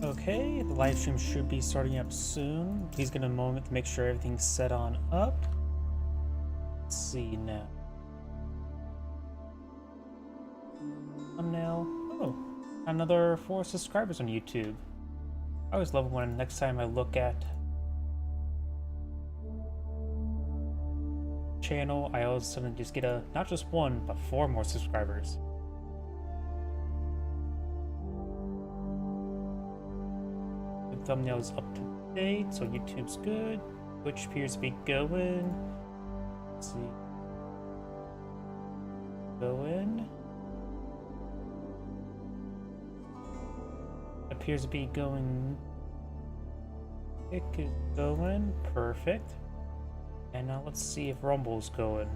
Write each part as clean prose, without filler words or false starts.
Okay, the live stream should be starting up soon. Please give it a moment to make sure everything's set on up. Let's see now. Thumbnail. Oh, another 4 subscribers on YouTube. I always love when next time I look at channel, I always suddenly just get not just 1, but 4 more subscribers. The thumbnail is up to date, so YouTube's good. Twitch appears to be going. Let's see. Going. Appears to be going. It is going. Perfect. And now let's see if Rumble's going.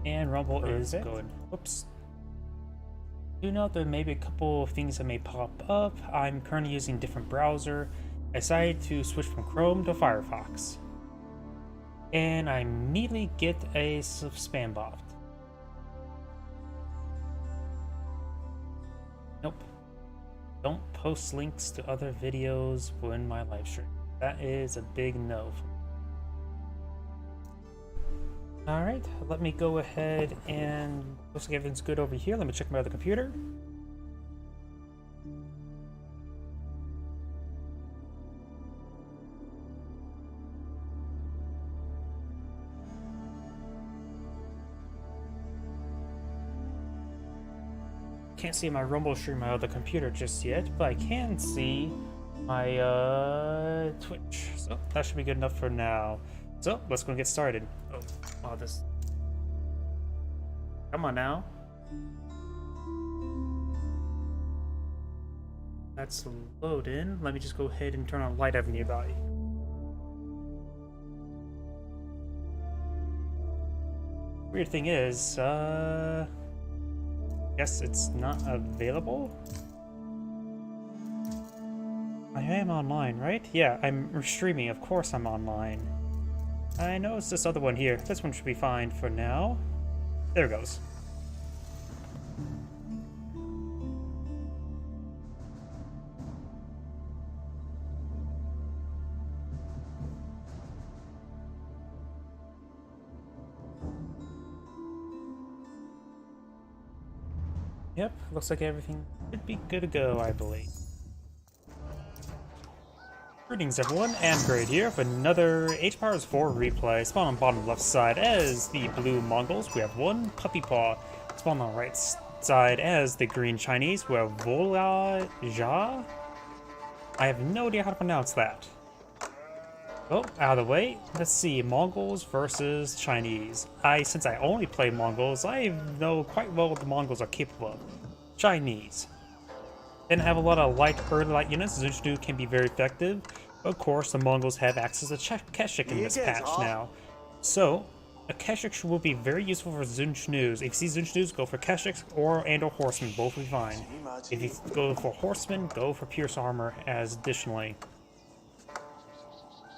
And Rumble is going. Whoops. Do note there may be a couple of things that may pop up. I'm currently using a different browser. I decided to switch from Chrome to Firefox. And I immediately get a spam bot. Nope. Don't post links to other videos when my live stream. That is a big no. Alright, let me go ahead and looks like everything's good over here. Let me check my other computer. Can't see my Rumble stream on my other computer just yet, but I can see my Twitch. So that should be good enough for now. So let's go and get started. Oh, this. Come on now. That's loading. Let me just go ahead and turn on Light Avenue Valley. Weird thing is, guess it's not available. I am online, right? Yeah, I'm streaming. Of course I'm online. I know it's this other one here. This one should be fine for now. There it goes. Yep, looks like everything should be good to go, I believe. Greetings everyone, Amgrade here with another H-Powers 4 replay. Spawn on bottom left side as the blue Mongols, we have one Puppy Paw. Spawn on right side as the green Chinese, we have Volaja. I have no idea how to pronounce that. Oh, out of the way. Let's see, Mongols versus Chinese. Since I only play Mongols, I know quite well what the Mongols are capable of. Chinese. Didn't have a lot of early light units. Zunchnu can be very effective. Of course, the Mongols have access to Keshik in this patch now. So, a Keshik will be very useful for Zunchnus. If you see Zunchnus, go for Keshiks or Horsemen. Both will be fine. If you go for Horsemen, go for Pierce Armor as additionally.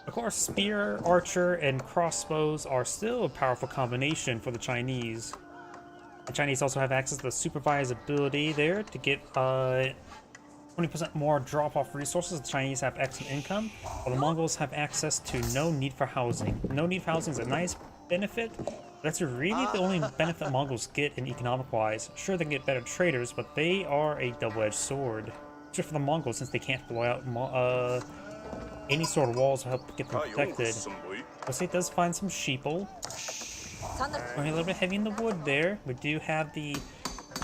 Of course, Spear, Archer, and Crossbows are still a powerful combination for the Chinese. The Chinese also have access to the Supervise ability there to get 20% more drop-off resources. The Chinese have excellent income, while the Mongols have access to no need for housing. No need for housing is a nice benefit. That's really the only benefit Mongols get in economic-wise. Sure, they can get better traders, but they are a double-edged sword. Just for the Mongols, since they can't blow out any sort of walls to help get them protected. It does find some sheeple. We're a little bit heavy in the wood there. We do have the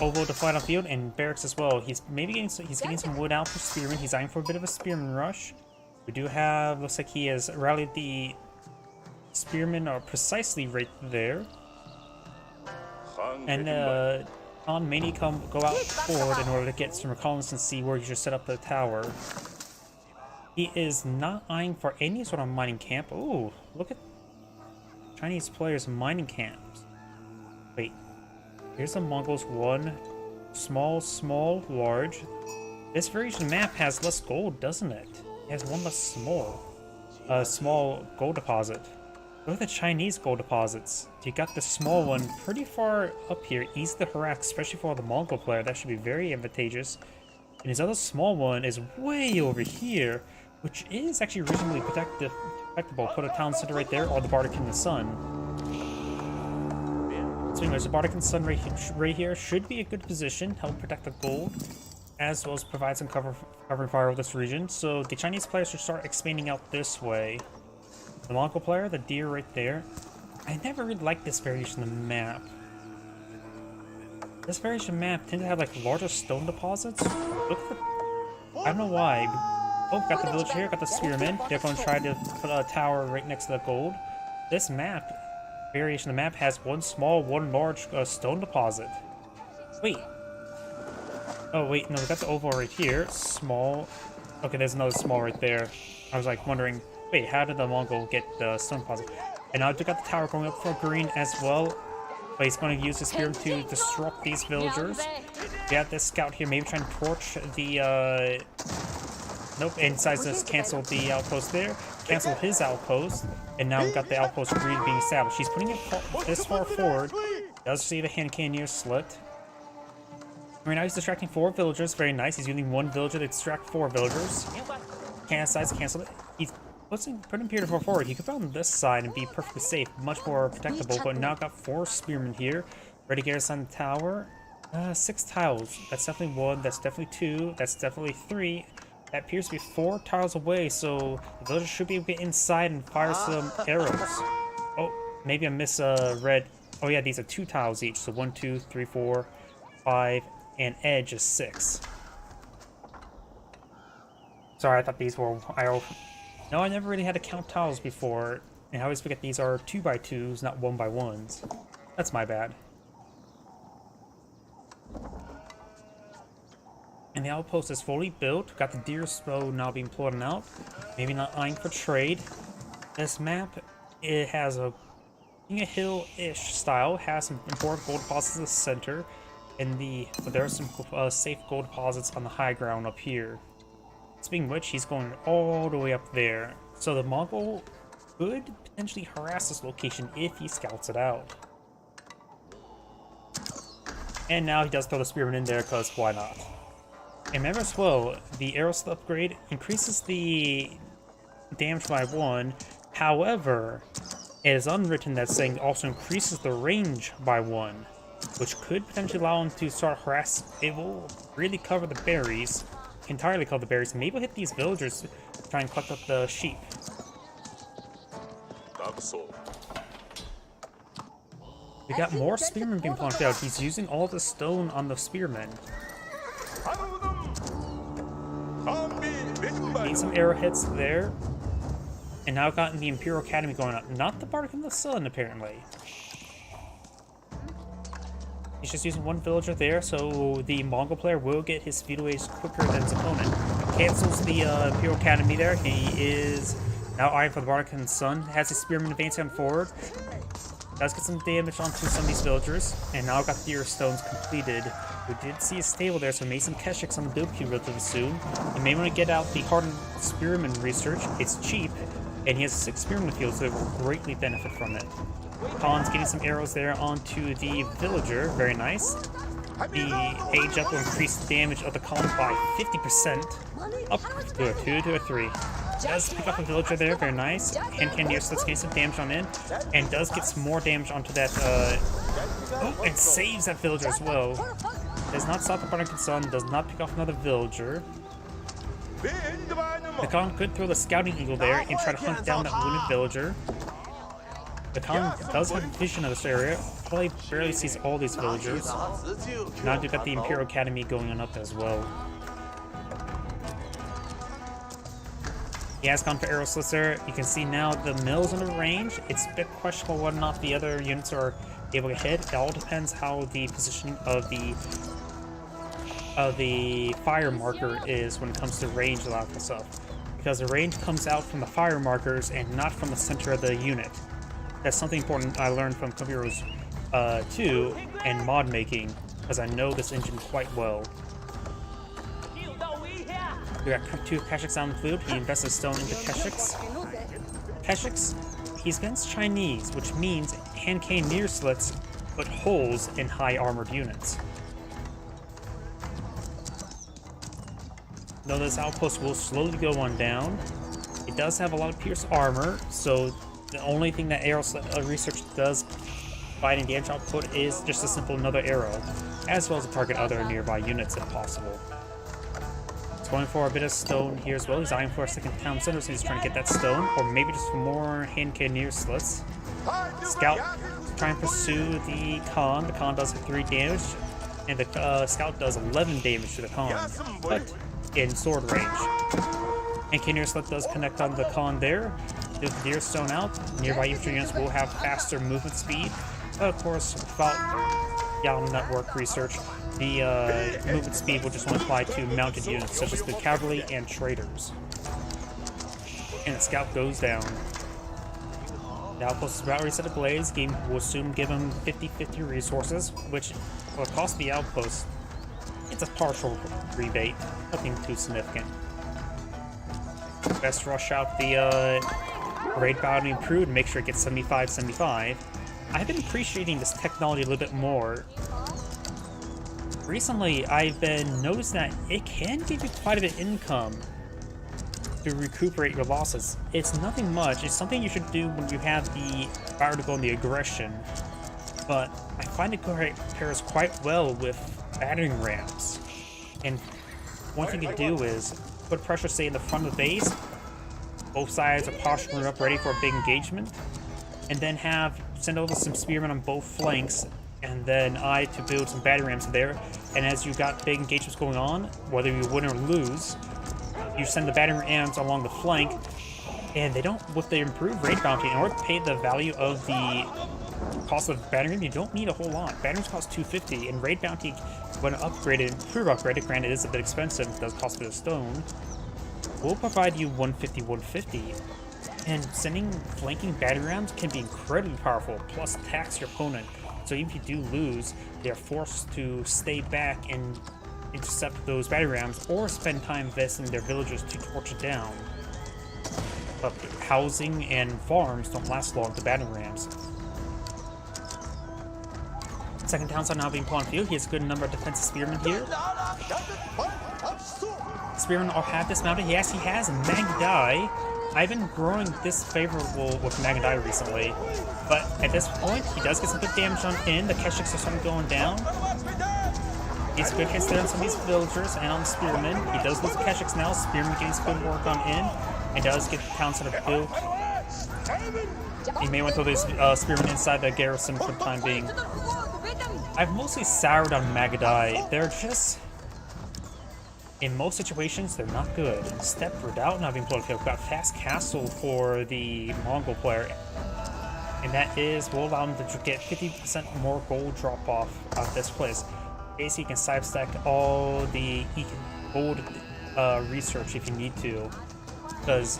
Ovo to fight on field and barracks as well. He's getting some wood out for spearmen. He's eyeing for a bit of a spearman rush. We do have, looks like he has rallied the spearmen precisely right there. And on Mani go out forward in order to get some reconnaissance and see where you should set up the tower. He is not eyeing for any sort of mining camp. Ooh, look at Chinese players' mining camps. Wait, here's the Mongols one. Small, large. This variation map has less gold, doesn't it? It has one less small gold deposit. Go with the Chinese gold deposits. You got the small one pretty far up here, easy to harass, especially for the Mongol player. That should be very advantageous. And his other small one is way over here, which is actually reasonably protectable. Put a town center right there, or the Bardic in the Sun. So anyways, the Bardic in the Sun right here should be a good position, help protect the gold, as well as provide some covering fire over this region. So the Chinese players should start expanding out this way. The Mongol player, the deer right there. I never really liked this variation of the map. This variation map tends to have like larger stone deposits. Look at the, I don't know why. Oh, got the village here, got the spearmen. They're going to try to put a tower right next to the gold. This map, variation of the map, has one small, one large stone deposit. Wait. Oh wait, no, we got the oval right here. Small. Okay, there's another small right there. I was like wondering, wait, how did the Mongol get the stone deposit? And now we got the tower going up for green as well. But he's going to use his spear to disrupt these villagers. We got this scout here, maybe trying to torch the, nope, and decides to cancel the outpost there. Cancel his outpost. And now we've got the outpost green being established. He's putting it this far forward. Does see the hand cannon slit. Right now he's distracting 4 villagers. Very nice. He's using 1 villager to distract 4 villagers. Decides to cancel it. He's putting Peter forward. He could go on this side and be perfectly safe, much more protectable, but now got 4 spearmen here, ready to get us on the tower. 6 tiles. That's definitely 1, that's definitely 2, that's definitely 3. That appears to be 4 tiles away, so the villagers should be able to get inside and fire some arrows. Oh, maybe I misread. Oh yeah, these are 2 tiles each, so 1, 2, 3, 4, 5, and edge is 6. Sorry, I thought these were... No, I never really had to count tiles before, and I always forget these are 2x2s, not 1x1s. That's my bad. And the outpost is fully built. Got the deer bow now being plotted out. Maybe not eyeing for trade. This map, it has a hill-ish style. Has some important gold deposits in the center, and but there are some safe gold deposits on the high ground up here. Speaking of which, he's going all the way up there. So the Mongol could potentially harass this location if he scouts it out. And now he does throw the spearman in there, because why not? And remember as well, the arrow slip upgrade increases the damage by 1. However, it is unwritten that saying it also increases the range by 1, which could potentially allow him to start harassing. It will really cover the berries. Entirely cover the berries, and maybe we'll hit these villagers to try and collect up the sheep. We got more spearmen being planted out. He's using all the stone on the spearmen. Need some arrowheads there. And now I've gotten the Imperial Academy going up. Not the Bardic in the Sun, apparently. He's just using 1 villager there, so the Mongol player will get his speedways quicker than his opponent. Cancels the Imperial Academy there. He is now eyeing for the Bardic in the Sun. Has his spearman advancing forward. Does get some damage onto some of these villagers. And now got the deer stones completed. We did see a stable there, so made some Keshiks on the build queue relatively soon. You may want to get out the hardened spearman research. It's cheap, and he has 6 spearman fields, so it will greatly benefit from it. Khan's getting some arrows there onto the villager. Very nice. The age up will increase the damage of the column by 50%. Up to a 2 to a 3. Does pick up a villager there. Very nice. Hand candy does get some damage on in. And does get some more damage onto that. Oh, and saves that villager as well. Does not stop the Bardic Sun. Does not pick off another villager. The Khan could throw the scouting eagle there and try to hunt down that wounded villager. The Khan does have vision of this area, probably barely sees all these villagers. Now we've got the Imperial Academy going on up as well. He has gone for arrow slits there. You can see now the mill's under range. It's a bit questionable whether or not the other units are able to hit. It all depends how the positioning of the fire marker is when it comes to range a lot of stuff. Because the range comes out from the fire markers and not from the center of the unit. That's something important I learned from Computer Heroes 2 and mod making, because I know this engine quite well. We got 2 Keshiks on the field. He invested stone into Keshiks. he's against Chinese, which means hand cannoneer slits put holes in high armored units. Though this outpost will slowly go on down, it does have a lot of pierce armor, so the only thing that arrow research does fighting damage output is just a simple another arrow, as well as to target other nearby units if possible. He's going for a bit of stone here as well. He's eyeing for a second town center, so he's trying to get that stone, or maybe just more hand cannoneer slits. Scout trying to pursue the Khan. The Khan does 3 damage, and the Scout does 11 damage to the Khan, but in sword range. And Cannoneer Slit does connect on the Khan there. With the Deer Stone out, nearby infantry units will have faster movement speed. But of course, without Yalom Network research, the movement speed will just only apply to mounted units, such as the cavalry and traders. And the Scout goes down. The outpost is about ready to set ablaze. Game will soon give him 50-50 resources, which will cost the outpost. It's a partial rebate, nothing too significant. Best rush out the raid bounty improved and make sure it gets 75-75. I've been appreciating this technology a little bit more. Recently, I've been noticing that it can give you quite a bit of income to recuperate your losses. It's nothing much. It's something you should do when you have the fire to go in the aggression. But I find it pairs quite well with battering rams. And one thing you do is put pressure, say, in the front of the base. Both sides are posturing up ready for a big engagement. And then send over some spearmen on both flanks. And then to build some battering rams there. And as you got big engagements going on, whether you win or lose, you send the battering rams along the flank. And they don't, with the improved raid bounty, in order to pay the value of the cost of battering ram, you don't need a whole lot. Batterings cost 250, and raid bounty, when upgraded, granted it is a bit expensive, it does cost a bit of stone, will provide you 150. And sending flanking battering rams can be incredibly powerful, plus tax your opponent. So even if you do lose, they are forced to stay back and intercept those battering rams, or spend time investing in their villagers to torch it down. But housing and farms don't last long to battering rams. Second town side now being put on field. He has a good number of defensive spearmen here. Spearmen all have dismounted. He actually has Magdai. I've been growing this favorable with Magdai recently, but at this point he does get some good damage on in. The Keshiks are starting going down. He's good hits there on some of these villagers and on the spearmen. He does lose the Keshiks now. Spearmen getting some good work on in, and does get the town side built. He may want to throw these spearmen inside the garrison for the time being. I've mostly soured on Magadai. They're just, in most situations, they're not good. Step Redoubt not being played. We've got Fast Castle for the Mongol player, and that will allow him to get 50% more gold drop off out of this place. Basically, you can side stack all the gold research if you need to, because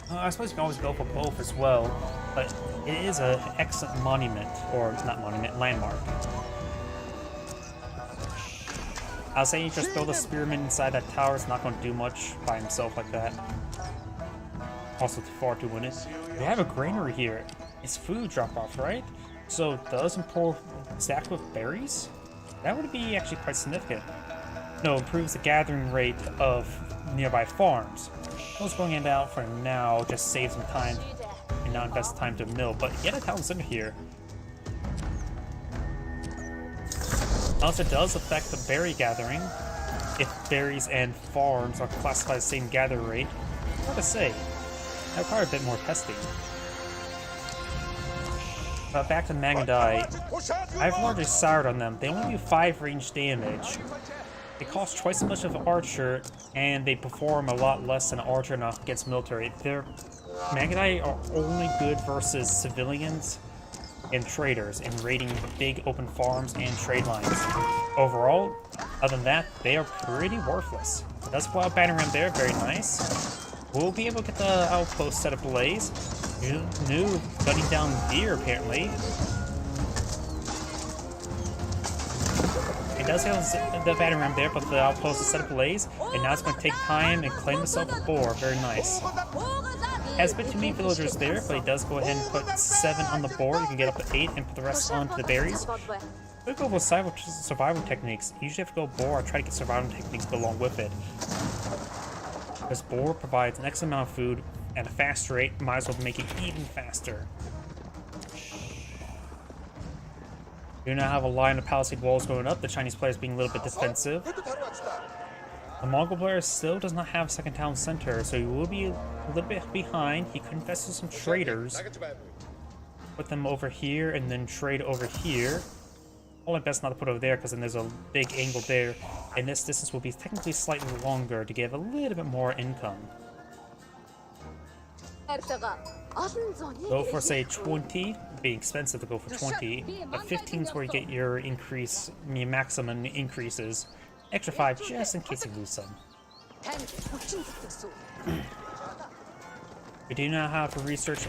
I suppose you can always go for both as well, but it is an excellent monument, or not monument, landmark. I was saying you just throw the spearman inside that tower. It's not going to do much by himself like that. Also too far to win it. We have a granary here. It's food drop-off, right? So does improve stacked with berries? That would be actually quite significant. No, improves the gathering rate of nearby farms. Those going in and out for now just saves some time and not invest time to mill, but yet a town center here. Also, it does affect the berry gathering if berries and farms are classified the same gather rate. Hard to say. That require a bit more testing. But back to Magadai, I've largely soured on them. They only do 5 range damage. They cost twice as much of an archer, and they perform a lot less than an archer against military. Their Magadai are only good versus civilians and traders in raiding big open farms and trade lines. Overall, other than that, they are pretty worthless. That's why battering ram there, very nice. We'll be able to get the outpost set ablaze. New gutting down deer, apparently. It does have the battering ram there, but the outpost is set ablaze, and now it's going to take time and claim itself a boar. Very nice. Has a bit too many villagers there, but he does go ahead and put 7 on the board. You can get up to 8 and put the rest onto the berries. We go with survival techniques. Usually if I go boar, I try to get survival techniques to go along with it. Because boar provides an excellent amount of food at a fast rate, might as well make it even faster. We now have a line of palisade walls going up, the Chinese players being a little bit defensive. The Mongol player still does not have a second town center, so he will be a little bit behind. He could invest in some traders. Put them over here and then trade over here. Probably best not to put over there because then there's a big angle there. And this distance will be technically slightly longer to give a little bit more income. Go for say 20, it'd be expensive to go for 20, but 15 is where you get your increase, your maximum increases. Extra 5 just in case you lose some. We do now have to research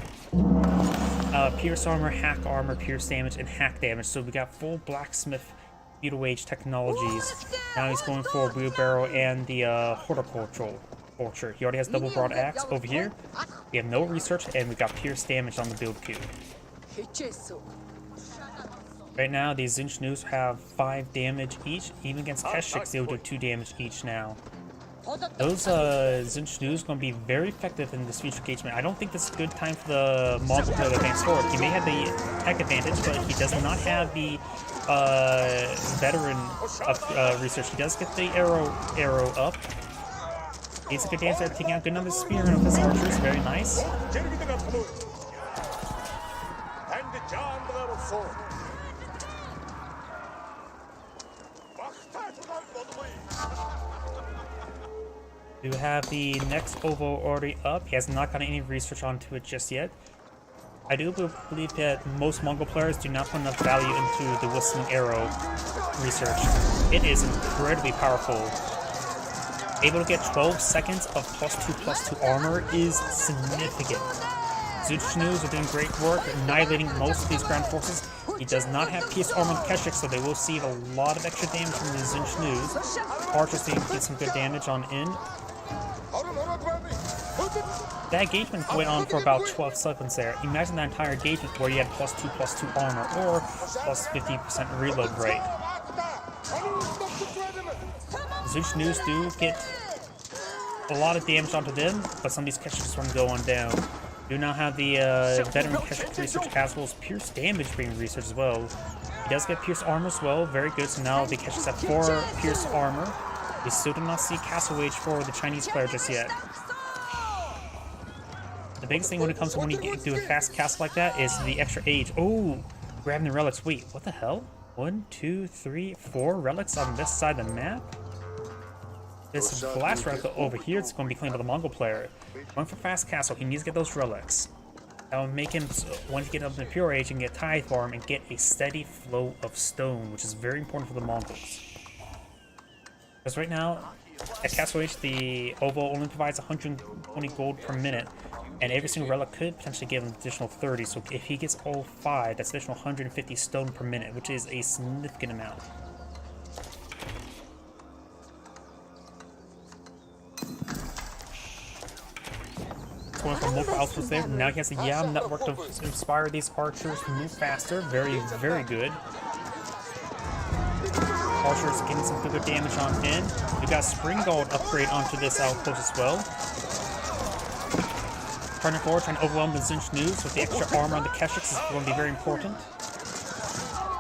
pierce armor, hack armor, pierce damage, and hack damage. So we got full blacksmith feudal age technologies. Now he's going for wheelbarrow and the horticultural. He already has double broad axe over here. We have no research, and we got pierce damage on the build queue. Right now, these Zinch have 5 damage each. Even against Keshiks, they'll do 2 damage each now. Those Zinch are going to be very effective in this future engagement. I don't think this is a good time for the Mongol player to advance forward. He may have the tech advantage, but he does not have the veteran research. He does get the arrow up. He's a good dancer, taking out good numbers of spearmen of his archers. Very nice. We have the next oval already up. He has not gotten any research onto it just yet. I do believe that most Mongol players do not put enough value into the whistling arrow research. It is incredibly powerful. Able to get 12 seconds of +2/+2 armor is significant. Zinch are doing great work, annihilating most of these ground forces. He does not have pierce armor on Keshik, so they will see a lot of extra damage from the Zinch. Archers need to get some good damage on in. That engagement went on for about 12 seconds there. Imagine that entire engagement where you had +2/+2 armor or +50% reload rate. Zinch do get a lot of damage onto them, but some of these Keshiks want to go on down. Do now have the veteran Keshik research as well as pierce damage being researched as well. He does get pierce armor as well, very good. So now the Keshiks have 4 pierce armor. We still do not see castle age for the Chinese player just yet. The biggest thing when it comes to when you do a fast castle like that is the extra age. Oh, grabbing the relics. Wait, what the hell? 1, 2, 3, 4 relics on this side of the map? This last relic over here is going to be claimed by the Mongol player. Going for fast castle, he needs to get those relics. That will make him, once he gets up in the pure age, he can get tithe farm and get a steady flow of stone, which is very important for the Mongols. Because right now, at castle age, the oval only provides 120 gold per minute, and every single relic could potentially give him an additional 30. So if he gets all 5, that's additional 150 stone per minute, which is a significant amount. Going for multiple outputs there. Now he has the Yam network to inspire these archers to move faster. Very, very good. Archers getting some good damage on in. We got Springald upgrade onto this outpost as well. Turning forward, trying to overwhelm the Zinch with the extra armor on the Keshiks is going to be very important.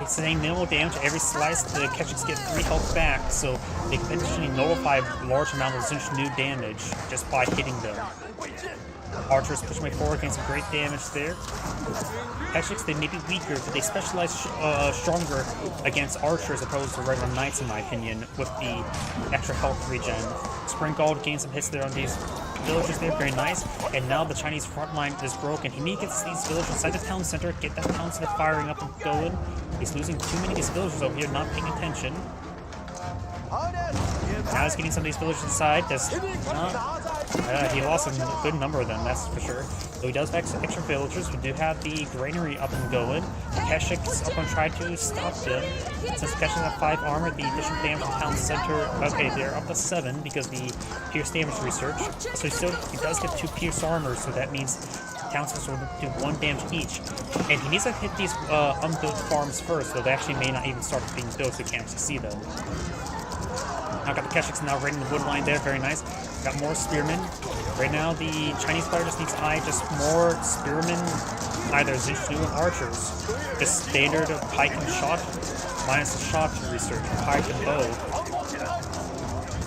It's saying minimal damage every slice. The Keshiks get 3 health back, so they can potentially nullify a large amount of Zinch damage just by hitting them. Archers push my forward, getting some great damage there. Keshiks, they may be weaker, but they specialize stronger against archers opposed to regular knights, in my opinion, with the extra health regen. Springald gains some hits there on these villagers there, very nice. And now the Chinese front line is broken. He needs to get these villagers inside the town center, get that town center firing up and going. He's losing too many of these villagers over here, not paying attention. Now he's getting some of these villagers inside. Does not He lost a good number of them, that's for sure. So he does have extra villagers. We do have the granary up and going. The Keshiks up and try to stop them. Since Keshiks have 5 armor, the additional damage in town center. Okay, they're up to 7 because the pierce damage research. So he does get 2 pierce armor, so that means town center will do 1 damage each. And he needs to hit these unbuilt farms first, so they actually may not even start being built, so you can't actually see them. Now got the Keshiks now raiding the wood line there, very nice. Got more spearmen. Right now, the Chinese player just needs to eye just more spearmen, either Zinchu and archers. Just standard of pike and shot, minus the shot research, pike and bow.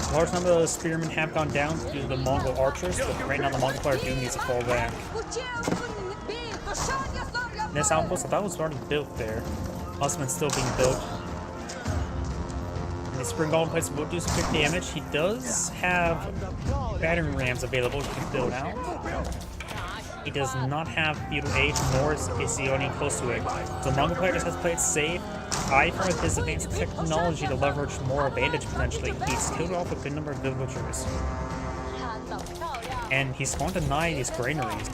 A large number of spearmen have gone down due to the Mongol archers, but right now the Mongol player do needs to fall back. This outpost, I thought was already built there. Must have been still being built. The Spring Golden Place will do some quick damage. He does have battering rams available to build out. He does not have Feudal Age, nor is Isioni close to it. So Mongol player just has to play it safe. I for his advanced technology to leverage more advantage potentially. He's killed off a good number of villagers. And he's going to deny these granaries.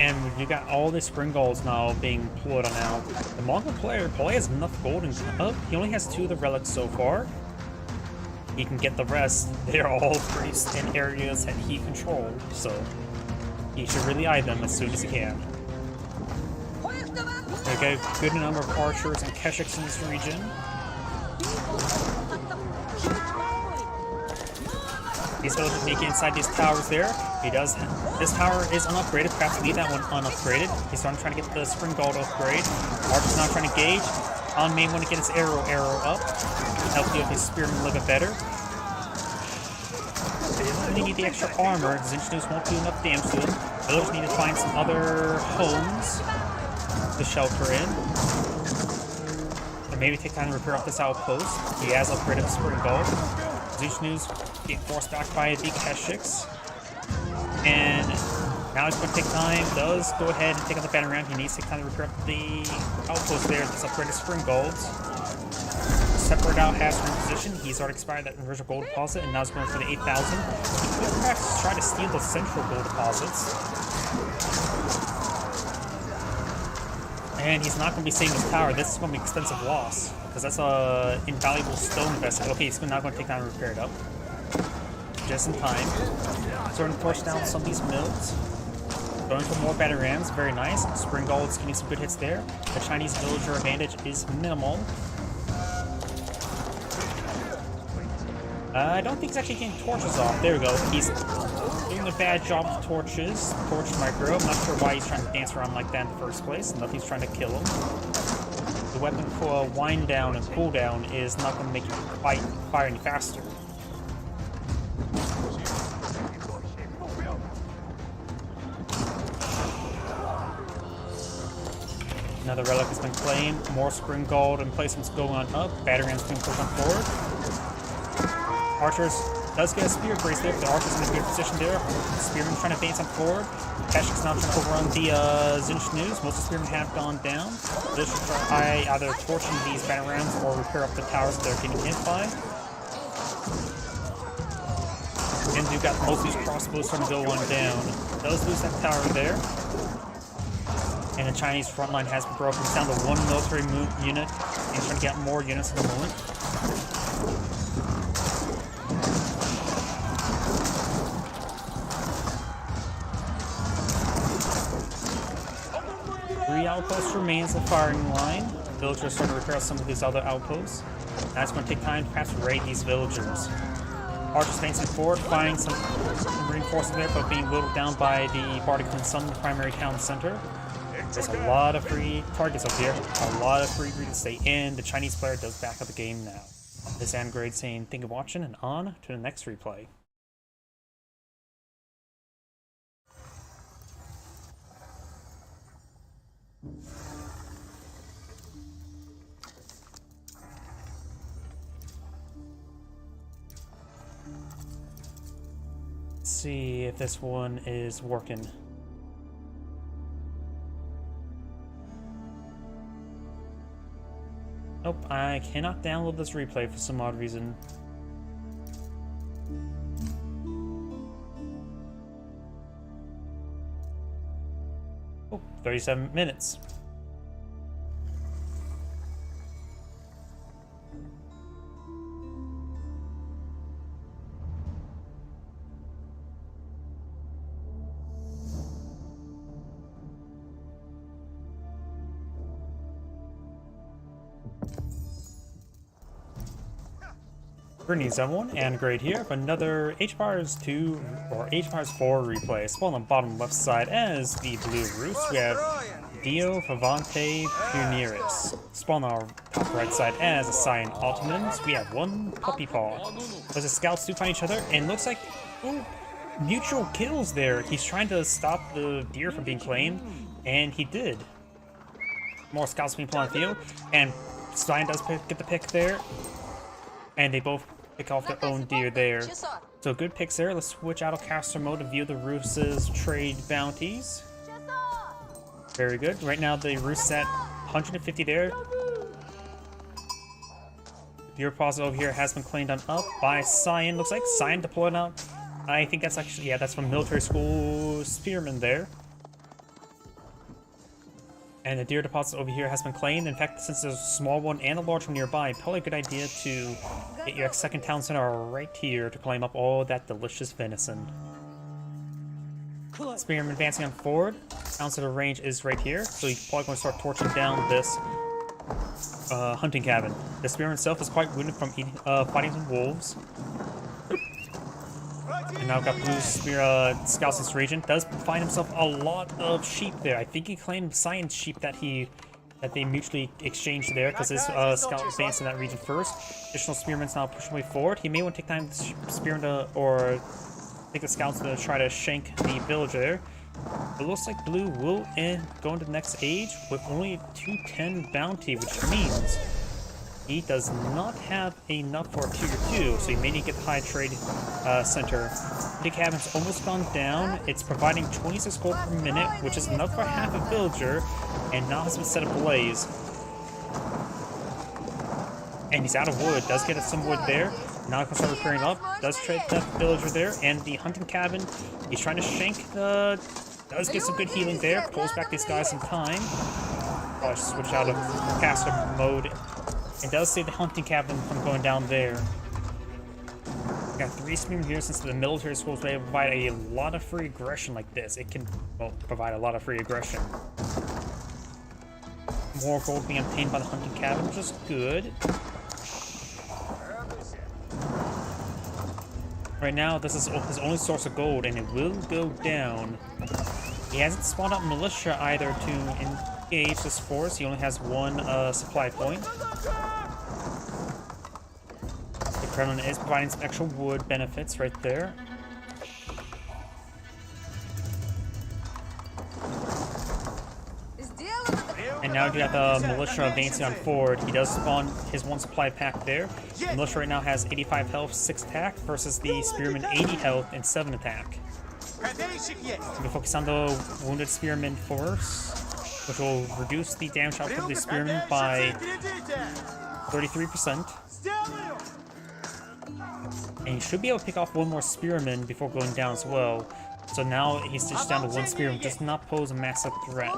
And you got all the spring golds now being pulled on out. The Mongol player probably has enough gold and he only has 2 of the relics so far. He can get the rest. They're all placed in areas that he controlled, so he should really eye them as soon as he can. Okay, good number of archers and Keshiks in this region. He's going to make it inside these towers there. He does. This tower is unupgraded. Perhaps leave that one unupgraded. He's starting trying to get the spring gold upgrade. Archer's now trying to gauge. On may want to get his arrow up. Help you with his spearman a little bit better. They really need the extra armor. Zinchnews won't do enough damage to him. Villagers need to find some other homes to shelter in. And maybe take time to repair up this outpost. He has upgraded the spring gold. Zinchnews being forced back by the Keshiks. And now he's going to take time. Does go ahead and take on the battering ram. He needs to take time to repair up the outpost there. This upgraded spring golds. Separate out has from position. He's already expired that original gold deposit, and now he's going for the 8,000. He could perhaps try to steal the central gold deposits. And he's not going to be saving his tower. This is going to be expensive loss, because that's a invaluable stone invested. Okay, he's now going to take time to repair it up. Just in time. Starting to push down some of these mills. Going for more batter rams, very nice. Spring Gold's getting some good hits there. The Chinese villager advantage is minimal. I don't think he's actually getting torches off. There we go. He's doing a bad job with torches. Torch micro. I'm not sure why he's trying to dance around like that in the first place. Nothing's trying to kill him. The weapon for wind down and cooldown is not going to make you fire any faster. Another relic has been claimed. More spring gold and placements going on up. Battering rams being pushed on forward. Archers does get a spear brace there. The Archer's in a good position there. Spearman trying to advance on forward. Keshik's now trying to overrun the Zinchnews. Most of the spearmen have gone down. This should try either torching these battering rams or repair up the towers that they're getting hit by. And you've got most of these crossbows starting to go on down. Does lose that tower there. And the Chinese front line has been broken. It's down to 1 military unit. And he's trying to get more units at the moment. Three outposts remains the firing line. Villagers are starting to repair some of these other outposts. Now it's going to take time to perhaps raid these villagers. Archers advancing forward, finding some reinforcements there, but being whittled down by the Bardican Sun, the primary town center. There's a lot of free targets up here, a lot of free real estate, and the Chinese player does back up the game now. This is Andgrade saying thank you for watching, and on to the next replay. Let's see if this one is working. Nope, I cannot download this replay for some odd reason. Oh, 37 minutes. Greetings everyone, and great here for another H-Bars 2 or H-Bars 4 replay. Spawn on the bottom left side as the Blue Roost, we have Dio Favante Pioneers. Spawn on our top right side as the Cyan Ottomans, we have one Puppy Paw. As the scouts do find each other, and looks like mutual kills there. He's trying to stop the deer from being claimed, and he did. More scouts being put on the field, and Cyan does get the pick there. And they both pick off their own deer there. So good picks there. Let's switch out of caster mode to view the Roost's trade bounties. Very good. Right now the Roost's at 150 there. Deer deposit over here has been claimed on up by Cyan. Looks like Cyan deployed out. I think that's actually, yeah, that's from military school Spearman there. And the deer deposit over here has been claimed. In fact, since there's a small one and a large one nearby, probably a good idea to get your second town center right here to claim up all that delicious venison. Spearman advancing on forward. Town center range is right here, so he's probably going to start torching down this hunting cabin. The Spearman itself is quite wounded from fighting some wolves. And now got Blue Spear scouts this region. Does find himself a lot of sheep there. I think he claimed Cyan's sheep that they mutually exchanged there because his scout advanced in that region first. Additional Spearman's now pushing way forward. He may want to take time to Spearman to, or take the scouts to try to shank the villager there. It looks like Blue will go into the next age with only 210 bounty, which means he does not have enough for tier 2, so he may need to get the high trade center. The cabin's almost gone down. It's providing 26 gold per minute, which is enough for half a villager, and now has been set ablaze. And he's out of wood. Does get some wood there. Now he can start repairing up. Does trade that villager there, and the hunting cabin. He's trying to shank the. Does get some good healing there. Pulls back these guys in time. I'll switch out of caster mode. It does save the hunting cabin from going down there. Got 3 Spearmen here. Since the military schools may provide a lot of free aggression like this, it can, well, provide a lot of free aggression. More gold being obtained by the hunting cabin, which is good. Right now, this is his only source of gold, and it will go down. He hasn't spawned out militia either to engage this force. He only has one supply point. The Kremlin is providing some extra wood benefits right there. And now you got the militia advancing on forward. He does spawn his one supply pack there. The militia right now has 85 health, 6 attack, versus the Spearman 80 health and 7 attack. We focus on the wounded Spearman first, which will reduce the damage output of the Spearman by 33%. And he should be able to pick off one more Spearman before going down as well. So now he's just down to 1 Spearman, does not pose a massive threat.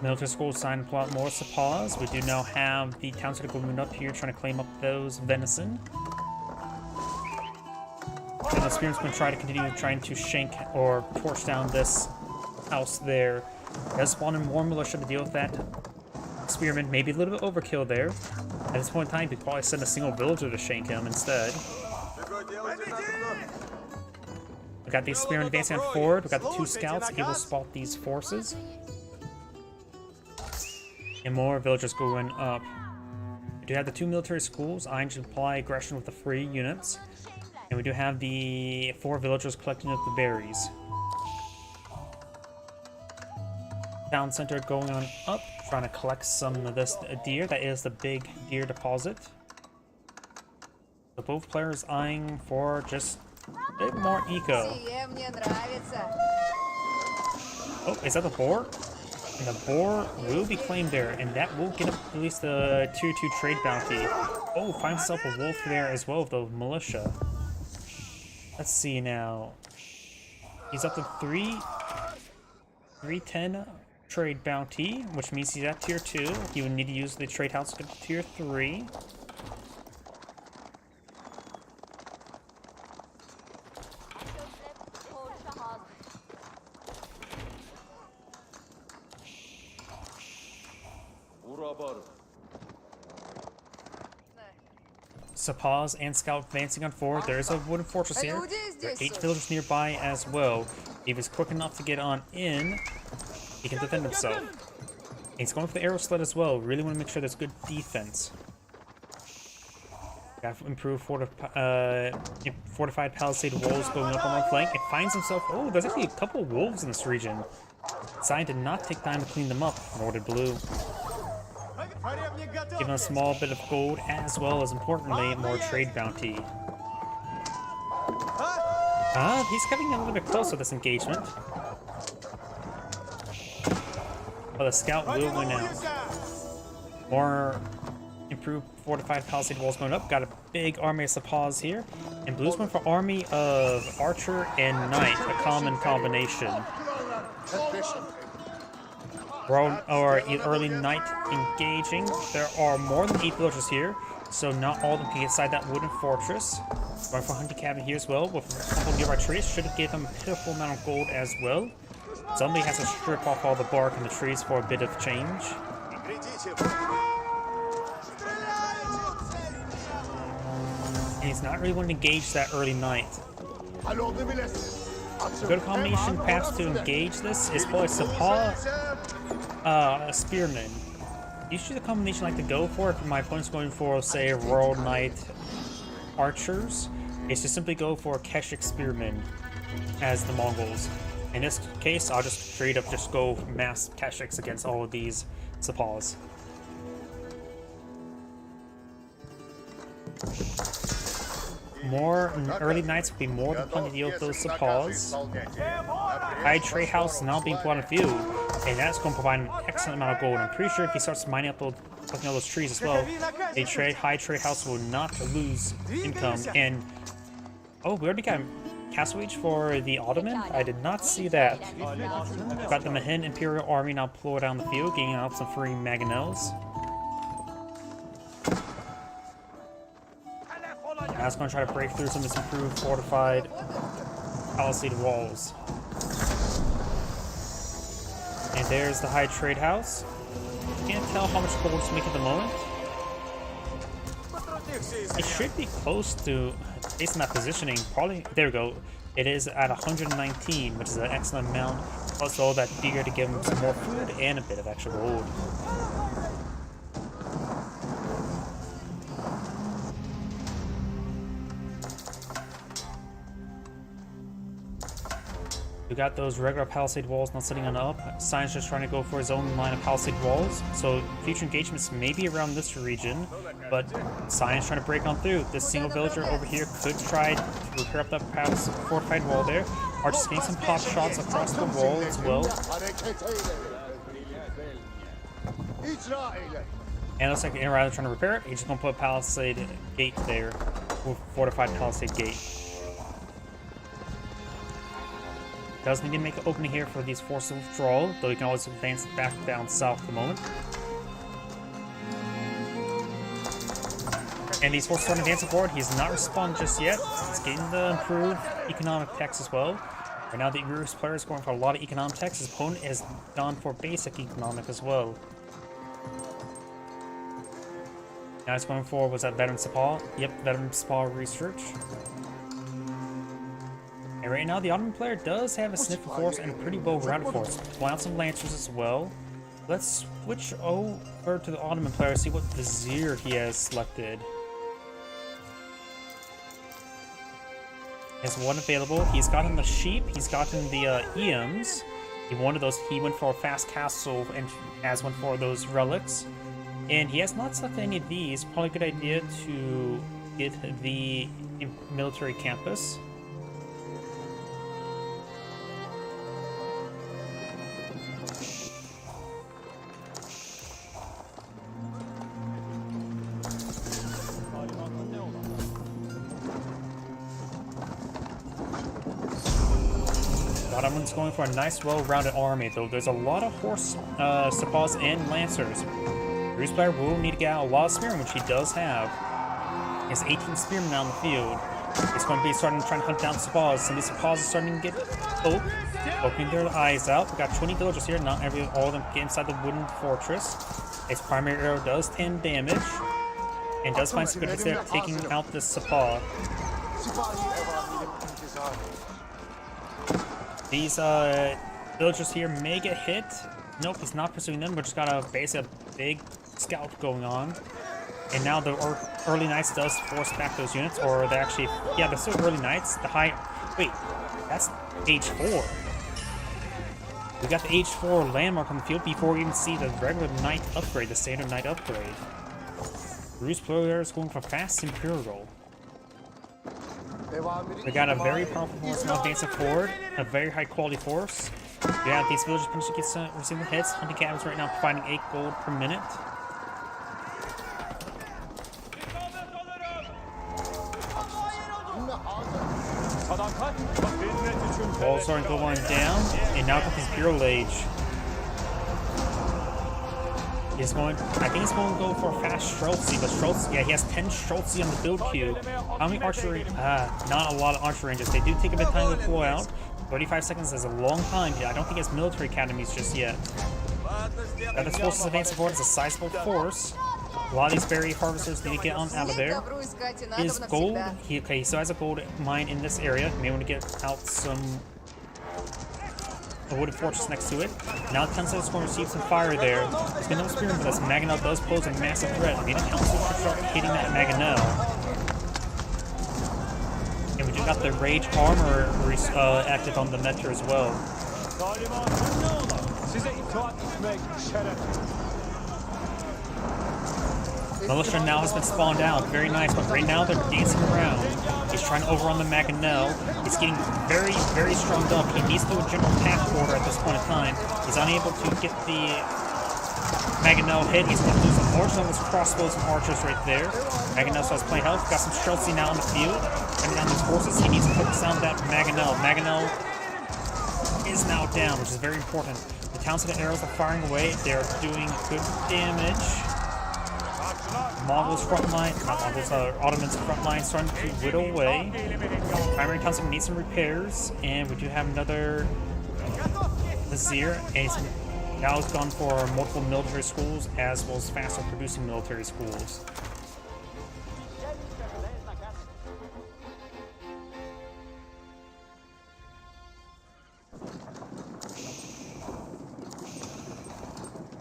Military school signed to pull out more Sapas. We do now have the town center going up here trying to claim up those venison. And the Spearman's going to try to continue trying to shank or torch down this house there. Does spawn in more militia to deal with that Spearman. Maybe a little bit overkill there. At this point in time, he'd probably send a single villager to shank him instead. We got these Spearmen advancing on forward. We got the 2 scouts able to spot these forces. And more villagers going up. We do have the 2 military schools. I should apply aggression with the free units. And we do have the 4 villagers collecting up the berries. Town center going on up, trying to collect some of this deer. That is the big deer deposit. So both players eyeing for just a bit more eco. Oh, is that the boar? And the boar will be claimed there, and that will get him at least the tier 2 trade bounty. Oh, finds himself a wolf there as well, the militia. Let's see now. He's up to 310 trade bounty, which means he's at tier 2. He would need to use the trade house to get to tier 3. Sapaz and Scout advancing on forward. There's a wooden fortress here. There are 8 villagers nearby as well. If he's quick enough to get on in, he can defend himself. And he's going for the arrow sled as well. Really want to make sure there's good defense. Got to improve fortified palisade walls going up on one flank. It finds himself. Oh, there's actually a couple of wolves in this region. Sign did not take time to clean them up, nor did Blue. Give him a small bit of gold as well as, importantly, more trade bounty. He's getting a little bit close to this engagement. But the scout will win out. More improved fortified palisade walls going up. Got a big army of Sapaz here. And Blue's went for army of archer and knight, a common combination. Early night engaging. There are more than 8 villagers here, so not all of them can get inside that wooden fortress. Going for hunting cabin here as well, with a couple nearby trees. Should have given them a pitiful amount of gold as well. Somebody has to strip off all the bark in the trees for a bit of change. And he's not really wanting to engage that early night. A good combination perhaps to engage this is probably Sapaz, Spearman. Usually the combination I like to go for if my opponent's going for, say, Royal Knight Archers, is to simply go for Keshik Spearmen as the Mongols. In this case, I'll just straight up just go mass Keshiks against all of these Sapaz. More early nights will be more than plenty to deal with those Sapaz. High trade house now being put on field, and that's going to provide an excellent amount of gold. I'm pretty sure if he starts mining up collecting all those trees as well, a high trade house will not lose income. And oh, we already got Castle Age for the Ottoman? I did not see that. Got the Mahin Imperial Army now pulled down the field, getting out some free mangonels. I was going to try to break through some of this improved fortified palisade walls. And there's the high trade house. Can't tell how much gold to make at the moment. It should be close to, based on that positioning, probably, there we go. It is at 119, which is an excellent amount. Plus all that deer to give him some more food and a bit of extra gold. We got those regular palisade walls not sitting on up. Science just trying to go for his own line of palisade walls. So future engagements may be around this region, but Science trying to break on through. This single villager over here could try to repair up that fortified wall there. Archer's getting some pop shots across the wall as well. And it looks like rather than trying to repair it, he's just gonna put a palisade gate there, with fortified palisade gate. Does need to make an opening here for these forces of withdrawal, though he can always advance back down south at the moment. And these forces are advancing forward. He's not responded just yet. It's getting the improved economic techs as well. Right now the Urus player is going for a lot of economic techs. His opponent has gone for basic economic as well. Now he's going for, was that Veteran Sapal? Yep, Veteran Sapal research. And right now, the Ottoman player does have a sniffing force and a pretty well-rounded force. Pull out some lancers as well. Let's switch over to the Ottoman player, see what vizier he has selected. He has one available. He's gotten the sheep. He's gotten the Eames. He wanted those. He went for a fast castle and has one for those relics. And he has not selected any of these. Probably a good idea to get the military campus. Ottoman's going for a nice, well-rounded army, though there's a lot of horse, Sepoys and lancers. Bruce Blair will need to get out a lot of spearmen, which he does have. He has 18 spearmen out in the field. He's going to be trying to hunt down Sepoys. Some of these Sepoys are starting to get opening their eyes out. We got 20 villagers here. Not all of them get inside the wooden fortress. His primary arrow does 10 damage, and does find some good there, taking out the Sepoy. These villagers here may get hit. Nope, he's not pursuing them. We just got a big scout going on. And now the early knights does force back those units, or they actually, yeah, they're still early knights. Wait, that's age 4. We got the age 4 landmark on the field before we even see the regular knight upgrade, the standard knight upgrade. Bruce Blair is going for fast imperial. We got a very powerful force now advancing forward, a very high quality force. Yeah, these villagers potentially get receiving hits. Hunting cabins right now providing 8 gold per minute. All starting to go on down, and now comes Imperial Age. He's going, I think he's going to go for a fast Streltsy, but Streltsy, yeah, he has 10 Streltsy on the build queue. How many archery? Not a lot of archer ranges. They do take a bit of time to deploy out. 35 seconds is a long time. I don't think it's military academies just yet. This force is advancing forward. It's a sizable force. A lot of these berry harvesters need to get on out of there. His gold, he still has a gold mine in this area. He may want to get out a wooden fortress next to it. Now Council is going to receive some fire there. There's been no spearman, but this Mangonel does pose a massive threat. Maybe Council should start hitting that Mangonel. And we do got the Rage Armor active on the Metro as well. Militia now has been spawned out. Very nice, but right now they're dancing around. He's trying to overrun the Mangonel. He's getting very, very stronged up. He needs to do a general attack order at this point in time. He's unable to get the Mangonel hit. He's going to lose a large number of crossbows and archers right there. Mangonel still has plenty of health. Got some Streltsy now on the field. Coming down these forces. He needs to focus on that Mangonel. Mangonel is now down, which is very important. The Townsend arrows are firing away. They're doing good damage. Mongols front line, not Mongols, Ottomans front line starting to whittle away. Primary Townsend needs some repairs, and we do have another Vizier, and he's now gone for multiple military schools as well as faster producing military schools.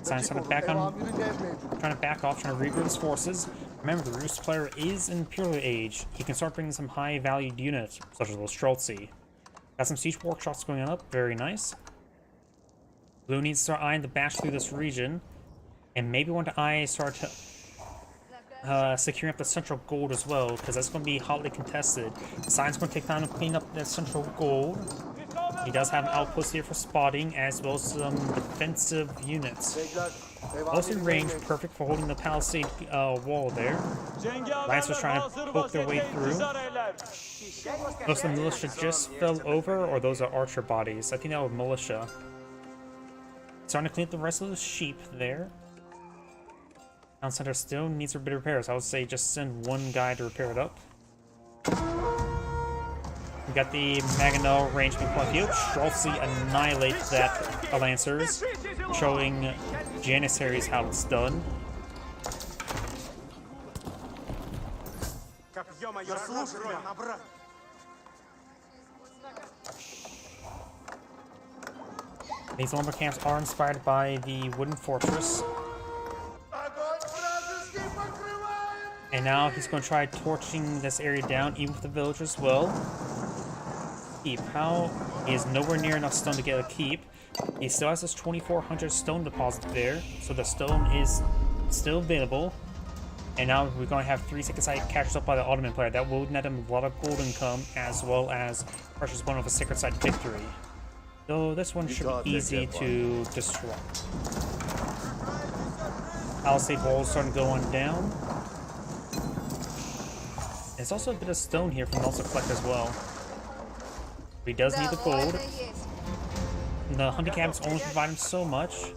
Science trying to back off, trying to regroup his forces. Remember, the Bruce Blair is in Imperial Age. He can start bringing some high-valued units, such as those Streltsy. Got some siege workshops going up, very nice. Blue needs to start eyeing the bash through this region, and maybe want to start securing up the central gold as well, because that's going to be hotly contested. Science going to take time to clean up that central gold. He does have outposts here for spotting, as well as some defensive units. Close in range, perfect for holding the palisade wall there. Lancers trying to poke their way through. Most of the militia just fell over, or those are archer bodies. I think that was militia. Starting to clean up the rest of the sheep there. Town center still needs a bit of repairs. I would say just send one guy to repair it up. We got the Mangonel range being point of view. Streltsy annihilate that Lancers, showing Janissaries how it's done. These lumber camps are inspired by the wooden fortress. And now he's going to try torching this area down, even with the village as well. Keep. How? He is nowhere near enough stone to get a keep. He still has this 2,400 stone deposit there, so the stone is still available. And now we're going to have 3 Sacred Site captured up by the Ottoman player. That will net him a lot of gold income, as well as precious one of a Sacred Site victory. So this one should be easy to disrupt. Palisade walls starting going down. There's also a bit of stone here from also collect as well. He does need the gold. The hunting cabins only provide him so much.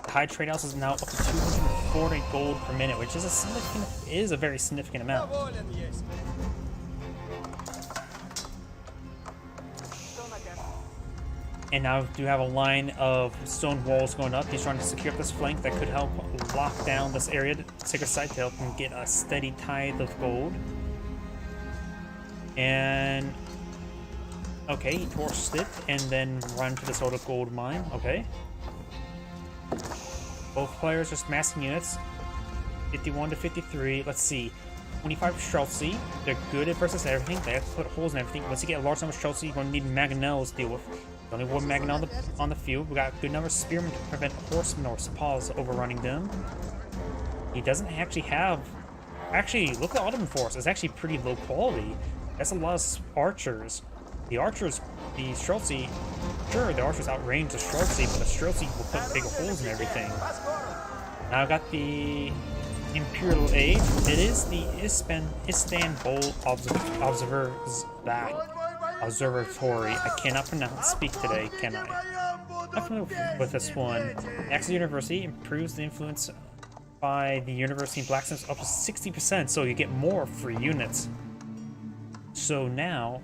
The high trade house is now up to 240 gold per minute, which is a very significant amount. And now we do have a line of stone walls going up. He's trying to secure up this flank that could help lock down this area, Sacred Site, to help him get a steady tithe of gold. And okay, he torched it and then run to this other gold mine. Okay. Both players just massing units. 51 to 53. Let's see. 25 Streltsy. They're good at versus everything. They have to put holes in everything. Once you get a large number of Streltsy, you're going to need Mangonels to deal with. There's only one Mangonel on the field. We got a good number of Spearmen to prevent Horsemen or Sepoys overrunning them. He doesn't actually have... Actually, look at the Ottoman force. It's actually pretty low quality. That's a lot of archers. The archers, the Streltsy, sure, the archers outrange the Streltsy, but the Streltsy will put big holes in everything. Now I've got the Imperial Aid. It is the Istanbul Observatory. I cannot speak today, can I? I'm familiar with this one. Access University improves the influence by the University in Blacksmiths up to 60%, so you get more free units. So now,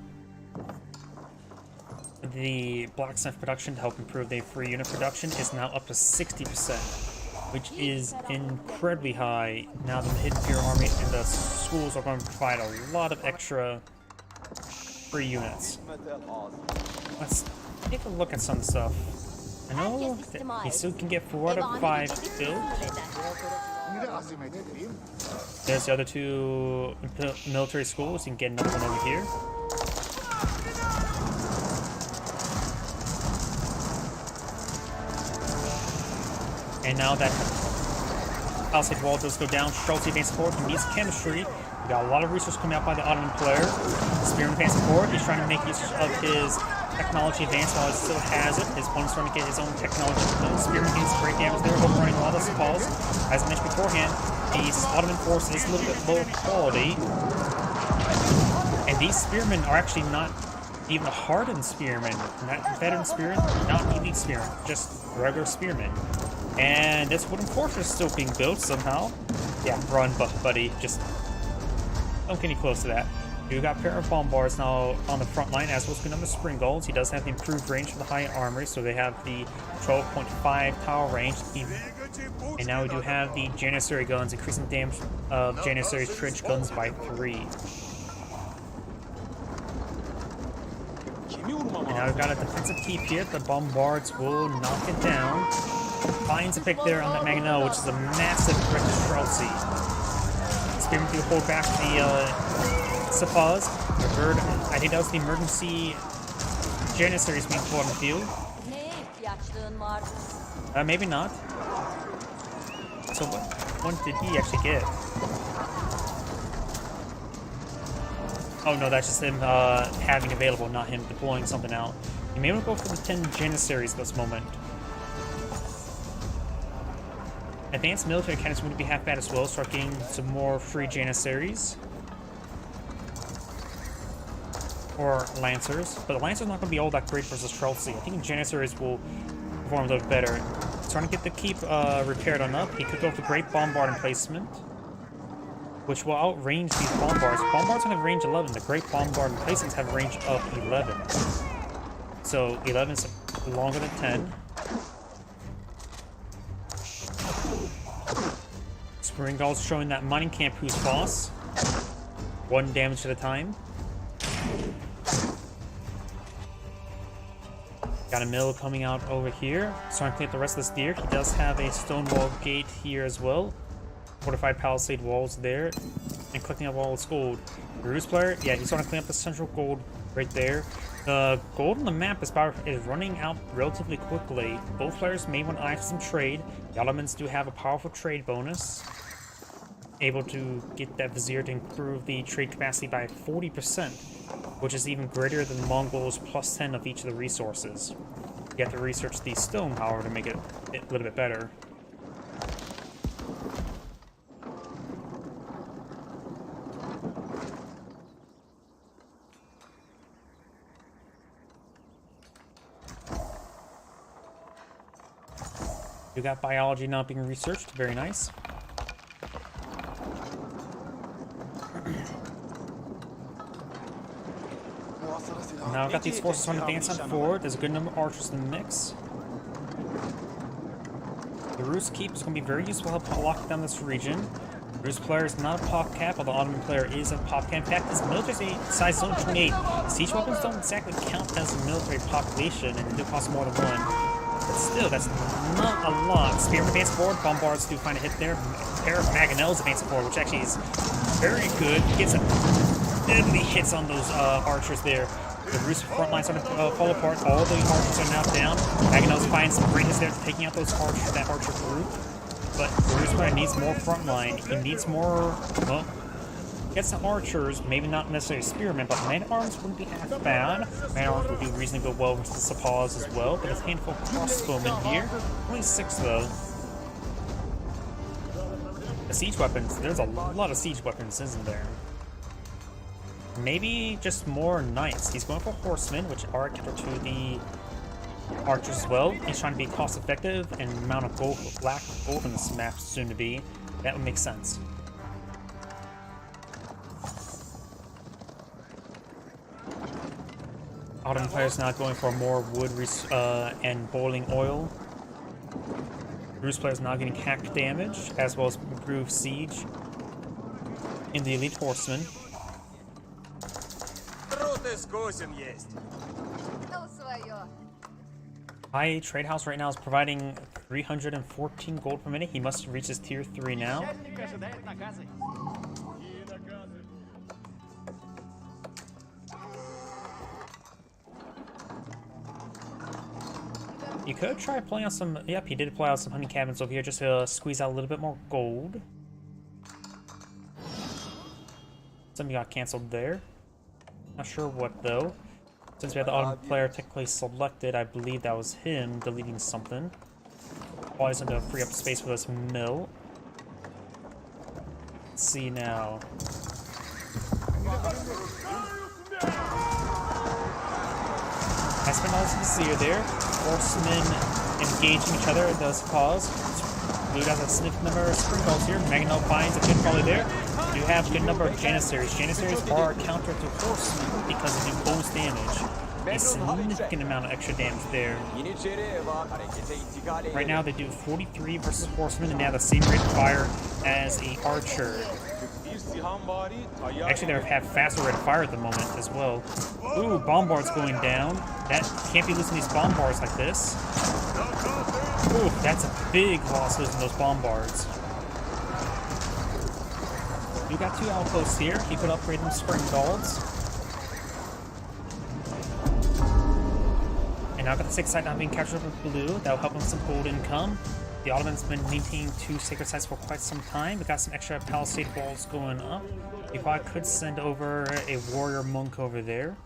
the blacksmith production to help improve the free unit production is now up to 60%, which is incredibly high. Now the Hidden Imperial Army and the schools are going to provide a lot of extra free units. Let's take a look at some stuff. I know that he still can get 4 out of 5 built. There's the other 2 military schools. You can get another one over here. And now that Palisade wall does go down, Streltsy advances forward. He needs chemistry. We got a lot of resources coming out by the Ottoman player. Spearman advancing forward. He's trying to make use of his technology advance while it still has it. His opponent's trying to get his own technology. Spearman gains great damage there, overrunning a lot of Sepoys. As I mentioned beforehand, the Ottoman force is a little bit lower quality. And these spearmen are actually not even hardened spearmen. Not veteran spearmen, not elite spearmen, just regular spearmen. And this wooden fortress is still being built somehow. Yeah, run, buddy. Just don't get any close to that. You got pair of bombards now on the front line, as well as good number of spring golds. He does have the improved range for the high armory, so they have the 12.5 tower range. And now we do have the Janissary guns, increasing the damage of Janissary's trench guns by 3. And now we've got a defensive keep here. The bombards will knock it down. Finds a pick there on that Mangonel, which is a massive threat to Streltsy. Spearman to hold back the Sepoys. I think that was the emergency Janissaries being pulled on the field. Maybe not. So what did he actually get? Oh no, that's just him having available, not him deploying something out. You may want to go for the 10 Janissaries at this moment. Advanced military cannons wouldn't be half bad as well. Start getting some more free Janissaries. Or Lancers. But the Lancers not going to be all that great versus Streltsy. I think Janissaries will perform a little better. Trying to get the keep repaired on up. He could go for Great Bombard Emplacement, which will outrange these Bombards. Bombards have range 11. The Great Bombard Emplacements have range of 11. So 11 is longer than 10. Springald's showing that mining camp who's boss. 1 damage at a time. Got a mill coming out over here. Starting to clean up the rest of this deer. He does have a stone wall gate here as well. Fortified palisade walls there. And collecting up all this gold. Ruse player, yeah, he's starting to clean up the central gold right there. The gold on the map is running out relatively quickly. Both players may want to eye for some trade. The Ottomans do have a powerful trade bonus. able to get that Vizier to improve the trade capacity by 40%, which is even greater than the Mongols plus 10 of each of the resources. You have to research the stone, however, to make it a little bit better. You got biology not being researched, very nice. Now I've got these forces on advance on forward. There's a good number of archers in the mix. The Rus Keep is going to be very useful to help lock down this region. The Rus player is not a pop cap, although the Ottoman player is a pop cap. In fact, this military size zone 28. Siege weapons don't exactly count as a military population, and they do cost more than one. But still, that's not a lot. Spearmen advance forward, bombards do find a hit there. A pair of Mangonels advance forward, which actually is very good. Gets some deadly hits on those archers there. The Rus front lines starting to fall apart. All the archers are now down. Mangonels find some great hits there, taking out those archers, that archer group. But the Rus player needs more front line. He needs more, well, get some archers, maybe not necessarily spearmen, but man-at-arms wouldn't be half bad. Man-at-arms would do reasonably well versus Sepoys as well, but a handful of crossbowmen here. Only 6 though. The siege weapons, there's a lot of siege weapons, isn't there? Maybe just more knights. He's going for horsemen, which are counter to the archers as well. He's trying to be cost effective and amount of gold, lack of gold in this map soon to be. That would make sense. Ottoman players now going for more wood and boiling oil. Rus players now getting hack damage, as well as improved siege in the elite horsemen. High Trade House right now is providing 314 gold per minute. He must reach his tier 3 now. You could try playing out some... Yep, he did play out some honey cabins over here just to squeeze out a little bit more gold. Something got canceled there. Not sure what, though. Since we had the Ottoman player technically selected, I believe that was him deleting something. Always going to free up space for this mill. Let's see now. I spent all this Vizier there. Horsemen engaging each other does cause. Blue has a significant number of spring balls here. Mangonel finds a good volley there. You have a good number of Janissaries. Janissaries are counter to horsemen because they do bonus damage. A significant amount of extra damage there. Right now they do 43 versus horsemen, and they have the same rate of fire as a archer. Actually, they have faster rate of fire at the moment as well. Ooh, bombards going down. That can't be losing these bombards like this. Ooh, that's a big loss losing those bombards. You got 2 outposts here. He could upgrade them spring guards. And now got the 6th site now being captured with blue. That'll help him with some gold income. The Ottomans been maintaining 2 sacred sites for quite some time. We got some extra palisade walls going up. You probably could send over a warrior monk over there.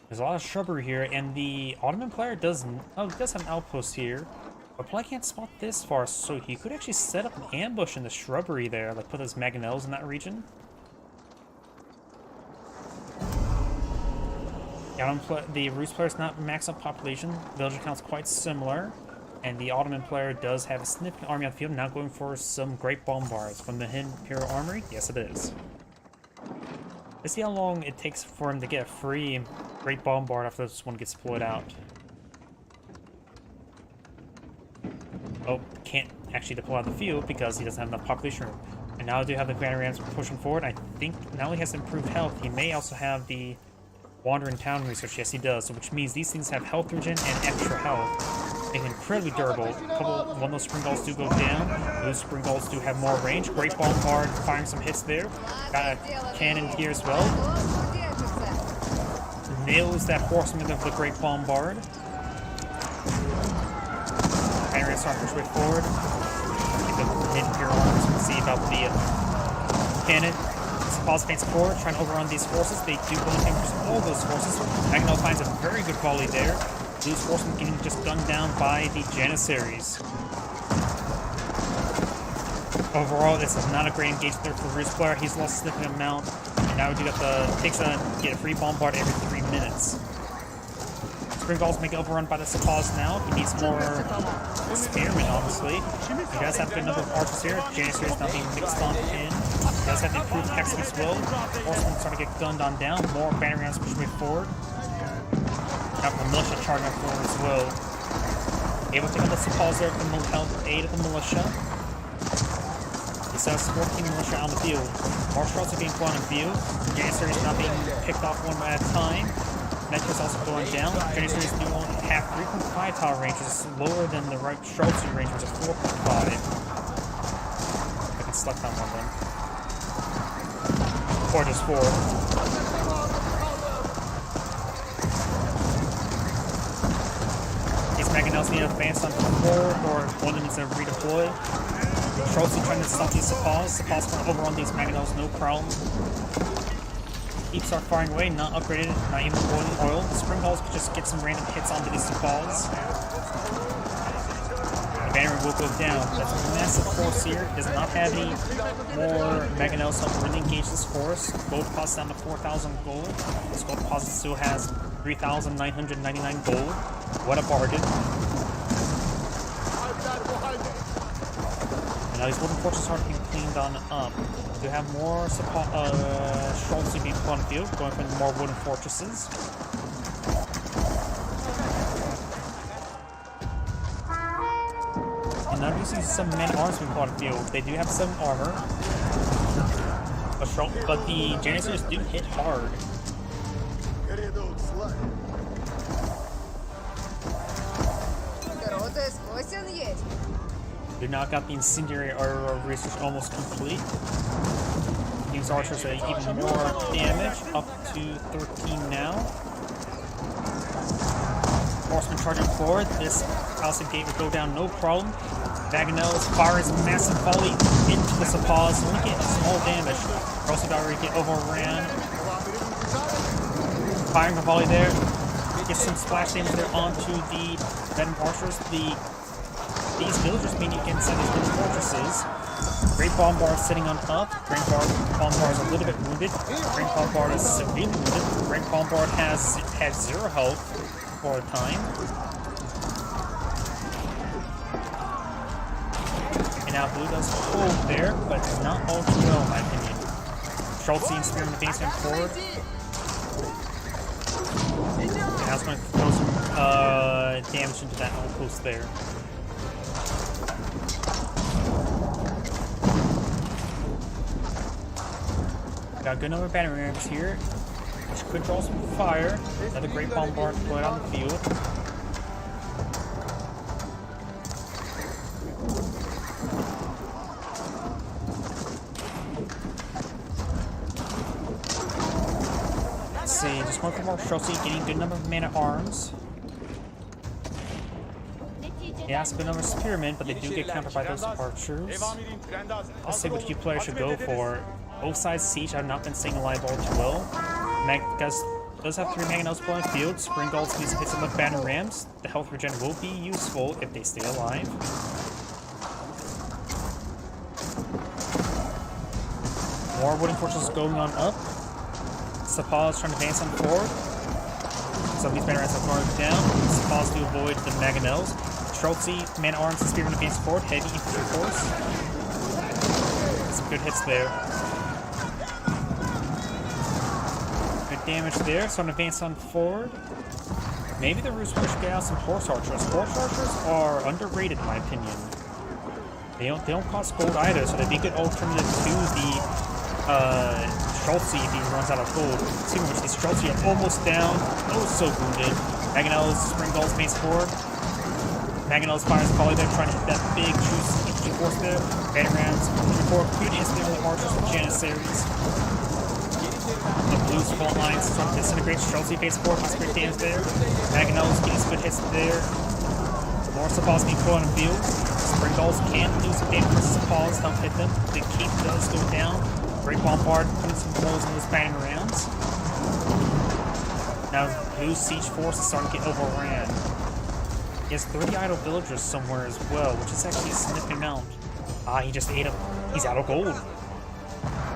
There's a lot of shrubbery here, and the Ottoman player does have an outpost here. But probably can't spot this far, so he could actually set up an ambush in the shrubbery there, like put his Mangonels in that region. The Rus player is not max up population. Village count's quite similar. And the Ottoman player does have a significant army on the field, now going for some great bombards from the Imperial Armory. Yes, it is. Let's see how long it takes for him to get a free great bombard after this one gets deployed out. Oh, can't actually deploy on the field because he doesn't have enough population room. And now I do have the Grand Rams pushing forward. I think not only has to improve health, he may also have the Wandering Town research. Yes, he does. So which means these things have health regen and extra health. Making incredibly durable. One of those spring balls do go down. Those spring balls do have more range. Great bombard, firing some hits there. Got a cannon here as well. Nails that horseman of the great bombard. And we're gonna start push way forward. Keep the mid-tier arms. We'll see about the cannon. Pause feints forward, trying to overrun these forces. They do go in all those forces. Magnell finds a very good volley there. Blue's horsemen getting just gunned down by the Janissaries. Overall, this is not a great engagement there for the Rus player. He's lost a significant amount. And now we do get a free bombard every 3 minutes. Springall's making overrun by the Sepoz now. He needs more spearmen, honestly. He does have a good number of archers here. Janissaries now being mixed on in. He does have improved hexing as well. Horsemen starting to get gunned on down. More banner rounds pushing forward. Now the militia charging up forward as well. Able to take out the Sepoz there with the aid of the militia. He still has 14 militia on the field. Marshals also being put on the field. Janissaries not being picked off one at a time. Metro's also going down. Janissaries do only have 3.5 tower range, which is lower than the right Streltsy range, which is 4.5. I can select on one of them. Or just 4. These Mangonels need to advance on 4, or one of them needs to redeploy. Streltsy trying to stop these Sepoz. Sepoz going to overrun these Mangonels, no problem. Keep start firing away, not upgraded, not even boiling oil. The Springballs could just get some random hits onto these Sepoz. The banner will go down. That's a massive force here. Does not have any more Mangonels to really engage this force. Gold deposit down to 4,000 gold. This gold deposit still has 3,999 gold. What a bargain. And now these wooden forces are being cleaned on up. We have more Streltsy being put on the field, going for more wooden fortresses. And now you see some men-at-arms being put on the field. They do have some armor, but the Janissaries do hit hard. We now got the incendiary arrow research almost complete. These archers are even more damage, up to 13 now. Horsemen charging forward. This Palisade Gate will go down no problem. Mangonels fires massive volley into the Sepoz, only getting small damage. Also got ready to get overran. Firing a volley there. Get some splash damage there onto the veteran archers. These villagers being inside these little fortresses. Great Bombard sitting on top. Great Bombard is a little bit wounded. Great Bombard is severely wounded. Great Bombard had 0 health for a time. And now Blue does hold there, but not all too well in my opinion. Streltsy and Spearman advancing forward. And now it's going to throw some damage into that outpost there. Got a good number of banner rams here, which could draw some fire. Another great bombard deployed on the field. Let's see, just one for more Streltsy, getting a good number of man-at-arms. Yeah, it's a good number of spearmen, but they do get countered by those archers. Let's see which you players should go for. Both sides siege have not been staying alive all too well. Does have 3 Mangonels put on the field. Springballs needs to hit some of banner rams. The health regen will be useful if they stay alive. More wooden forces going on up. Sepoz trying to advance on forward. Some of these banner rams have gone down. Sepoz to avoid the Mangonels. Streltsy, man-at-arms, and spearmen advance forward. Heavy infantry force. Some good hits there. Damage there, so I'm advance on forward. Maybe the Rus should get out some horse archers. Horse archers are underrated in my opinion. They don't cost gold either, so they'd be a good alternative to the Streltsy if he runs out of gold. Speaking of which, these Streltsy are almost down. Oh, so wounded. Mangonels, Springballs advance forward. Mangonels fires a volley there, trying to hit that big juice infantry force there. Banner rams, before good instantly with archers with Janissaries. The Blues front lines trying to disintegrate. Streltsy face forward, has great damage there. Mangonels getting some good hits there. More Sepoz being put on the field. Spring Gulls can lose some damage versus Paws, don't hit them. The Keep does go down. Great Bombard putting some blows in those batting rounds. Now Blue's Siege Force is starting to get overran. He has 30 idle villagers somewhere as well, which is actually a significant amount. He just ate up. He's out of gold.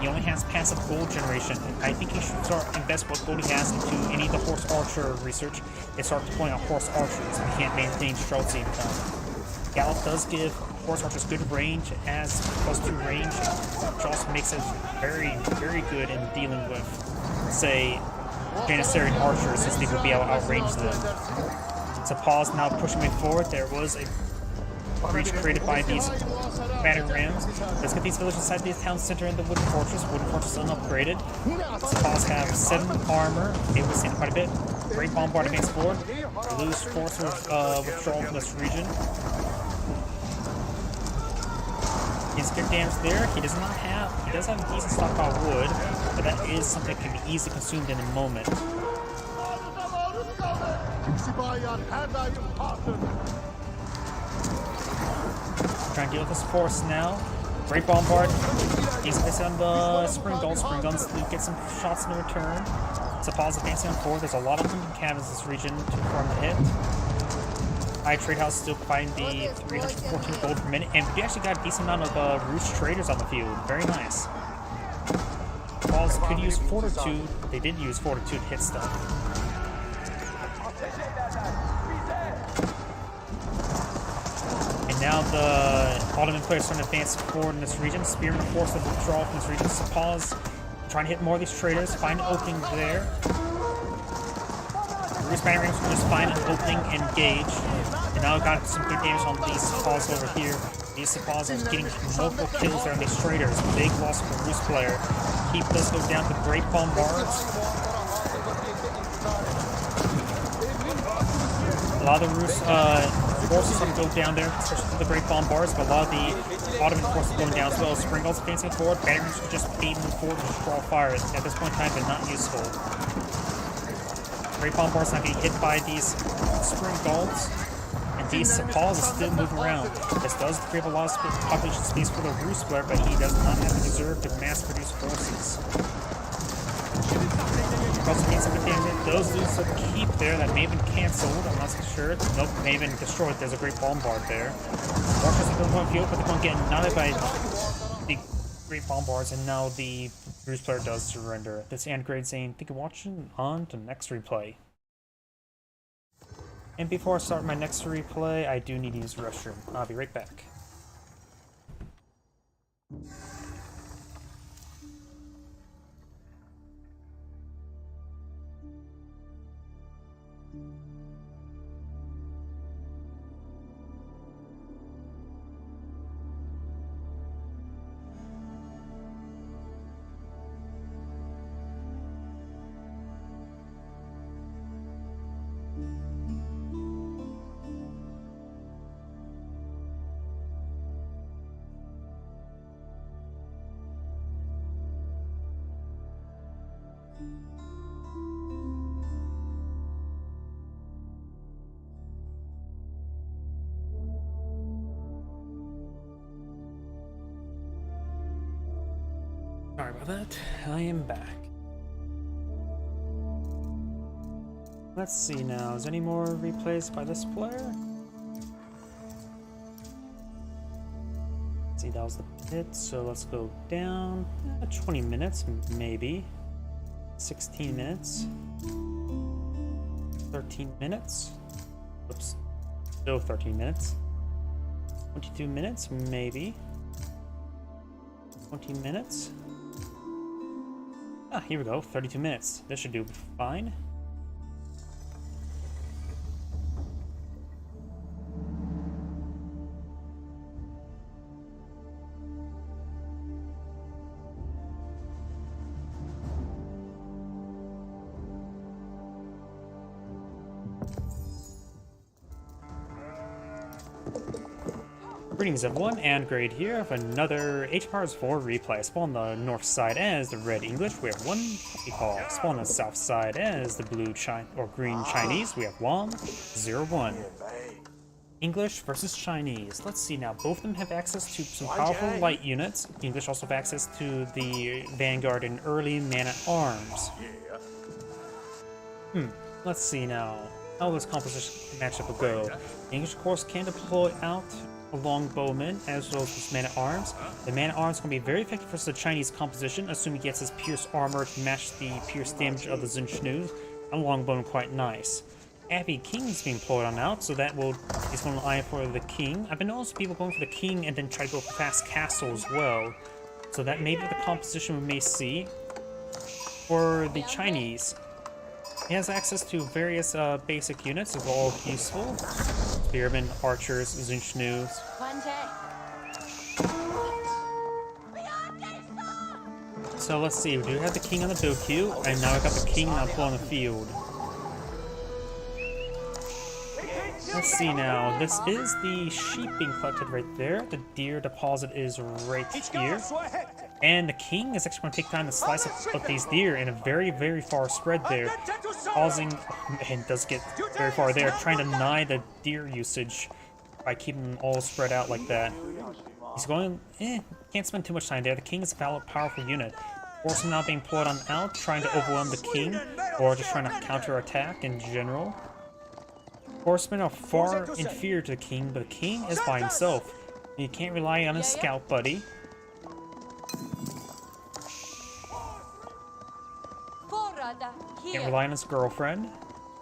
He only has passive gold generation. I think he should start invest what gold he has into any of the horse archer research and start deploying on horse archers. He can't maintain Streltsy income. Gallop does give horse archers good range as +2 range, which also makes it very, very good in dealing with, say, Janissarian archers, since they would be able to outrange them. So Paws now pushing me forward. There was a breach created by these battering rams. Let's get these villages inside the town center in the Wooden Fortress. Wooden Fortress is unupgraded. Paws have 7 armor. They withstand quite a bit. Great Bombard advance forward. Blue's force withdrawal from this region. He has good damage there. He does have a decent stockpile of wood, but that is something that can be easily consumed in a moment. Trying to deal with this force now. Great Bombard. He's missing on the Spring Gulls. Spring Guns to get some shots in return. Paws advancing on forward. There's a lot of hunting cabins in this region to perform the hit. Trade House still providing the 314 gold per minute, and we actually got a decent amount of Roost traders on the field. Very nice. Paws could use Fortitude. They did use Fortitude to hit stuff. And now the Ottoman players are starting to advance forward in this region. Spearmen forced to withdraw from this region. So Paws trying to hit more of these traders, find an opening there. Roost battering rams will just find an opening, engage. And now I've got some good damage on these Paws over here. These Paws are getting multiple kills there on these traders. Big loss for the Roost player. Keep does go down to Great Bombards. A lot of the Roost forces are going to go down there, especially for the Great Bombards, but a lot of the Ottoman forces are going down as well. Spring Gulls advancing forward. Battering rams are just aiding them forward to draw fire. At this point in time, they're not useful. Great Bombard's not getting hit by these Spring Gulls. These Paws are still moving around. This does create a lot of population space for the Roost player, but he does not have the reserve to mass-produce forces. Also getting some good damage. Those dudes that keep there that may have been cancelled, I'm not so sure. Nope, may have been destroyed. There's a Great Bombard there. Archers are going to field, but they're going to get knotted by the Great Bombards, and now the Roost player does surrender. This is Andgrade saying, thank you for watching. On to the next replay. And before I start my next replay, I do need to use the restroom. I'll be right back. Sorry about that. I am back. Let's see now. Is there any more replays by this player? Let's see, that was the pit, so let's go down. 20 minutes, maybe. 16 minutes. 13 minutes. Oops. Still 13 minutes. 22 minutes, maybe. 20 minutes. Ah, here we go, 32 minutes. This should do fine. Greetings everyone, Andgrade here with another H-Powers 4 replay. Spawn on the north side as the Red English, we have one puppy call. Spawn on the south side as the Blue Green Chinese, we have Wong 01. English versus Chinese. Let's see now. Both of them have access to some powerful light units. English also have access to the Vanguard and early man-at-arms. Let's see now. How will this composition matchup will go? The English, of course, can deploy out a longbowman as well as his man-at-arms. The man-at-arms can be very effective versus the Chinese composition, assuming he gets his pierce armor to match the pierce damage of the Zinchnu. And longbowman quite nice. Abbey King's being deployed on out, so that will he's going to eye for the king. I've been noticing people going for the king and then try to go for fast castle as well. So that may be the composition we may see. For the Chinese, he has access to various basic units, they're all useful. Spearmen, archers, Zinchnu. So let's see, we do have the king on the build queue, and now we've got the king now on the field. Let's see now, this is the sheep being collected right there. The deer deposit is right here. And the king is actually going to take time to slice up these deer in a very, very far spread there. Causing, and does get very far there, trying to deny the deer usage by keeping them all spread out like that. He's going, can't spend too much time there. The king is a valid, powerful unit. Horsemen now being pulled on out, trying to overwhelm the king, or just trying to counter-attack in general. Horsemen are far inferior to the king, but the king is by himself. You can't rely on his scout buddy. Can't rely on his girlfriend.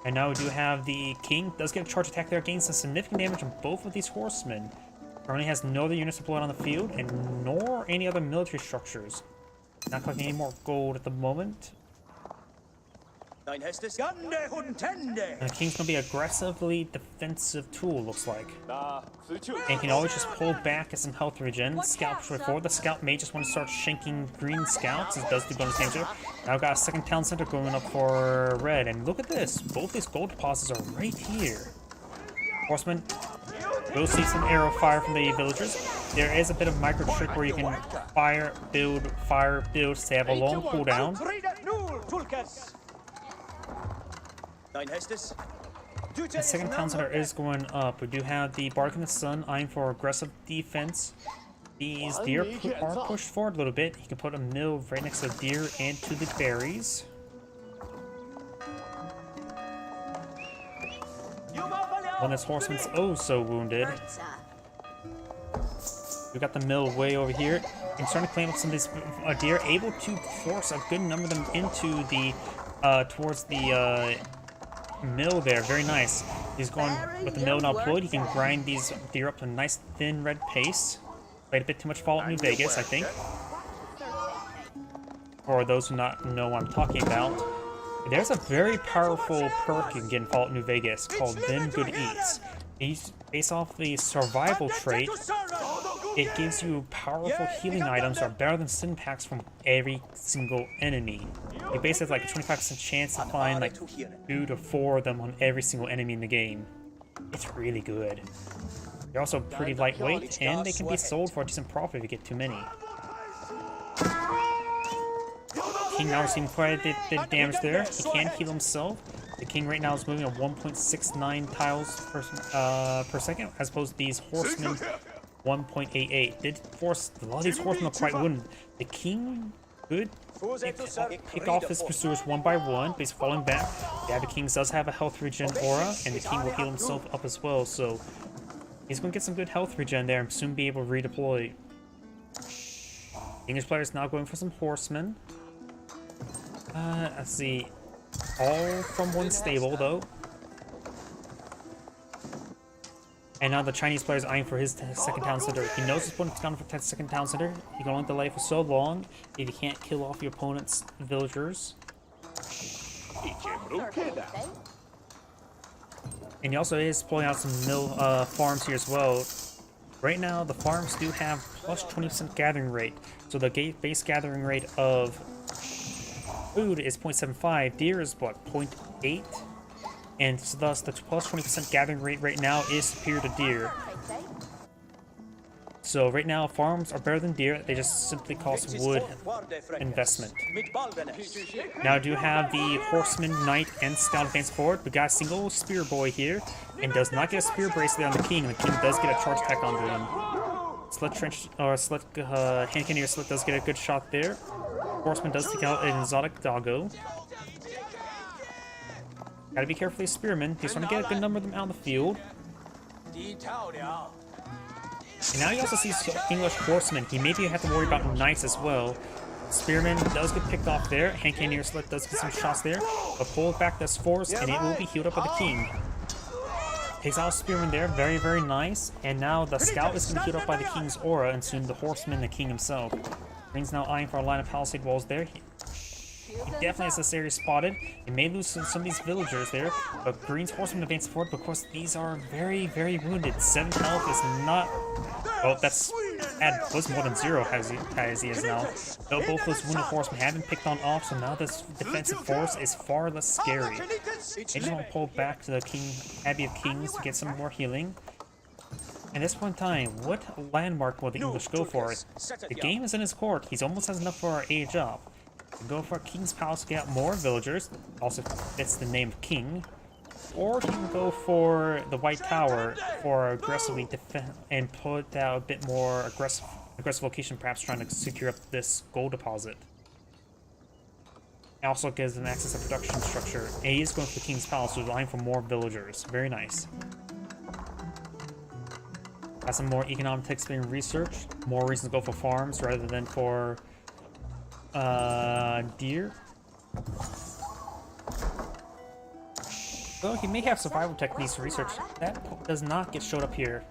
And now we do have the king. Does get a charge attack there, gains some significant damage on both of these horsemen. Currently has no other units deployed on the field, and nor any other military structures. Not collecting any more gold at the moment. And the king's gonna be aggressively defensive tool, looks like. And can always just pull back at some health regen. Scout push forward. The scout may just want to start shanking green scouts. It does do bonus damage. Now we've got a second town center going up for red. And look at this. Both these gold deposits are right here. Horsemen, go see some arrow fire from the villagers. There is a bit of micro trick where you can fire, build, so they have a long cooldown. The second town center is going up. We do have the Bark in the Sun eyeing for aggressive defense. These deer are pushed forward a little bit. He can put a mill right next to the deer and to the berries. When this horseman's oh so wounded. We got the mill way over here. And starting to claim up some of these deer, able to force a good number of them into the towards the mill there. Very nice. He's going with the mill now deployed. He can grind these deer up to a nice thin red paste. Played a bit too much Fallout New Vegas, I think. For those who not know what I'm talking about, there's a very powerful perk you can get in Fallout New Vegas called Them Good Eats. It's based off the survival trait. It gives you powerful healing items that are better than stim packs from every single enemy. You basically have like a 25% chance to find like 2 to 4 of them on every single enemy in the game. It's really good. They're also pretty lightweight, and they can be sold for a decent profit if you get too many. King now receiving quite a bit of damage there. He can heal himself. The king right now is moving at 1.69 tiles per second, as opposed to these horsemen 1.88. Did force a lot of these horsemen are quite wooden. The king could pick off his pursuers one by one, but he's falling back. Yeah, the king does have a health regen aura, and the king will heal himself up as well, so he's going to get some good health regen there and soon be able to redeploy. The English player is now going for some horsemen. Let's see. All from one stable, though. And now the Chinese player is eyeing for his second town center. He knows his opponent's gone for the second town center. You can only delay for so long if you can't kill off your opponent's villagers. And he also is pulling out some mill farms here as well. Right now, the farms do have plus 20% gathering rate. So the base gathering rate of food is 0.75. Deer is what, 0.8? And so thus the plus 20% gathering rate right now is superior to deer. So right now, farms are better than deer. They just simply cost wood investment. Now I do have the horseman, knight, and scout advance forward. We got a single spear boy here, and does not get a spear bracelet on the king. The king does get a charge attack onto him. Slit trench or slit hand cannoneer slit does get a good shot there. Horseman does take out an exotic doggo. Gotta be careful with these spearmen. He's trying to get a good number of them out on the field. And now he also sees English horsemen. He maybe have to worry about knights as well. Spearman does get picked off there. Hand cannoneer slit does get some shots there. But pulled back this force, and it will be healed up by the king. Takes out Spearman there. Very, very nice. And now the scout is going to be healed up by the king's aura, and soon the horseman, the king himself. Green's now eyeing for a line of palisade walls there. He definitely has this area spotted. He may lose some of these villagers there, but Green's horsemen advance forward because these are very, very wounded. 7 health is not... Oh, that's... was more than 0 as he is now. Though both those wounded horsemen have been picked on off, so now this defensive force is far less scary. They just want to pull back to the Abbey of Kings to get some more healing. At this point in time, what landmark will the English go for? The game is in his court. He's almost has enough for our age up. Go for King's Palace to get more villagers. Also fits the name of King. Or he can go for the White Tower for aggressively defend and put out a bit more aggressive location, perhaps trying to secure up this gold deposit. It also gives them access to production structure. And he is going for the King's Palace, so relying for more villagers. Very nice. Got some more economic text being researched. More reasons to go for farms rather than for deer. Though he may have survival techniques to research, that does not get showed up here.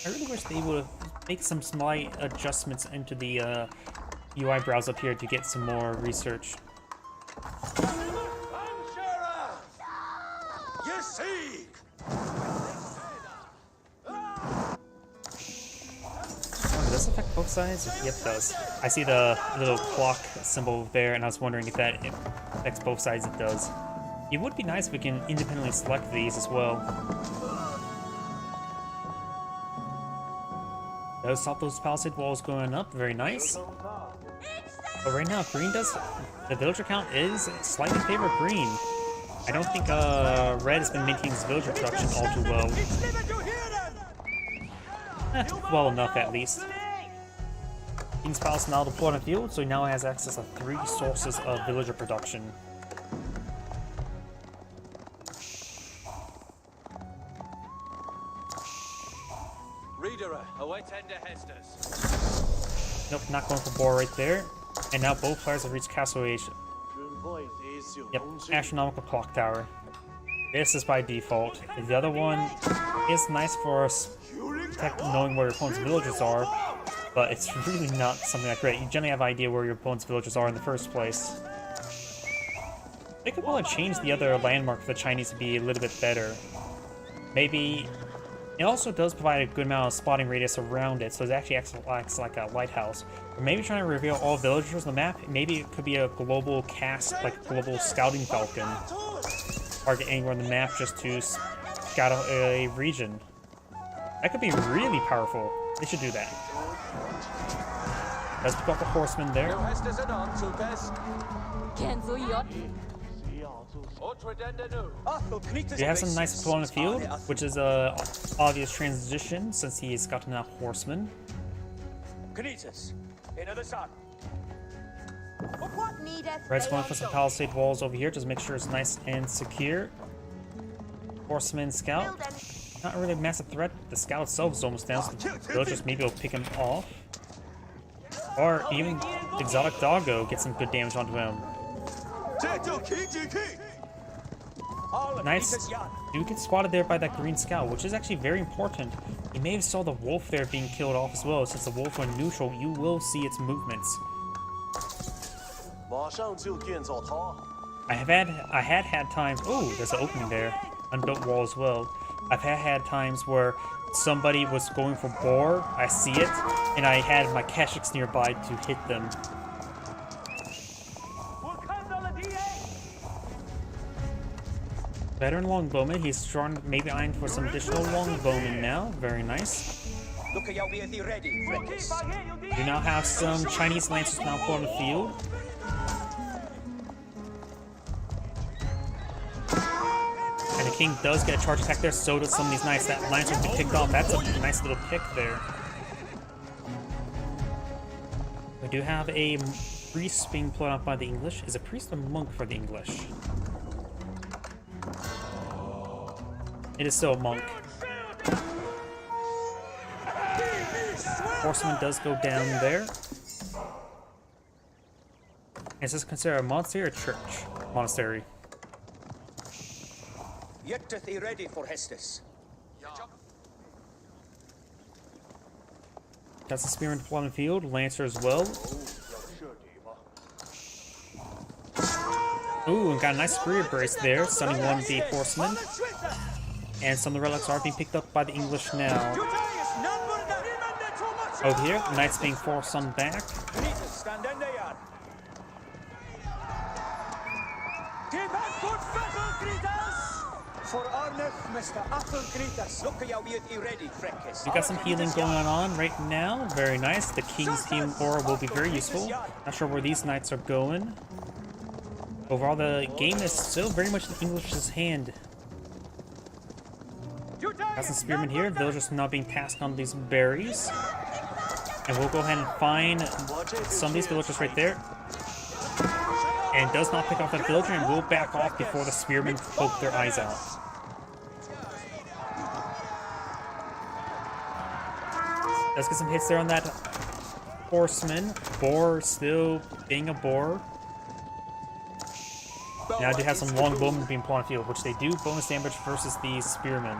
I really wish they would make some slight adjustments into the UI browser up here to get some more research. Does it affect both sides? Yep, it does. I see the little clock symbol there, and I was wondering if that affects both sides. It does. It would be nice if we can independently select these as well. Does stop those palisade walls going up. Very nice. But right now, green does... The villager count is slightly in favor of green. I don't think red has been maintaining his villager production all too well. Well enough, at least. King's Palace now deployed on the field, so he now has access to 3 sources of villager production. Nope, not going for boar right there. And now both players have reached Castle Age. Yep, astronomical clock tower. This is by default. The other one is nice for us knowing where your opponent's villagers are, but it's really not something that great. You generally have an idea where your opponent's villagers are in the first place. They could want to change the other landmark for the Chinese to be a little bit better. Maybe... It also does provide a good amount of spotting radius around it, so it actually acts like a lighthouse. Or maybe trying to reveal all villagers on the map, maybe it could be a global cast, like a global scouting falcon. Target anywhere on the map just to scout a region. That could be really powerful. They should do that. Let's pick up the horseman there. He has some nice pull on the field, which is a obvious transition since he has gotten a horseman. Red's going for some palisade walls over here just to make sure it's nice and secure. Horseman scout. Not really a massive threat. The scout itself is almost down, so the villagers maybe will pick him off. Or even exotic doggo get some good damage onto him. Nice. Do get spotted there by that green scout, which is actually very important. You may have saw the wolf there being killed off as well. Since the wolf went neutral, you will see its movements. I had times. Oh, there's an opening there. Unbuilt wall as well. I've had times where somebody was going for boar. I see it, and I had my Kashyyyks nearby to hit them. Veteran longbowman. He's strong, maybe eyeing for some additional longbowmen now. Very nice. We now have some Chinese lancers now put on the field. And the king does get a charge attack there, so does some of these knights. That lancer be picked off. That's a nice little pick there. We do have a priest being pulled out by the English. Is a priest or monk for the English? It is still a monk. Horseman does go down there. Is this considered a monastery or church? Monastery. Ready for Hestus. That's the spearman pulled on the field. Lancer as well. Ooh, and got a nice spear brace there, stunning one of the horsemen. And some of the relics are being picked up by the English now. Over here, the knights being forced on back. We got some healing going on right now. Very nice. The King's Healing Aura will be very useful. Not sure where these knights are going. Overall, the game is still very much in the English's hand. Got some spearmen here. Villagers now being passed on these berries. And we'll go ahead and find some of these villagers right there. And does not pick off that villager and will back off before the spearmen poke their eyes out. Does get some hits there on that horseman. Boar still being a boar. Now I do have some long bowmen being pulled on the field, which they do bonus damage versus these spearmen.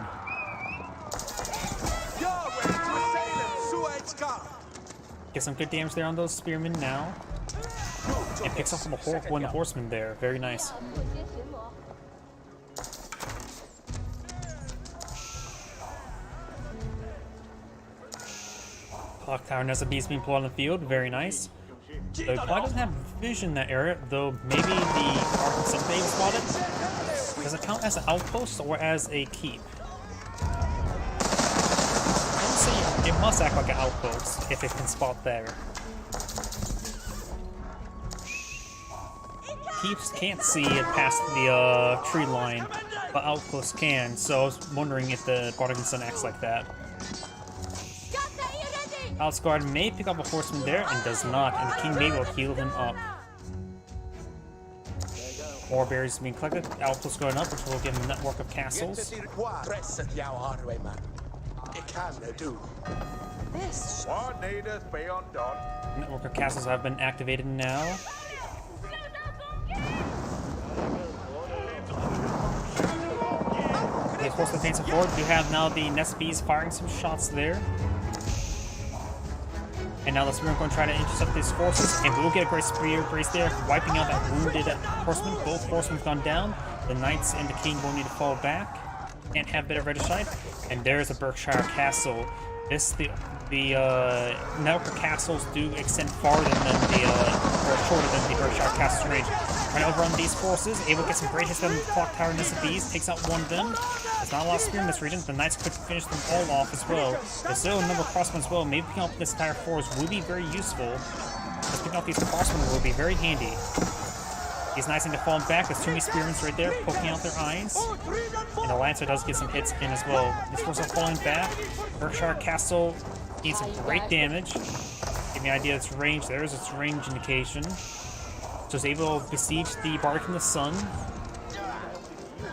Get some good damage there on those spearmen now. And picks off one horseman there. Very nice. Clock Tower Nest of Beasts being pulled on the field. Very nice. So he probably doesn't have vision in that area, though maybe the Ark of Sunday was spotted. Does it count as an outpost or as a keep? Let's see. It must act like an outpost if it can spot there. Keeps can't see it past the tree line, but outposts can, so I was wondering if the Bardic Sun acts like that. Outsguard may pick up a horseman there and does not, and the king may will heal him up. More berries being collected, outposts going up, which will give him a network of castles. Network of castles have been activated now. Okay, of course, the advancing forward. We have now the Nest Bees firing some shots there. And now the spearmen going to try to intercept these forces, and we'll get a great spear brace there, wiping out that wounded horseman. Both horsemen have gone down. The knights and the king will need to fall back. Can't have a bit of regicide. And there's a Berkshire castle. The network castles do extend farther than or shorter than the Berkshire castle's range. Trying to overrun these forces, able to get some great hits on the Clock Tower Nest of Bees, takes out one of them. There's not a lot of spear in this region. The knights could finish them all off as well. There's still a number of crossbow as well. Maybe picking up this entire force will be very useful. Just picking up these crossbow will be very handy. These knights need to fall back. There's too many spearmen right there poking out their eyes. And the Lancer does get some hits in as well. These forces are falling back. Berkshire Castle needs some great damage. Give me an idea of its range. There's its range indication. So it's able to besiege the Bardic in the Sun.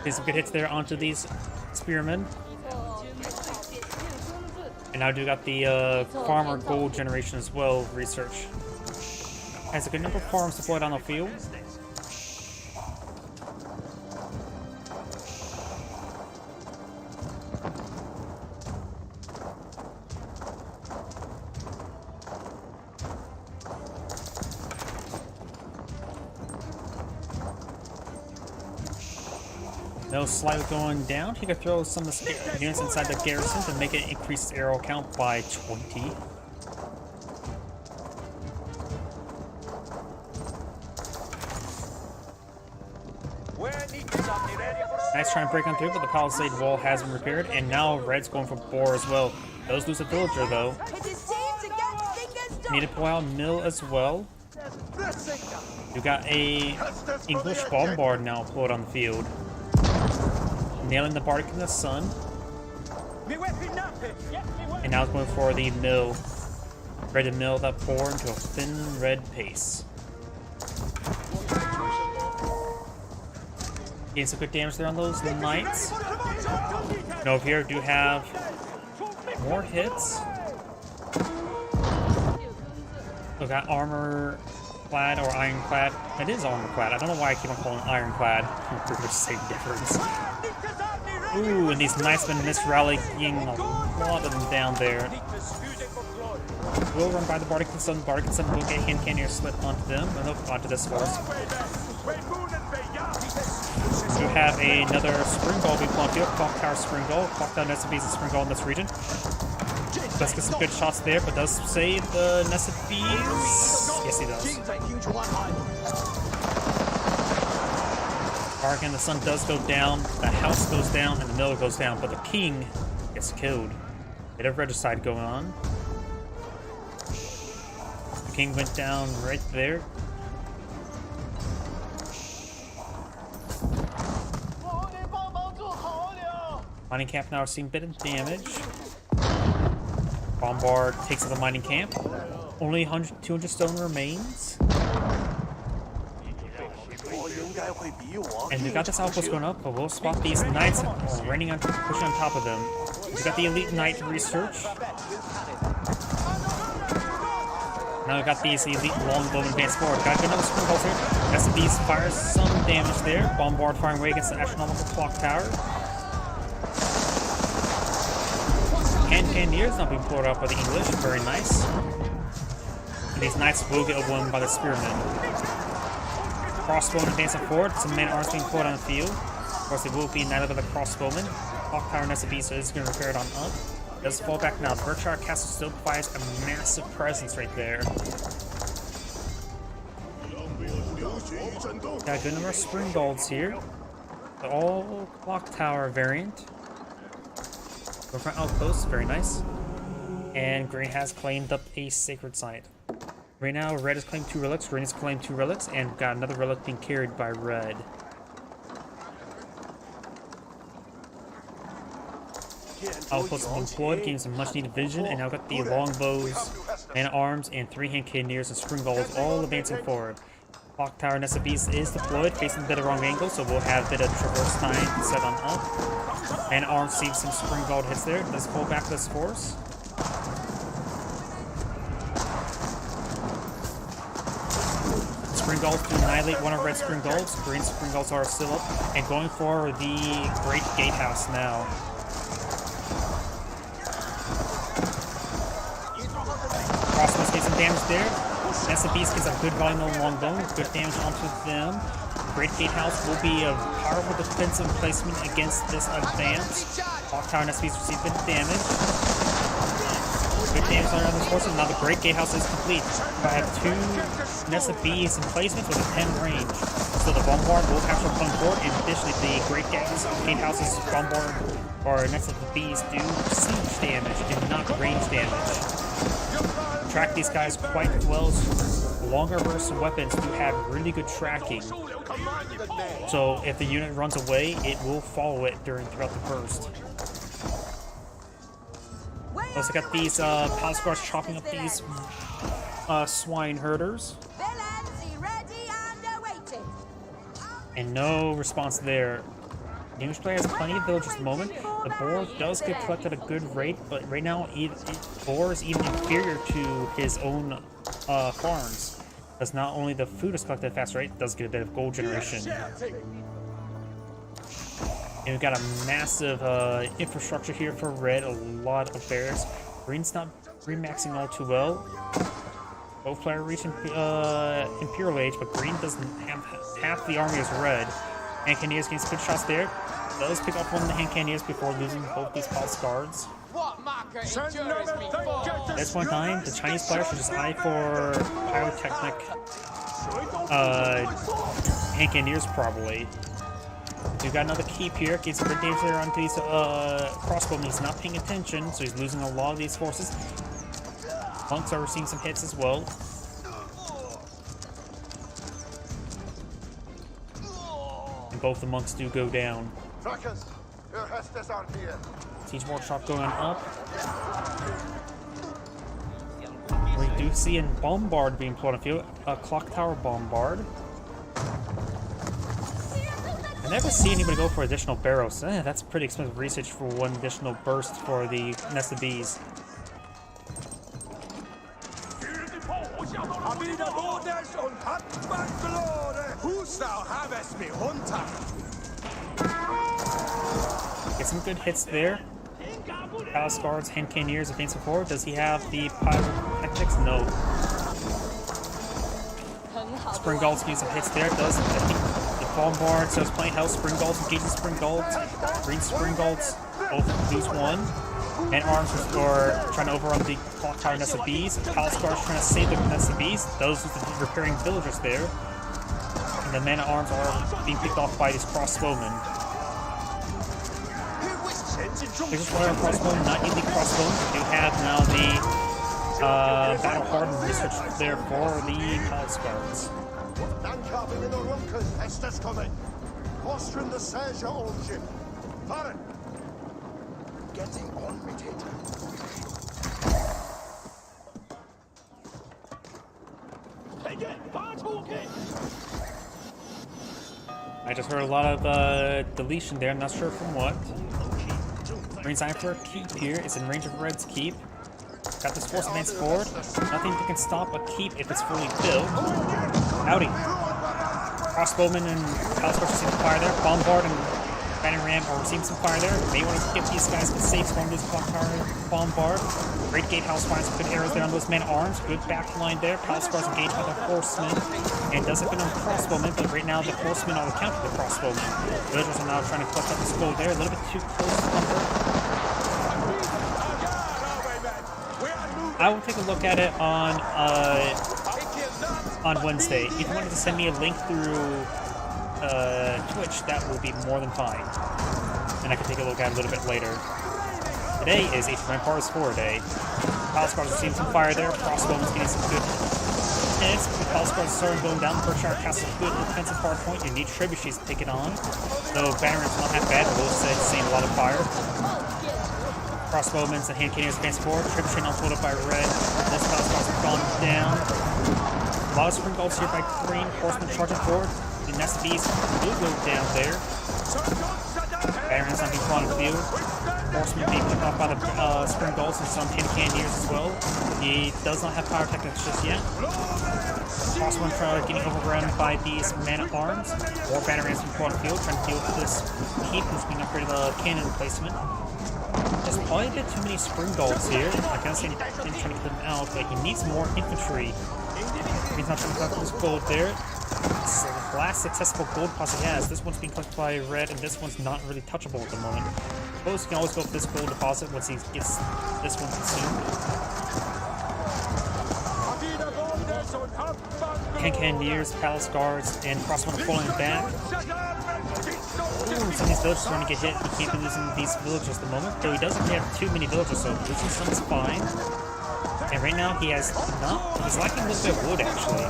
Get some good hits there onto these spearmen. And now I do got the farmer gold generation as well, research. Has a good number of farms deployed on the field. No slightly going down. He could throw some of the units inside the garrison to make it increase its arrow count by 20. Nice trying to break on through, but the palisade wall has been repaired, and now Red's going for boar as well. Does lose a villager though. Need to pull out Mill as well. You got a English bombard now pulled on the field. Nailing the Bardic in the Sun. And now it's going for the Mill. Ready to mill that pour into a thin red paste. Getting some good damage there on those knights. And over here do have more hits. We got armor clad or ironclad. It is armor clad. I don't know why I keep on calling it ironclad. Pretty much the same difference. Ooh, and these knights been misrallying a lot of them down there. We'll run by the Bardic and Sun. Bardic and Sun will get hand cannoneer slip onto them, and they'll onto this force. You have another Spring Ball being plunked here. Clock Tower Spring Ball. Clock down Nessa Bees and Spring Ball in this region. Does get some good shots there, but does save the Nessa Bees. Yes, he does. Bardic and the Sun does go down. The house goes down, and the mill goes down, but the king gets killed. Bit of regicide going on. The king went down right there. Mining camp now seeing a bit of damage. Bombard takes out the mining camp. Only 200 stone remains. And we got this outpost going up, but we'll spot these knights pushing on top of them. We got the elite knight research. Now we got these elite longbowmen advance forward. Got another spring pulse here. SCBs fires some damage there. Bombard firing away against the astronomical clock tower. Cannoneers not being pulled out by the English. Very nice. And these knights will get overwhelmed by the spearmen. Crossbowmen advancing forward. Some men-at-arms being pulled on the field. Of course, they will be knighted by the crossbowmen. Clock tower and SCB, so it's going to repair it on up. Does fall back now. The Berkshire Castle still provides a massive presence right there. Got a good number of spring golds here. The all clock tower variant. Front outpost, very nice. And green has claimed up a sacred site. Right now, red has claimed 2 relics, green has claimed 2 relics, and we've got another relic being carried by red. Outposts have been deployed, gaining some much needed vision, and now got the longbows, man-at-arms, and 3 hand cannoneers and spring golds all advancing forward. Clock tower Nessa Beast is deployed, facing a bit of wrong angle, so we'll have a bit of traverse time set on up. Man-at-arms seeing some spring gold hits there. Does pull back this force. Spring golds to annihilate one of red spring golds. Green spring golds are still up, and going for the Great Gatehouse now. Crossbows get some damage there. Nessa Beast gets a good volume of longbow, good damage onto them. Great Gatehouse will be a powerful defensive placement against this advance. Clock tower Nessa Beast receives a bit of damage. Good damage on this force, and now the Great Gatehouse is complete. I have 2 Nessa Bees in placements with a 10 range. So the Bombard will capture one forward, and additionally the Great Gatehouse's Bombard or Nessa Bees do siege damage, do not range damage. Track these guys quite well. Longer burst weapons do have really good tracking. So if the unit runs away, it will follow it throughout the burst. Also got these palace guards chopping up these swine herders. And no response there. The English player has plenty of villagers at the moment. The boar does get collected at a good rate, but right now boar is even inferior to his own farms. Because not only the food is collected at a fast rate, it does get a bit of gold generation. And we've got a massive infrastructure here for red, a lot of bears. Green's not remaxing all too well. Both players reach Imperial Age, but green doesn't have half the army as red. Hand cannoneers getting good shots there. Does pick up one of the hand cannoneers before losing both these palace guards. At this point in time, the Chinese players should just eye for pyrotechnic hand cannoneers probably. We've got another keep here. Gets some good damage there onto these crossbowmen. He's not paying attention, so he's losing a lot of these forces. Monks are receiving some hits as well. And both the monks do go down. Trackers, your Hestes are here. Siege workshop going up. We do see a bombard being put on field. A clock tower bombard. I never see anybody go for additional barrows. That's pretty expensive research for one additional burst for the nest of bees. Get some good hits there. Palace Guards, Hand Cannoneers, advancing forward. Does he have the Pyrotechnics? No. Spring Guards getting some hits there. Does the Bombard, so it's playing House Spring Guards, engaging Spring Guards. Green Spring Guards, both lose one. And Arms are trying to overrun the Clock Tower Nest of Bees. Palace Guards trying to save the Nest of Bees. Those with the repairing villagers there. And the men at arms are being picked off by these crossbowmen. There's just one crossbowmen, not elite crossbowmen. We do have now the battle hardened research there for the Palace Guards. Landcarping in the Runkers, Hestes coming. Fostering the Serge ownership. Baron! Getting on with it. I just heard a lot of deletion there. I'm not sure from what. Green's eyeing for a keep here. It's in range of Red's keep. Got this force advance forward. Nothing that can stop a keep if it's fully built. Howdy. Crossbowmen and Palace Guards receiving fire there. Bombard and Banner Ram are receiving some fire there. May want to get these guys to safe from this clock tower bombard. Great Gatehouse finds some good arrows there on those men-at-arms. Good back line there. Palace Guards engaged by the horsemen. And does have been on the crossbowmen, but right now the horsemen are counter the crossbowmen. Villagers are now trying to collect up this gold there. A little bit too close to comfort. I will take a look at it on Wednesday. If you wanted to send me a link through Twitch, that will be more than fine. And I can take a look at it a little bit later. Today is Age of Empires 4 day. Palace Guards are seeing some fire there. Crossbowmen's getting some good hits. The Palace Guards are starting going down. The Berkshire Castle is a good defensive hard point. You need trebuchets to take it on. So Bannerman's not that bad, but those said seeing a lot of fire. Crossbowmen and hand cannoneers advance forward. Trebuchet not pulled up by Red. Most Palace Guards have gone down. A lot of Spring Guards here by Green. Horsemen charging forward. The Nest of Bees will go down there. Bannerman's not being fought on the field. Horsemen being picked off by the Spring Guards and some hand cannoneers as well. He does not have Pyrotechnics just yet. Crossbowmen are getting overrun by these men-at-arms. More Bannerman's being fought on the field, trying to deal with this keep who's being upgraded to cannon replacement. There's probably a bit too many Spring Guards here. I can't see him trying to get them out, but he needs more infantry. He's not trying to collect this gold there. It's the last successful gold deposit he has. This one's being collected by Red, and this one's not really touchable at the moment. I suppose he can always go for this gold deposit once he gets this one consumed. Hand Cannoneers, Palace Guards, and Crossbowmen are falling back. Ooh, some of these villagers are going to get hit. He can't be losing these villagers at the moment, though he doesn't have too many villagers, so losing some is fine. And right now he has he's lacking a little bit of wood actually.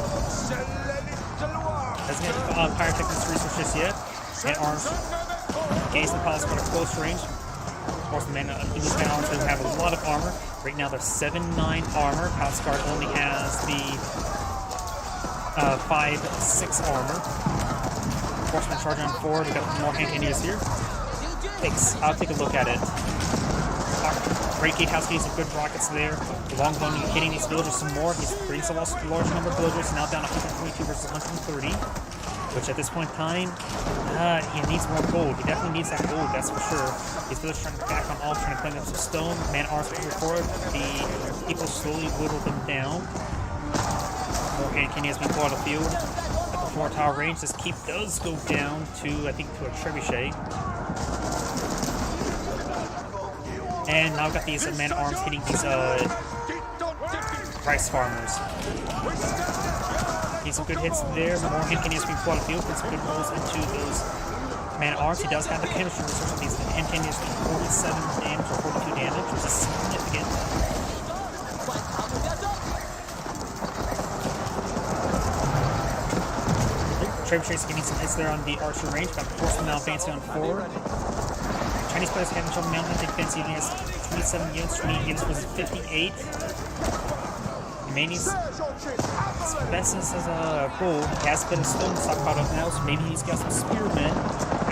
Doesn't have Pyrotechnics research just yet. And arms engage the Palace Guard at close range. Of course, the English men arms have a lot of armor. Right now they're 7-9 armor. Palace Guard only has the 5-6 armor. Horsemen charging on forward. We've got more hand cannoneers here. I'll take a look at it. Great Gatehouse getting some good rockets there. The Longbone hitting these villagers some more. He's brings a large number of villagers, now down 122 versus 130. Which at this point in time, he needs more gold. He definitely needs that gold, that's for sure. These villagers trying to back on all, trying to claim up some stone. Man-at-arms moving forward. The people slowly whittle them down. More hand cannoneers being pulled out of the field. At the 4-tower range, this keep does go down to, I think, to a trebuchet. And now I've got these men-at-arms hitting these rice farmers. Need some good hits there. More hand cannoneers being pulled out of the field. Put some good rolls into those Man arms, he does have the chemistry resource of these hand cannons for 47 damage or 42 damage, which is significant. Trebuchet's getting some hits there on the archer range, got the horseman now advancing on forward. Chinese players haven't shown mountain defense, he only has 27 units, 28 units versus 58. Mani's best as a goal. He has a bit of stone stockpiled up now, so maybe he's got some spearmen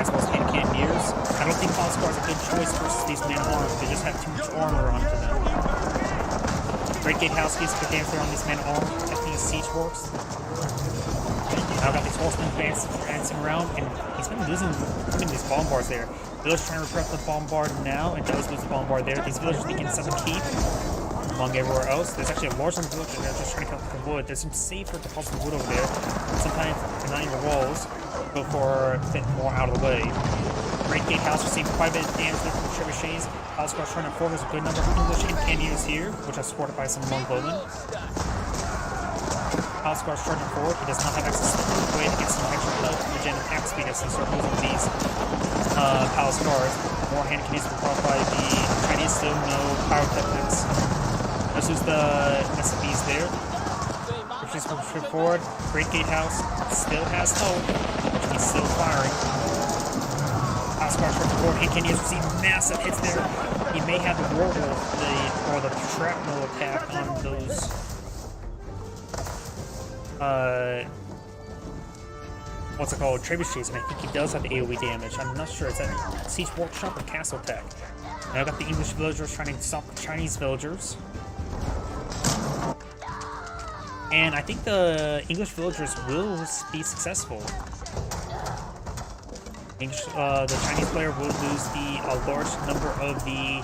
as well as hand cannoneers. I don't think Falscar is a good choice versus these man arms. They just have too much armor onto them. Great Gatehouse gets good damage there on these man arms, protecting his siege works. Now got these horsemen advancing around, and he's been losing these bombards there. Villagers trying to repress the bombard now, and does lose the bombard there. These villagers thinking it's a keep. Among everywhere else, there's actually a large number of villagers that are just trying to cut the wood. There's some safer deposits of wood over there. Sometimes denying your walls, go for a bit more out of the way. Great Gatehouse received quite a bit of damage there from the trebuchets. Falscar's trying to form. There's a good number of English and cannoneers here, which are supported by some long bowmen. Falscar's charging forward. He does not have access to the way to get some extra help from the gen attack speed as they start losing these Falscars. More hand cannoneers were brought by the Chinese, still no pyrotechnics. This is the SCVs there. She's moving forward. Great Gatehouse still has hope. He's still firing. Falscar's moving forward. Hand cannoneers receive massive hits there. He may have the warwolf or the shrapnel attack on those. What's it called? Trebuchets, and I think he does have the AoE damage. I'm not sure. It's at Siege Workshop or Castle Tech. Now I got the English villagers trying to stop the Chinese villagers. And I think the English villagers will be successful. The Chinese player will lose a large number of the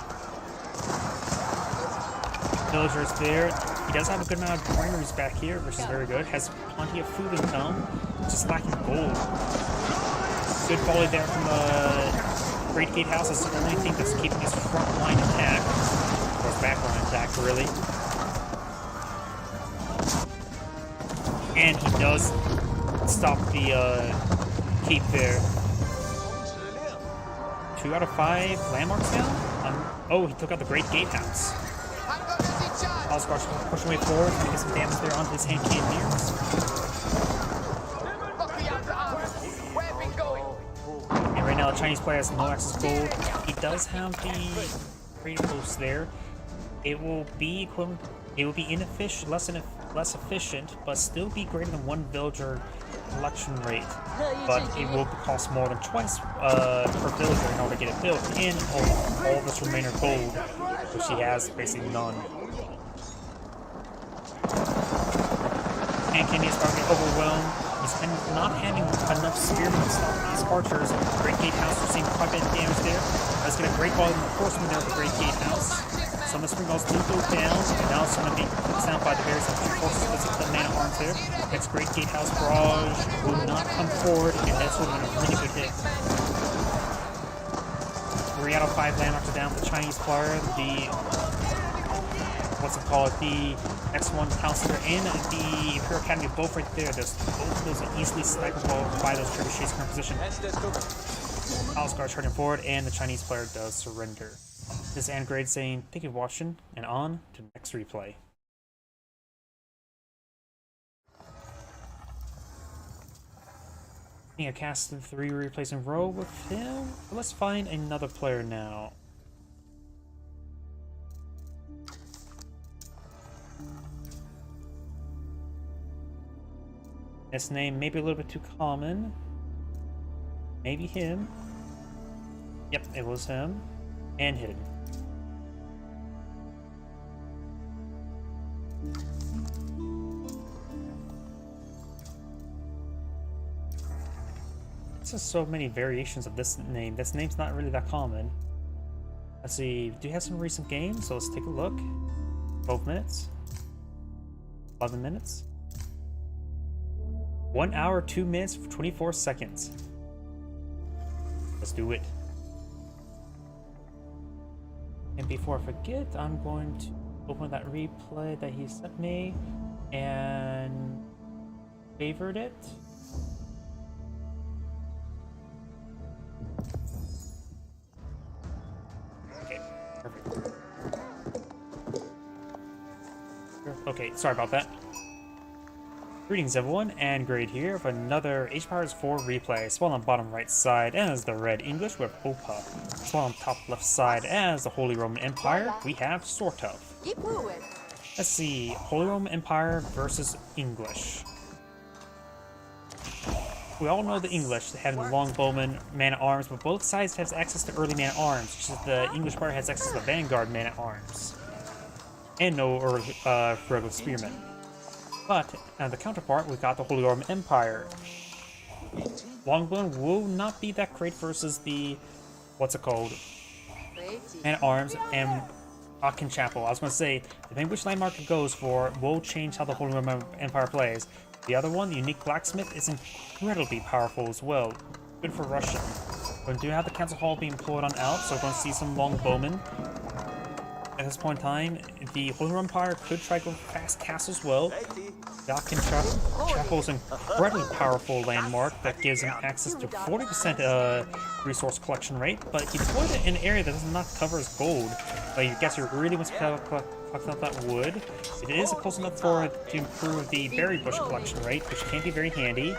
villagers there. He does have a good amount of granaries back here, which is very good. Has plenty of food income, just lacking gold. Good volley there from the Great Gatehouse. That's the only thing that's keeping his front line intact, or his back line intact, really. And he does stop the keep there. 2 out of 5 landmarks now? Oh, he took out the Great Gatehouse. Falscar's pushing way forward, making some damage there onto his hand cannoneers. And right now the Chinese player has no access to gold. He does have the great post there. It will be equivalent. It will be inefficient, less efficient, but still be greater than 1 villager collection rate. But it will cost more than twice per villager in order to get it built. And all this remainder gold, which he has basically none. And Kenny is starting to get overwhelmed. He's not having enough spearmen to stop these archers. Great Gatehouse receiving quite a bit of damage there. Let's get a great volume of horsemen there with the Great Gatehouse. Some of the spring balls do go down, and now some of the sound by the various infantry forces visit the man at arms there. Next Great Gatehouse barrage will not come forward, and that's would have been a really good hit. 3 out of 5 landmarks are down for the Chinese player. The the X1 Town Center and the Imperial Academy both right there. Both of those are easily sniperable by those trebuchets in position. Falscar charging forward, and the Chinese player does surrender. This is Angrade saying thank you for watching, and on to the next replay. I think I casted 3 replays in a row with him. Let's find another player now. This name may be a little bit too common. Maybe him. Yep, it was him. And hidden. There's so many variations of this name. This name's not really that common. Let's see, do you have some recent games? So let's take a look. 12 minutes. 11 minutes. 1 hour, 2 minutes, 24 seconds. Let's do it. And before I forget, I'm going to open that replay that he sent me and favorite it. Okay, sorry about that. Greetings everyone, and Grade here with another Age of Empires 4 replay. Swell on bottom right side as the Red English with Opa. Swell on top left side as the Holy Roman Empire, we have Sortov. Let's see, Holy Roman Empire versus English. We all know the English, having the longbowmen, man-at-arms, but both sides have access to early man-at-arms, just as the English part has access to the vanguard man-at-arms. And no early, regular spearmen. But, the counterpart, we got the Holy Roman Empire. Longbowmen will not be that great versus the, what's it called, man-at-arms and Aachen Chapel. I was going to say, depending which landmark it goes for, will change how the Holy Roman Empire plays. The other one, the unique blacksmith, is incredibly powerful as well. Good for Russian. We do have the council hall being pulled on out, so we're going to see some longbowmen. At this point in time, the Holy Roman Empire could try to go fast castle as well. The Aachen Chapel is an incredibly powerful landmark that gives him access to 40% resource collection rate, but he deployed it in an area that does not cover his gold. But you guess he really wants to collect up that wood. It is close enough to improve the berry bush collection rate, which can be very handy.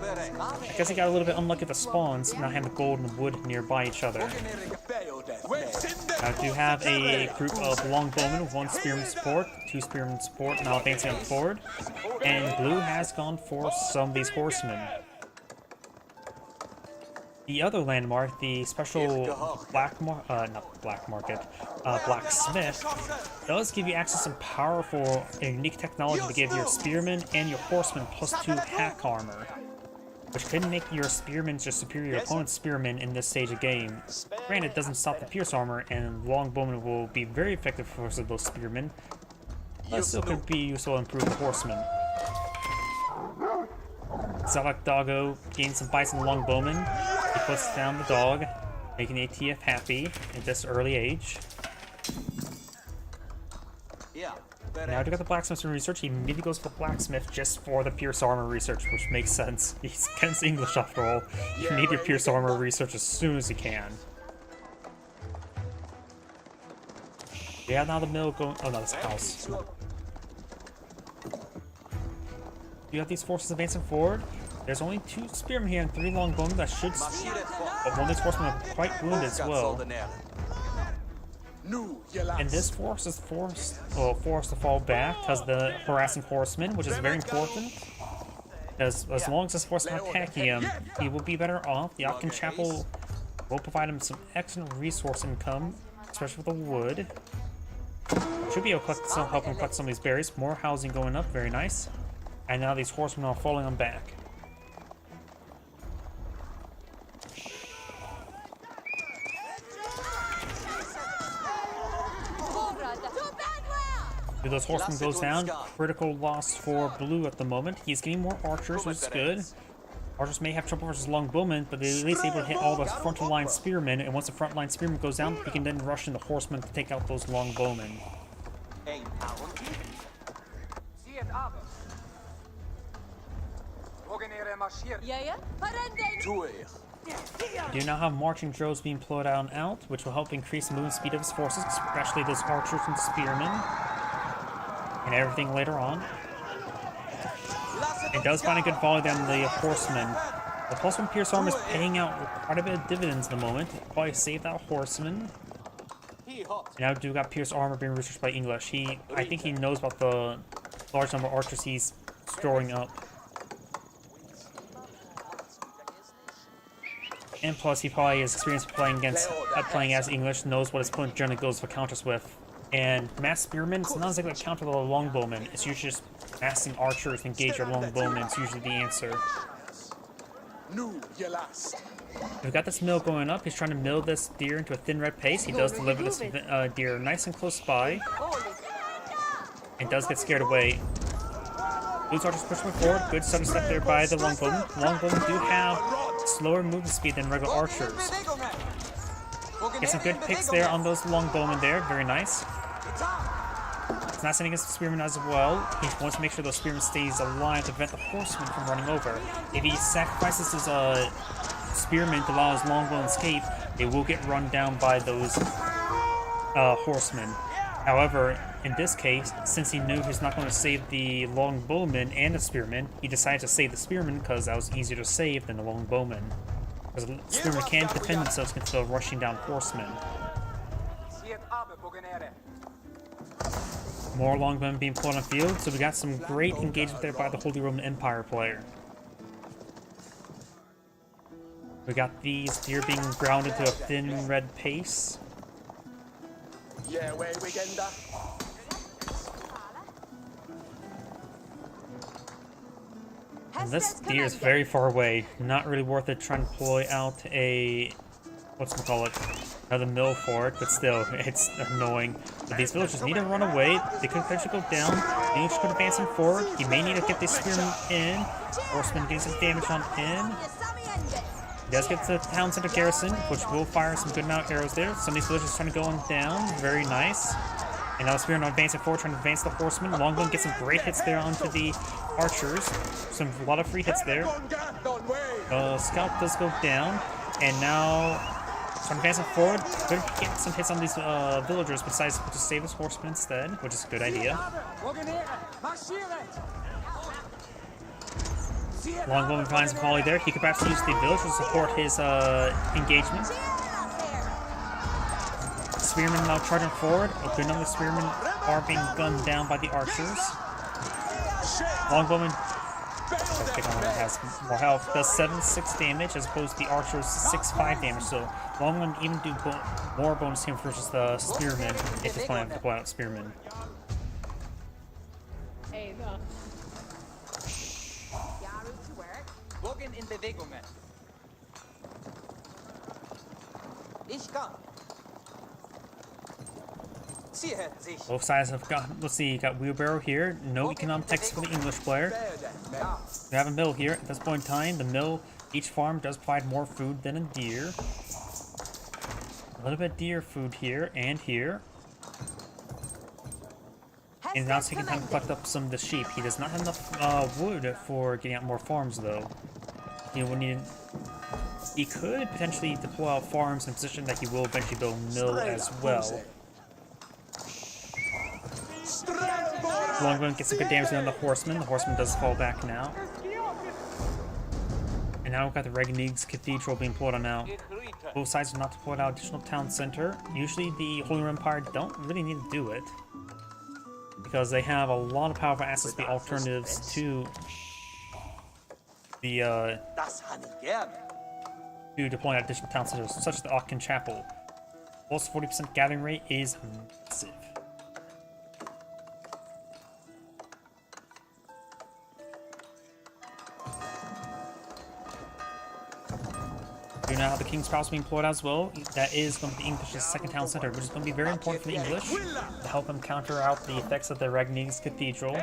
I guess he got a little bit unlucky with the spawns, not having the gold and the wood nearby each other. I do have a group of longbowmen, 1 spearman support, 2 spearman support, now advancing on forward, and blue has gone for some of these horsemen. The other landmark, the special blacksmith, does give you access to some powerful and unique technology to give your spearmen and your horsemen +2 hack armor, which could make your spearmen just superior your opponent's spearmen in this stage of game. Granted, it doesn't stop the pierce armor, and longbowmen will be very effective versus those spearmen, but still could be useful to improve the horsemen. Zalak Doggo gains some bites in the longbowmen. He puts down the dog, making the ATF happy at this early age. Now to get the blacksmith research, he immediately goes for blacksmith just for the pierce armor research, which makes sense. He's against English after all. You need your pierce armor research as soon as you can. We have now the mill going. Oh no, that's a house. You have these forces advancing forward. There's only 2 spearmen here and 3 longbowmen that should. But one of these horsemen are quite wounded as well. And this force is forced to fall back because the harassing horseman, which is very important. As long as this horse is not attacking him, he will be better off. The Aachen Chapel will provide him some excellent resource income, especially with the wood. Should be able to help him collect some of these berries. More housing going up, very nice. And now these horsemen are falling on back. Those horsemen goes down. Critical loss for blue at the moment. He's getting more archers, which is good. Archers may have trouble versus longbowmen, but they're at least able to hit all the frontal line spearmen. And once the front line spearman goes down, he can then rush in the horsemen to take out those longbowmen. You now have marching droves being pulled out and out, which will help increase the movement speed of his forces, especially those archers and spearmen, and everything later on. It does find a good volley down the horsemen. The +1 pierce armor is paying out quite a bit of dividends at the moment. Probably save that horseman. And now do got pierce armor being researched by English. I think he knows about the large number of archers he's storing up. And plus, he probably has experience playing as English, knows what his opponent generally goes for counters with. And mass spearmen, it's not exactly a counter to the longbowmen. It's usually just massing archers to engage your longbowmen. It's usually the answer. We've got this mill going up. He's trying to mill this deer into a thin red paste. He does deliver this deer nice and close by. And does get scared away. Blue's archers push forward. Good sudden step there by the longbowmen. Longbowmen do have slower movement speed than regular archers. Get some good picks there on those longbowmen there. Very nice. It's not sending his spearmen as well. He wants to make sure those spearmen stays alive to prevent the horsemen from running over. If he sacrifices his spearmen to allow his longbowmen to escape, they will get run down by those horsemen. However, in this case, since he knew he's not going to save the longbowman and the spearman, he decided to save the spearman because that was easier to save than the longbowman. Because the spearmen can't defend themselves against the rushing down horsemen. More longbowmen being pulled on the field, so we got some great engagement there by the Holy Roman Empire player. We got these deer being ground into a thin red paste. Yeah, way weekender. And this deer is very far away. Not really worth it trying to deploy out a... another mill for it, but still, it's annoying. But these villagers need to run away. They could potentially go down. The English could advance him forward. He may need to get these spearmen in. Horseman getting some damage on in. He does get to the town center garrison, which will fire some good amount of arrows there. Some of these villagers trying to go on down. Very nice. And now the spearmen are advancing forward, trying to advance the horsemen. Longbowman gets some great hits there onto the archers. A lot of free hits there. Scout does go down. And now, trying to advance it forward. Good to get some hits on these villagers, but decides to save his horsemen instead, which is a good idea. Longbowman finds a volley there. He could perhaps use the village to support his engagement. Spearmen now charging forward. A good number of spearmen are being gunned down by the archers. Longbowman has more health, does 7-6 damage as opposed to the archers 6-5 damage. So Longbowman even do more bonus damage versus the spearmen if he's planning to deploy out spearmen. In Bewegungen. Ich kann. Sie hätten sich. Both sides have got, let's see, you got wheelbarrow here. No economic text for the English player. We have a mill here. At this point in time, the mill, each farm does provide more food than a deer. A little bit of deer food here and here. He's now taking time to collect up some of the sheep. He does not have enough wood for getting out more farms, though. He could potentially deploy out farms in a position that he will eventually build a mill as well. Longbowman gets some good damage on the horseman. The horseman does fall back now. And now we've got the Regnig's Cathedral being pulled on now. Both sides are not to pull out additional town center. Usually the Holy Roman Empire don't really need to do it, because they have a lot of powerful assets to be alternatives to the to deploying additional town centers, such as the Aachen Chapel. Also, 40% gathering rate is massive. You now have the King's Palace being employed as well. That is going to be the English's second town center, which is going to be very important for the English to help them counter out the effects of the Regnig's Cathedral.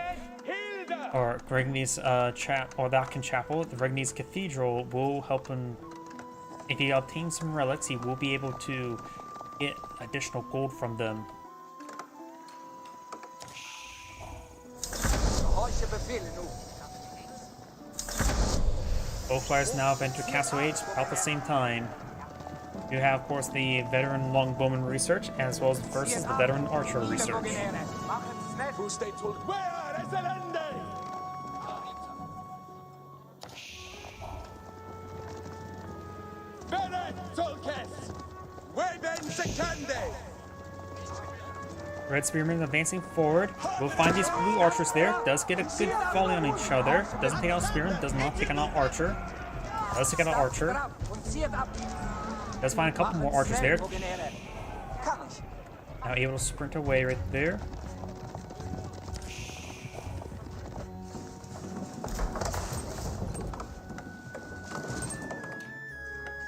Or Regnig's or the Aachen Chapel. The Regnig's Cathedral will help him. If he obtains some relics, he will be able to get additional gold from them. Both players now have entered Castle Age about the same time. You have, of course, the veteran longbowman research, as well as versus the veteran archer research. Red Spearman advancing forward. We'll find these blue archers there. Does get a good volley on each other. Doesn't take out Spearman. Does not take out Archer. Does take out Archer. Does find a couple more archers there. Now able to sprint away right there.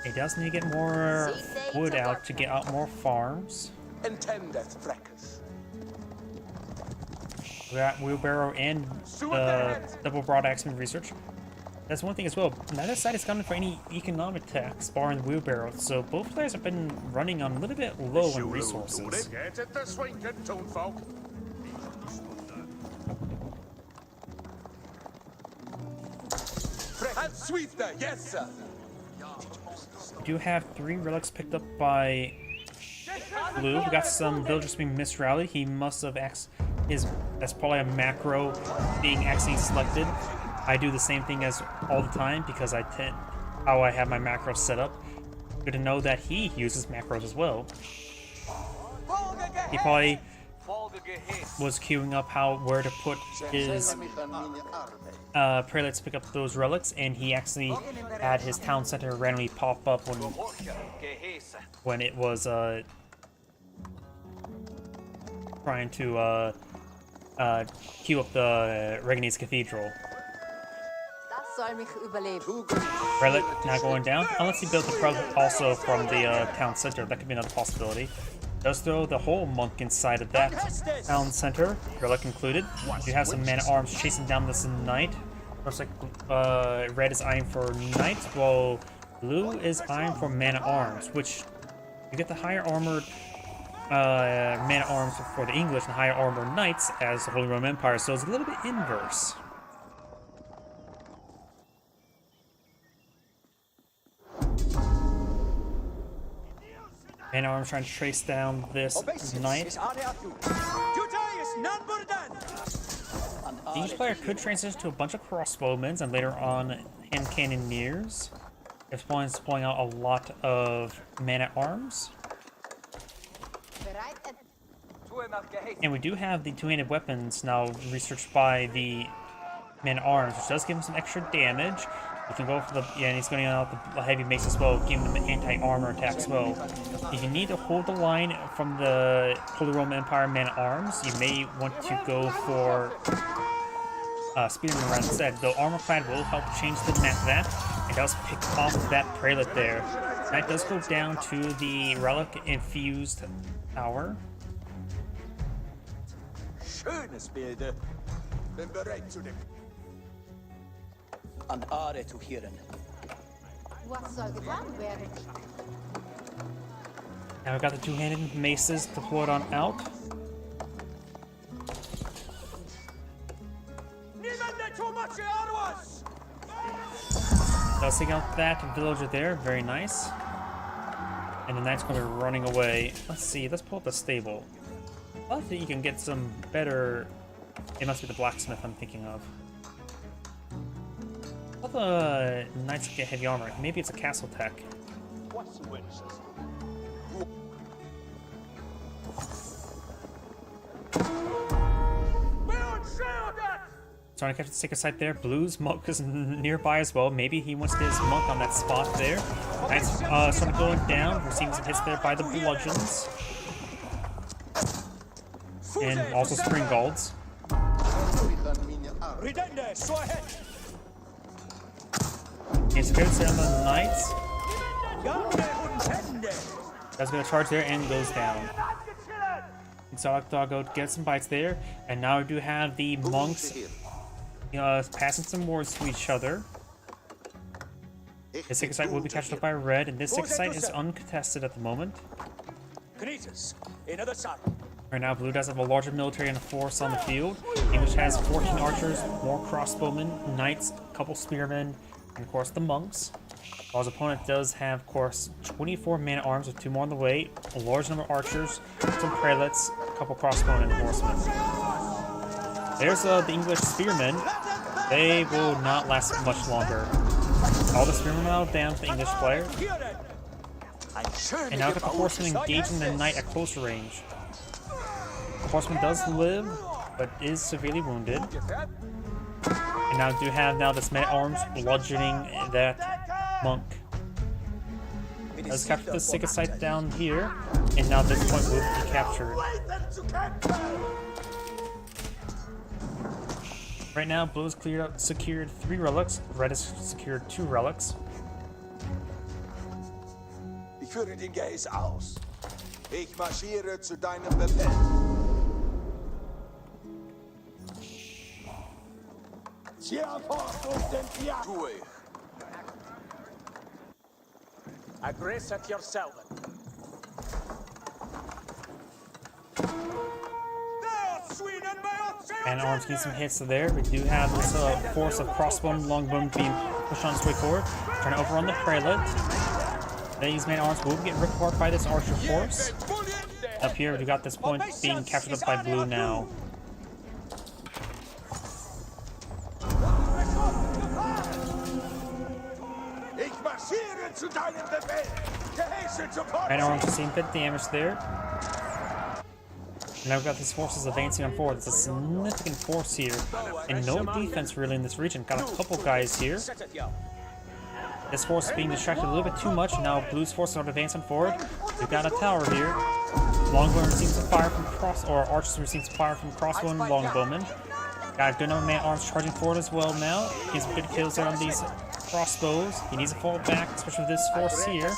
He does need to get more wood out to get out more farms. We got wheelbarrow and double broadaxe research. That's one thing as well. Neither side has gone for any economic tax, barring the wheelbarrow. So both players have been running on a little bit low in resources. Yes, sir. We do have 3 relics picked up by blue. We got some villagers being misrouted. He must have that's probably a macro being accidentally selected. I do the same thing as all the time because how I have my macros set up. Good to know that he uses macros as well. He probably was queuing up where to put his prelates to pick up those relics, and he actually had his town center randomly pop up when it was trying to queue up the Reganese Cathedral. Das soll mich überleben. Prelate now going down, unless he built the prelate also from the town center. That could be another possibility. Does throw the whole monk inside of that town center, relic included. You have some man-at-arms chasing down this knight. Looks like red is eyeing for knights, while blue is eyeing for man-at-arms, which you get the higher armored man-at-arms for the English and higher armored knights as the Holy Roman Empire, so it's a little bit inverse. Man-at-arms trying to trace down this knight. The English player could transition to a bunch of crossbowmen and later on hand cannoneers. It's pulling out a lot of man-at-arms. And we do have the two-handed weapons now researched by the man-at-arms, which does give him some extra damage. You can go for and he's going out the heavy mace as well, giving them anti-armor attack as well. If you need to hold the line from the Holy Roman Empire man-at-arms, you may want to go for Spearman around instead. Though armor-clad will help change the map that. It does pick off that prelate there. That does go down to the relic-infused tower. Schönes Bilde. Bin bereit zu dem. An Are zu hören. Was soll getan werden? Now we've got the two-handed maces deployed on out. Does take out that villager there, very nice. And the knight's going to be running away. Let's see, let's pull up the stable. I think you can get some better... It must be the blacksmith I'm thinking of. All the knights get heavy armor. Maybe it's a castle tech. Trying to catch the sacred site there. Blue's monk is nearby as well. Maybe he wants to get his monk on that spot there. Knights sort of going down. We're seeing some hits there by the bludgeons. And also spring guards. It's good to on the knights. That's gonna charge there and goes down. Exotic Doggo gets some bites there, and now we do have the monks passing some words to each other. The sacred site will be captured up by red, and this sacred site is uncontested at the moment. Right now, blue does have a larger military and a force on the field. English has 14 archers, more crossbowmen, knights, a couple spearmen, and of course the monks. While his opponent does have, of course, 24 man-at-arms with 2 more on the way, a large number of archers, some prelates, a couple crossbowmen and horsemen. There's the English spearmen. They will not last much longer. All the spearmen are down to the English player. And now we've got the horseman engaging the knight at closer range. The horseman does live, but is severely wounded. And now do have this man-at-arms bludgeoning that monk. Let's capture the sacred site down here, and now this point will be captured. Right now, blue has secured 3 relics. Red has secured 2 relics. Ich führe den Gaze aus. Ich marschiere zu deinem Befehl. Tue ich. Aggress yourself. And arms getting some hits there. We do have this force of crossbowmen, longbowmen being pushed on its way forward. Trying to overrun the prelate. These man-at-arms will get ripped apart by this archer force. Up here, we got this point being captured up by blue now. Ich marschiere zu deinem Befehl. Geheiße zu Port. Red Arms are seeing a bit of damage there. Now we've got these forces advancing on forward. It's a significant force here. And no defense really in this region. Got a couple guys here. Set it, yo. This force is being distracted a little bit too much. Now Blue's forces are advancing forward. We've got a tower here. Longbow receives some fire from archers receives fire from crossbow and longbowmen. Got a good number of man-arms charging forward as well now. He has good kills there on these crossbows. He needs to fall back, especially with this force here.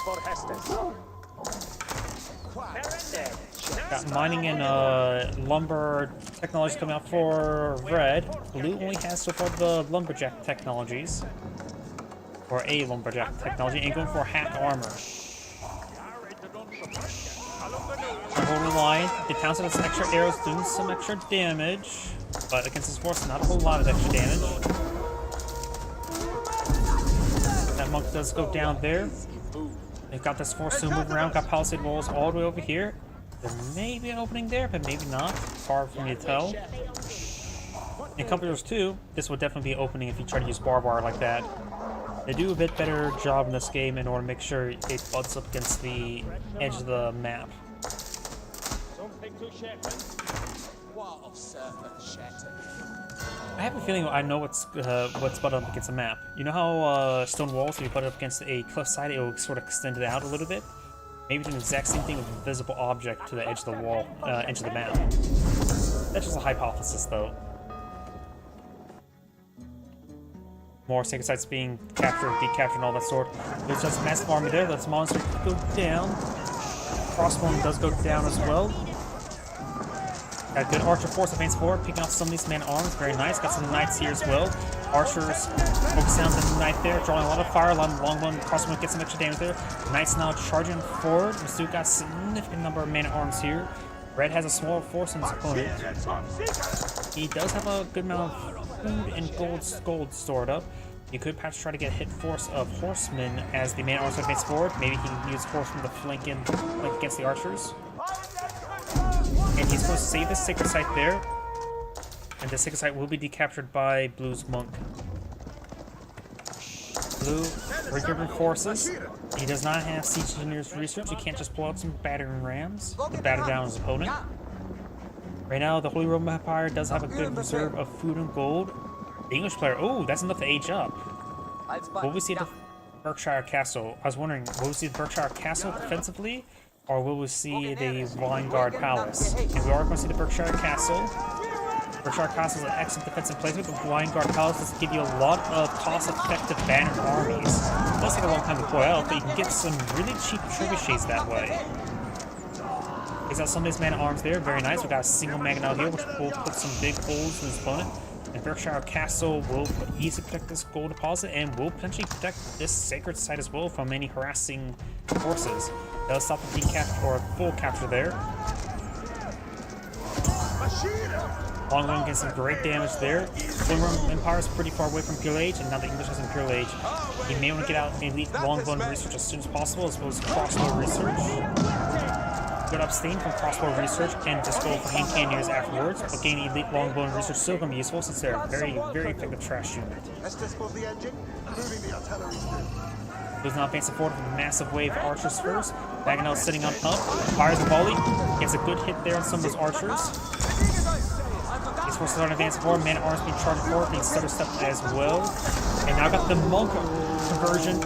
Got mining and lumber technologies coming out for red. Blue only has so far the lumberjack technologies. Or a lumberjack technology, and going for half armor. Holding the line. The Townsend has extra arrows doing some extra damage. But against his force, not a whole lot of extra damage. That monk does go down there. They've got this force to move around, got palisade walls all the way over here. There may be an opening there, but maybe not. It's hard for me to tell. In Compass 2, this would definitely be an opening if you try to use barbed wire like that. They do a bit better job in this game in order to make sure it butts up against the edge of the map. I have a feeling I know what's butted up against the map. You know how stone walls, if you put it up against a cliffside, it will sort of extend it out a little bit? Maybe do the exact same thing with a visible object to the edge of the wall, edge of the map. That's just a hypothesis, though. More sacred sites being captured, decaptured, and all that sort. There's just a massive army there. That's monster go down. Crossbone does go down as well. Got a good archer force advance forward, picking off some of these man-arms. Very nice. Got some knights here as well. Archers focus down the knight there, drawing a lot of fire. A lot of longbone. Crossbone gets some extra damage there. Knights now charging forward. We still got a significant number of man-arms here. Red has a small force in his opponent. He does have a good amount of food and gold stored up. You could perhaps try to get a hit force of horsemen as the man-arms advance forward. Maybe he can use horsemen to flank against the archers. And he's supposed to save this sacred site there. And the sacred site will be decaptured by Blue's monk. Blue, regroup forces. He does not have siege engineers research. You can't just pull out some battering rams to batter down his opponent. Right now, the Holy Roman Empire does have a good reserve of food and gold. The English player, oh, that's enough to age up. Will we see the Berkshire Castle? I was wondering, will we see the Berkshire Castle defensively, or will we see the Weingard Palace? And we are going to see the Berkshire Castle. Berkshire Castle is an excellent defensive placement. The Weingard Palace does give you a lot of cost-effective banner armies. It does take a long time to pull out, but you can get some really cheap trebuchets that way. He's got some of his man-at-arms there, very nice. We got a single Maginot here, which will put some big holes in his opponent. And Berkshire Castle will easily protect this gold deposit and will potentially protect this sacred site as well from any harassing forces. Does stop the decap or full capture there. Longbone gets some great damage there. Holy Roman Empire is pretty far away from Imperial Age, and now the English has Imperial Age. He may want to get out elite longbone research as soon as possible, as opposed to crossbow research. Good abstain from crossbow research and just go for hand cannoneers afterwards, but gaining elite longbone research is still going to be useful since they're a very, very effective trash unit. Goes now advancing forward with a massive wave of archers first. Maginot sitting on up, fires a volley, gets a good hit there on some of those archers. These forces are advancing forward, man-at-arms being charged forward, being stutter-stepped as well. And now got the monk conversion.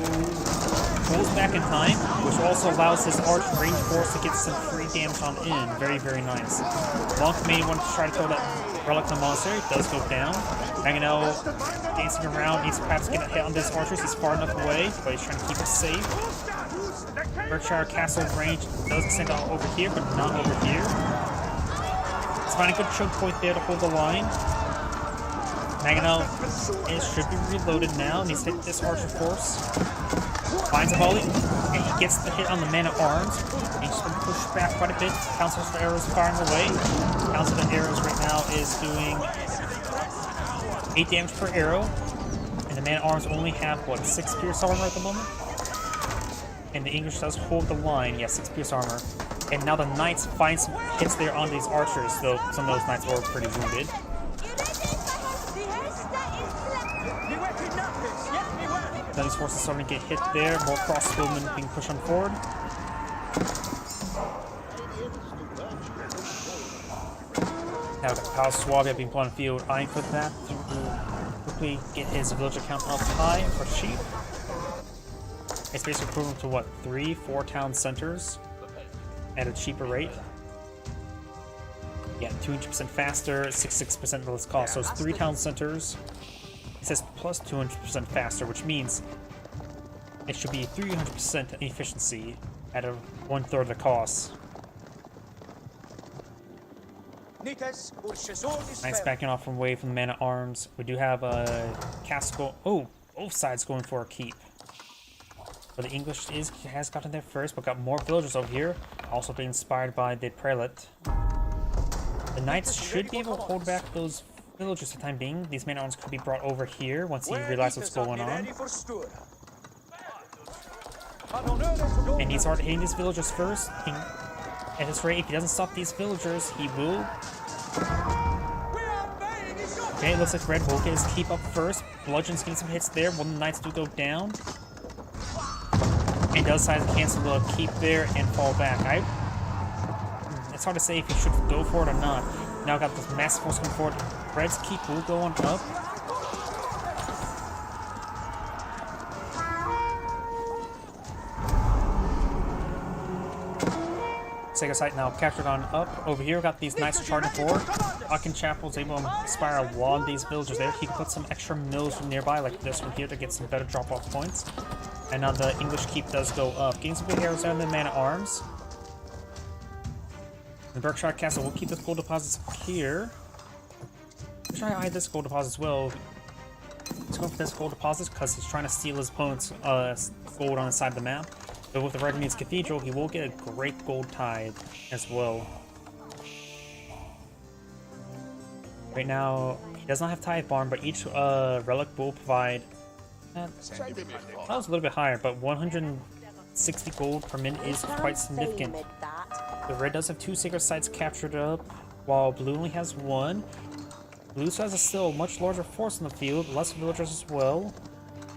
Pulls back in time, which also allows his arch range force to get some free damage on in. Very, very nice. Monk may want to try to throw that relic on the monastery. Does go down. Maginot dancing around, needs to perhaps get a hit on this archers. He's far enough away, but he's trying to keep it safe. Berkshire Castle range does extend out over here, but not over here. He's finding a good choke point there to hold the line. Maginot should be reloaded now. Needs to hit this archer force. Finds a volley, and he gets the hit on the man-at-arms. He's just going to push back quite a bit. Council of Arrows firing away. Council of Arrows right now is doing 8 damage per arrow. And the man-at-arms only have, what, 6 pierce armor at the moment? And the English does hold the line. Yeah, 6 pierce armor. And now the knights find some hits there on these archers, though some of those knights were pretty wounded. Now these forces starting to get hit there. More crossbowmen being pushed on forward. Now the Pal Swabia being put on the field, eyeing for that to quickly get his villager count up high for cheap. It's basically equivalent to what, 3-4 town centers at a cheaper rate. Yeah, 200% faster, 66% less cost. So it's 3 town centers. It says plus 200% faster, which means it should be 300% efficiency at a 1/3 of the cost. Nice backing off from away from the man at arms. We do have a castle. Oh, both sides going for a keep. But the English has gotten there first, but got more villagers over here. Also being inspired by the prelate. The knights should be able to hold back those villagers for the time being. These man at arms could be brought over here once he realizes what's going on. And he started hitting these villagers first. At this rate, if he doesn't stop these villagers, he will. Okay, it looks like Red will get his keep up first. Bludgeon's getting some hits there. One of the knights do go down. And does decide to cancel the keep there and fall back. It's hard to say if he should go for it or not. Now got this massive force coming forward. Red's keep will go on up. Sega site now captured on up. Over here, got these knights charging forward. Auchenchapel's able to inspire a lot of these villagers there. He can put some extra mills from nearby, like this one here, to get some better drop-off points. And now the English keep does go up. Getting some good arrows down the man at arms. The Berkshire Castle will keep this gold deposit here. Let's try to hide this gold deposit as well. He's going for this gold deposit because he's trying to steal his opponent's gold on the side of the map. But with the Red Means Cathedral, he will get a great gold tide as well. Right now, he does not have Tithe Barn, but each relic will provide. That was a little bit higher, but 160 gold per minute is quite significant. The Red does have 2 sacred sites captured up, while Blue only has 1. Blue has still a much larger force in the field, less villagers as well.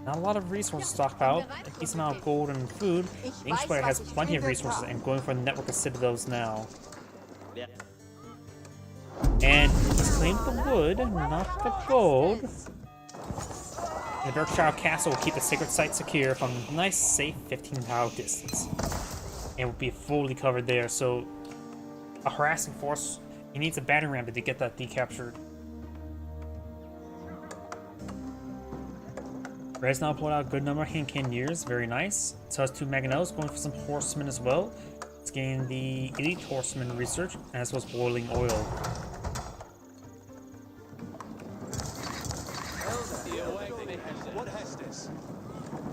Not a lot of resources stockpiled, a decent amount of gold and food. The English player has plenty of resources and going for the network of citadels now. And he's claimed the wood, not the gold. The Berkshire Castle will keep the sacred site secure from a nice, safe 15-mile distance. And will be fully covered there, so a harassing force, he needs a battering ram to get that decaptured. Red's now pulled out a good number of hand cannoneers, very nice. So has 2 Mangonels going for some horsemen as well. It's getting the elite horseman research, as well as boiling oil.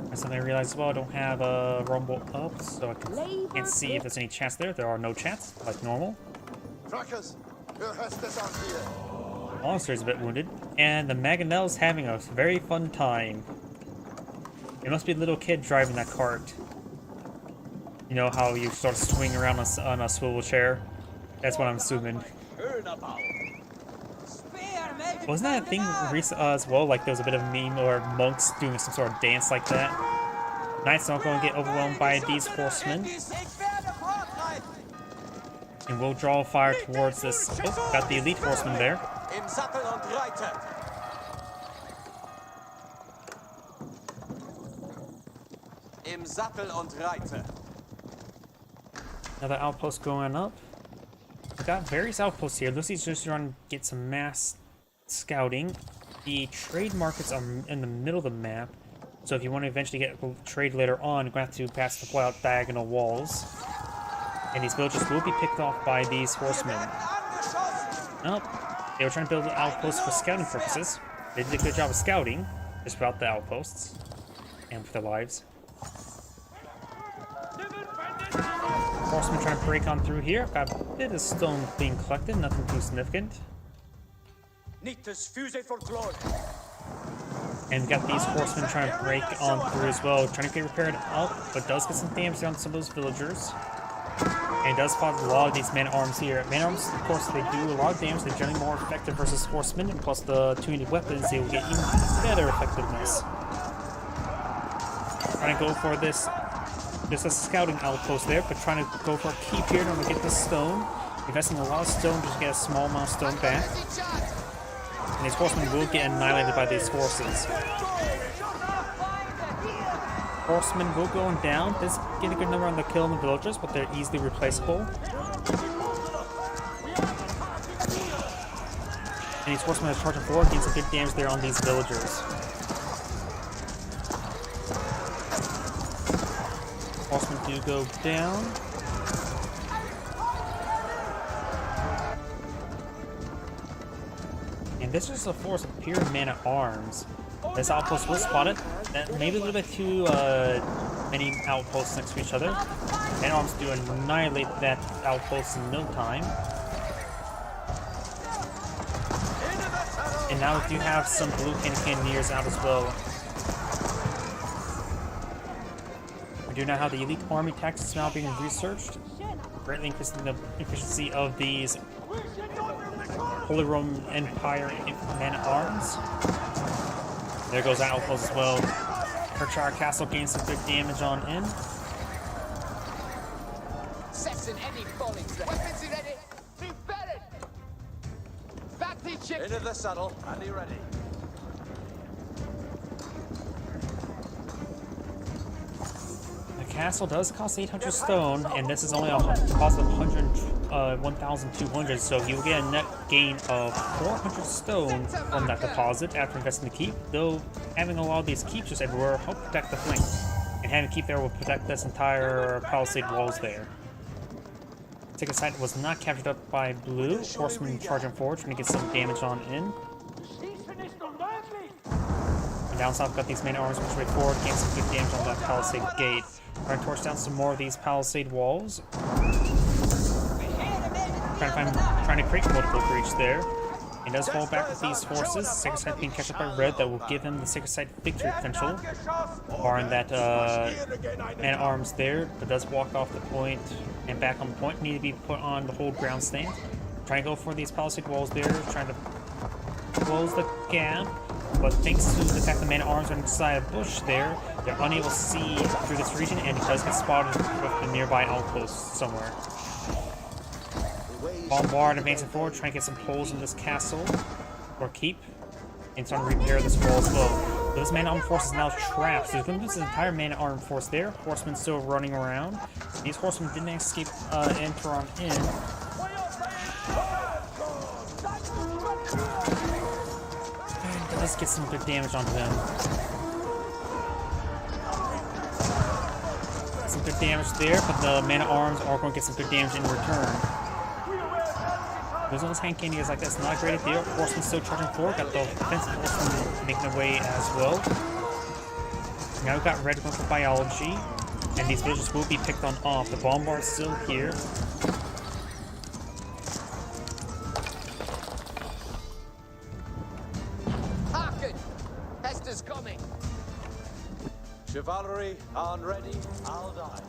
That's something I realized as well. I don't have a rumble up, so I can't see if there's any chats there. There are no chats, like normal. Monster is a bit wounded, and the Mangonel's having a very fun time. It must be a little kid driving that cart. You know how you sort of swing around on a swivel chair? That's what I'm assuming. Wasn't that a thing as well? Like there was a bit of a meme or monks doing some sort of dance like that? Knights not going to get overwhelmed by these horsemen. And we'll draw fire towards this. Oh, got the elite horseman there. Im Sattel und reite. Another outpost going up. We got various outposts here. Lucy's just trying to get some mass scouting. The trade markets are in the middle of the map, so if you want to eventually get trade later on, you're going to have to pass the out diagonal walls. And these villages will be picked off by these horsemen. Nope. They were trying to build outposts for scouting purposes. They did a good job of scouting, just without the outposts, and with their lives. Horsemen trying to break on through here. Got a bit of stone being collected, nothing too significant. Nittus fuse for glory. And we got these horsemen trying to break on through as well, trying to get repaired up, but does get some damage on some of those villagers. And does spot a lot of these man-at-arms here. Man-at-arms, of course, they do a lot of damage. They're generally more effective versus horsemen, and plus the tuned weapons, they will get even better effectiveness. Trying to go for this. There's a scouting outpost there, but trying to go for a keep here to get this stone. Investing a lot of stone just to get a small amount of stone back. And these horsemen will get annihilated by these horses. Horsemen will go down. This get a good number on the kill on the villagers, but they're easily replaceable. And these horsemen are charging forward, getting some good damage there on these villagers. Horsemen do go down. And this is a force of pure man-at-arms. This outpost was spotted. That maybe a little bit too many outposts next to each other. Man-at-arms do annihilate that outpost in no time. And now we do have some blue cannoneers out as well. We do now have the elite army tactics now being researched, greatly increasing the efficiency of these Holy Roman Empire man-at-arms. There goes that outpost as well. Perchar Castle gains some good damage on in. Into the saddle, and he ready. The castle does cost 800 stone, and this is only a cost of 1,200, so you will get a net gain of 400 stone from that deposit after investing the keep, though having a lot of these keeps just everywhere help protect the flank. And having a keep there will protect this entire palisade walls there. Ticket site was not captured up by blue. Horsemen charging forward, trying to get some damage on in. And down south, got these man-at-arms push way forward, gain some good damage on that palisade gate. Trying to torch down some more of these palisade walls. Trying to create multiple breach there. He does fall back with these forces. Sacred Site being catch up by red, that will give him the Sacred Site victory potential. Barring that man-at-arms there, but does walk off the point and back on the point. Need to be put on the whole ground stand. Trying to go for these palisade walls there, trying to close the gap. But thanks to the fact the man-at-arms are inside a bush there, they're unable to see through this region, and he does get spotted with the nearby outpost somewhere. Bombard advancing forward, trying to get some holes in this castle or keep, and trying to repair this wall as well. But this man-at-arm force is now trapped, so he's going to lose his entire man-at-arm force there. Horsemen still running around. These horsemen didn't escape enter on in. And does get some good damage onto them. Some good damage there, but the man-at-arms are going to get some good damage in return. Losing those hand candies like that's not a great idea. Horsemen still charging forward. Got the offensive horsemen making their way as well. Now we've got red going for biology, and these villagers will be picked on off. The bombard's still here. Hearken! Pest is coming! Chivalry on ready, I'll die.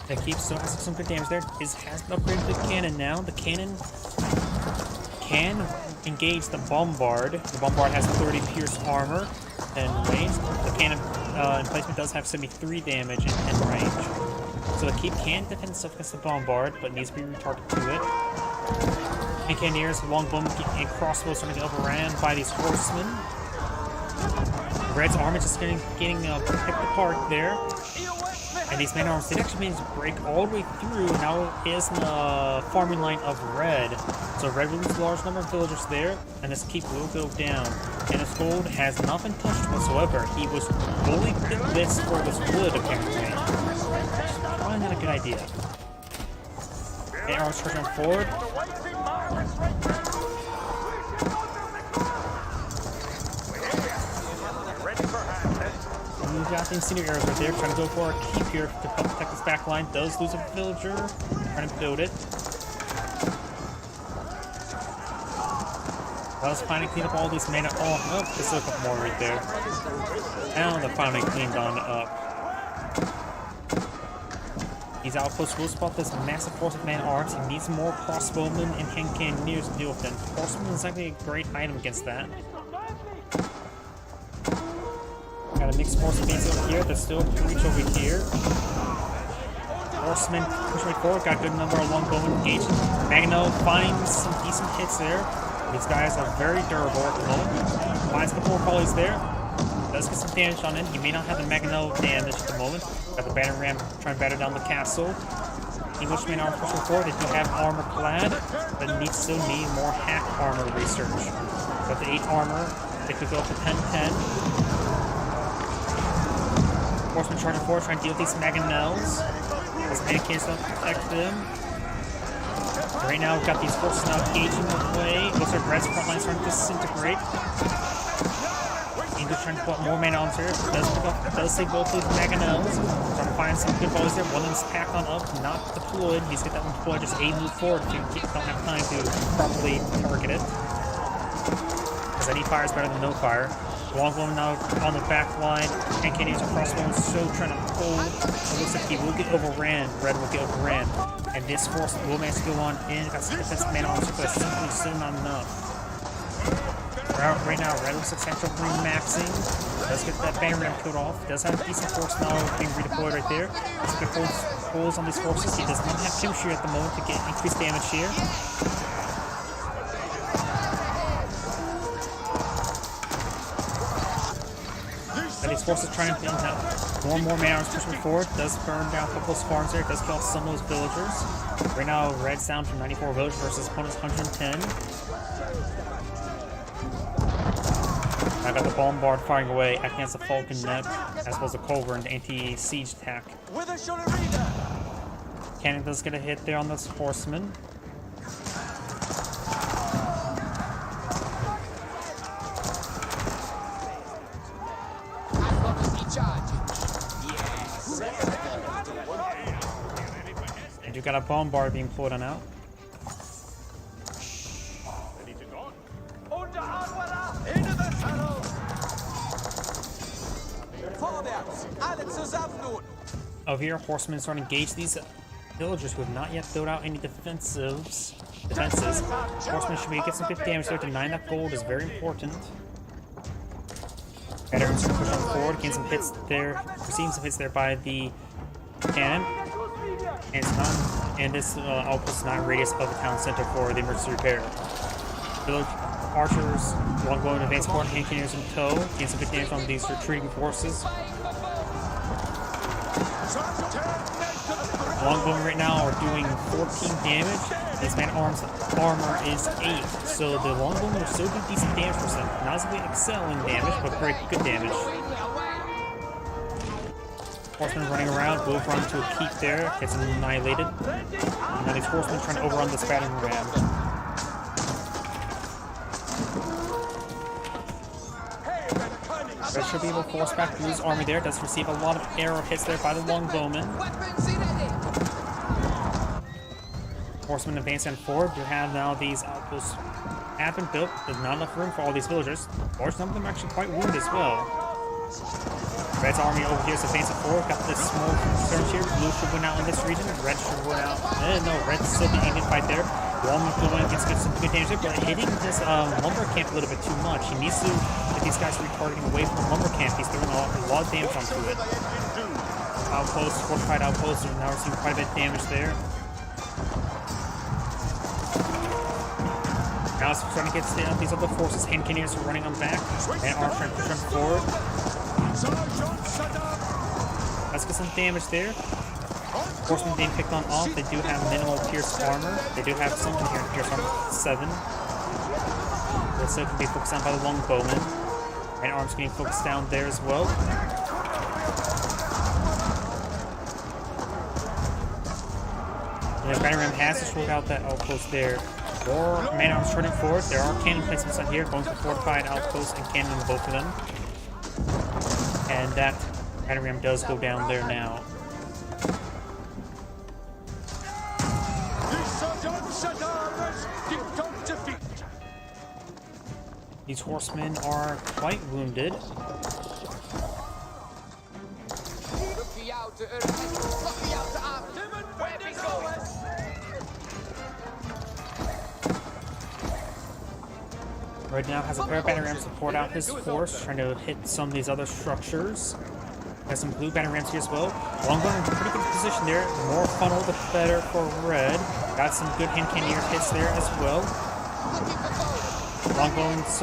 That keeps still has some good damage there. Has been upgraded to the cannon now. The cannon can engage the bombard. The bombard has 30 pierce armor and range. The cannon emplacement does have 73 damage and range. So the keep can defend itself against the bombard, but needs to be retargeted to it. And cannoneers, longbow, and crossbows are going to get overran by these horsemen. Red's armor just getting picked apart there. And these man-at-arms did actually manage to break all the way through. Now it is in the farming line of red. So red will lose a large number of villagers there, and this keep will go down. And his gold has not been touched whatsoever. He was only did this for this wood, apparently. Probably not a good idea. Man-at-arms charging forward. We've got the incendiary arrows right there, trying to go for a keep here to help protect this back line. Does lose a villager, trying to build it. Does finally clean up all these mana. Oh, nope, there's still a couple more right there. Now they're finally cleaned on up. These outposts will spot this massive force of man-at-arms. He needs more crossbowmen and hand cannoneers to deal with them. Horsemen is actually a great item against that. Got a mixed force of advance over here. There's still a breach over here. Horsemen pushing forward. Got a good number of longbowmen engaged. Magno finds some decent hits there. These guys are very durable at the moment. Finds a couple more volleys there. Does get some damage on him. He may not have the Magno damage at the moment. Got the batter ram trying to batter down the castle. Englishman armor pushing forward. They do have armor clad, but still need more hack armor research. Got the 8 armor. They could go up to 10-10. Horseman charging forward, trying to deal with these Mangonels. As many cannons don't protect them. Right now, we've got these forces now engaging the way. Looks like Red's front line starting to disintegrate. English trying to put more mana on here. Does save both those Mangonels. Trying to find some good volleys there. One of them's packed on up, not deployed. He's got that one deployed, just a move forward if you don't have time to properly target it. Because any fire is better than no fire. Longbowman now on the back line. And Canadians are crossbows, so trying to hold. It looks like he will get overran. Red will get overran. And this force will manage to go on in. Got some defensive mana on, but simply still not enough. Right now, Red looks like Central Green maxing. Does get that banner ram killed off. Does have a decent force now being redeployed right there. Does get holes on these forces. He does not have chemistry at the moment to get increased damage here. And these forces trying to have more and more mana arms pushing forward. Does burn down a couple of farms there. Does kill off some of those villagers. Right now, Red's down from 94 villagers versus opponent's 110. I got the Bombard firing away against the Falcon Net, as well as the Culver and anti-siege attack. Cannon does get a hit there on this horseman. And you got a Bombard being pulled on out. Over here, horsemen starting to engage these villagers who have not yet filled out any defenses. Horsemen should be get some good damage there to 9. That gold is very important. Veterans are pushing forward, getting some hits there, receiving some hits there by the cannon. And it's not, and this outpost is not in radius of the town center for the emergency repair. Village archers, longbow and advanced support, hand cannons in tow, getting some good damage on these retreating forces. Longbowmen right now are doing 14 damage. This man-at-arms armor is 8, so the longbowmen will still do decent damage for them. Not exactly excelling damage, but very good damage. Horsemen running around, will run to a keep there, gets annihilated. And now these horsemen trying to overrun this battering ram. Red should be able to force back Blue's army there. Does receive a lot of arrow hits there by the longbowmen. Horsemen advancing forward. You have now these outposts have been built. There's not enough room for all these villagers. Or some of them are actually quite wounded as well. Red's army over here is advancing forward. Got this small surge here. Blue should win out in this region. Red should win out. No, Red's still being in fight there. Wallman going against some good damage there, but hitting this lumber camp a little bit too much. He needs to get these guys retargeting away from the lumber camp. He's throwing a lot of damage onto it. Outposts, fortified outposts, are now receiving quite a bit of damage there. Now it's trying to get these other forces. Hand cannoneers are running them back, and are trying to push them forward. Let's get some damage there. Horsemen being picked on off. They do have minimal pierce armor. They do have some in here in pierce armor 7. This still can be focused on by the longbowmen. And arms getting focused down there as well. And the Battering Ram has destroyed out that outpost there. More man arms turning forward. There are cannon placements on here, going for fortified outposts and cannon on both of them. And that Battering Ram does go down there now. These horsemen are quite wounded. Right now has a pair of battering rams to support out his force, trying to hit some of these other structures. Has some blue battering rams here as well. Longbow in pretty good position there. The more funnel, the better for red. Got some good hand cannoneer hits there as well. Longbones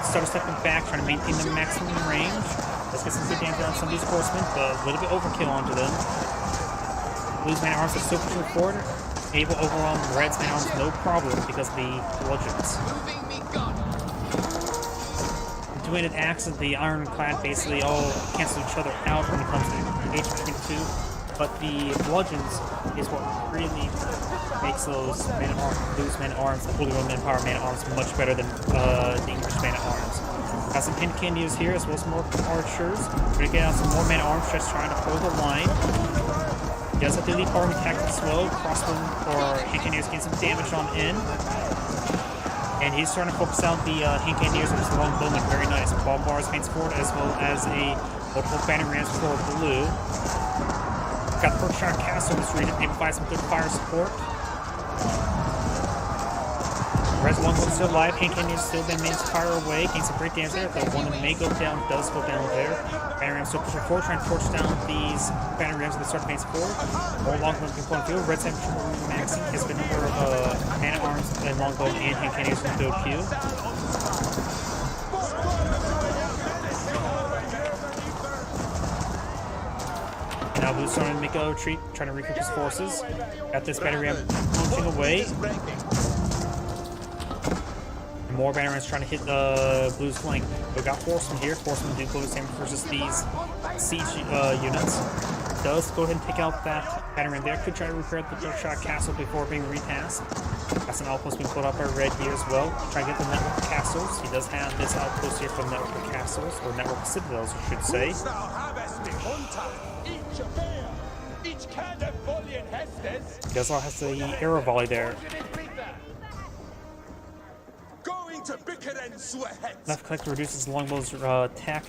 started stepping back, trying to maintain the maximum range. Let's get some good damage on some of these horsemen, but a little bit overkill onto them. Blue's man arms are still pushing forward, able to overwhelm red's man arms no problem because of the bludgeons. Doing an axe of the ironclad basically all cancel each other out when it comes to engagement between the two, but the bludgeons is what really makes those blues man at arms, the Holy Roman Empire man at arms, much better than the English man at arms. Got some hand cannoneers here as well as more archers. We're gonna get out some more man at arms just trying to hold the line. He does have the elite army tactics as well. Crossbow or hand cannoneers getting some damage on in. And he's starting to focus out the hand cannoneers with his longbowmen. Very nice. Bombards paints forward as well as a multiple battering rams for blue. Got the Berkshire Castle in this region, able to provide some good fire support. Red's longbow still alive, hand cannoneers still been made to fire away, getting some great damage there. The one that may go down does go down there. Battering rams still pushing forward, trying to torch down these battering rams that start to paint forward. More longbow can point field. Red's having trouble maxing his number of man at arms and longbow and hand cannoneers from field queue. And now Blue's starting to make a retreat, trying to recoup his forces. Got this battering ram punching away. More battering rams trying to hit the Blue's flank. We've got Horsemen here. Horsemen do close damage versus these siege units. Does go ahead and take out that battering ram there. Could try to repair the Berkshire Castle before being retasked. Got some outposts being put up by Red here as well. Try to get the network of castles. He does have this outpost here from network of castles, or network of citadels, I should say. He does also have the arrow volley there. Left click reduces longbow's attack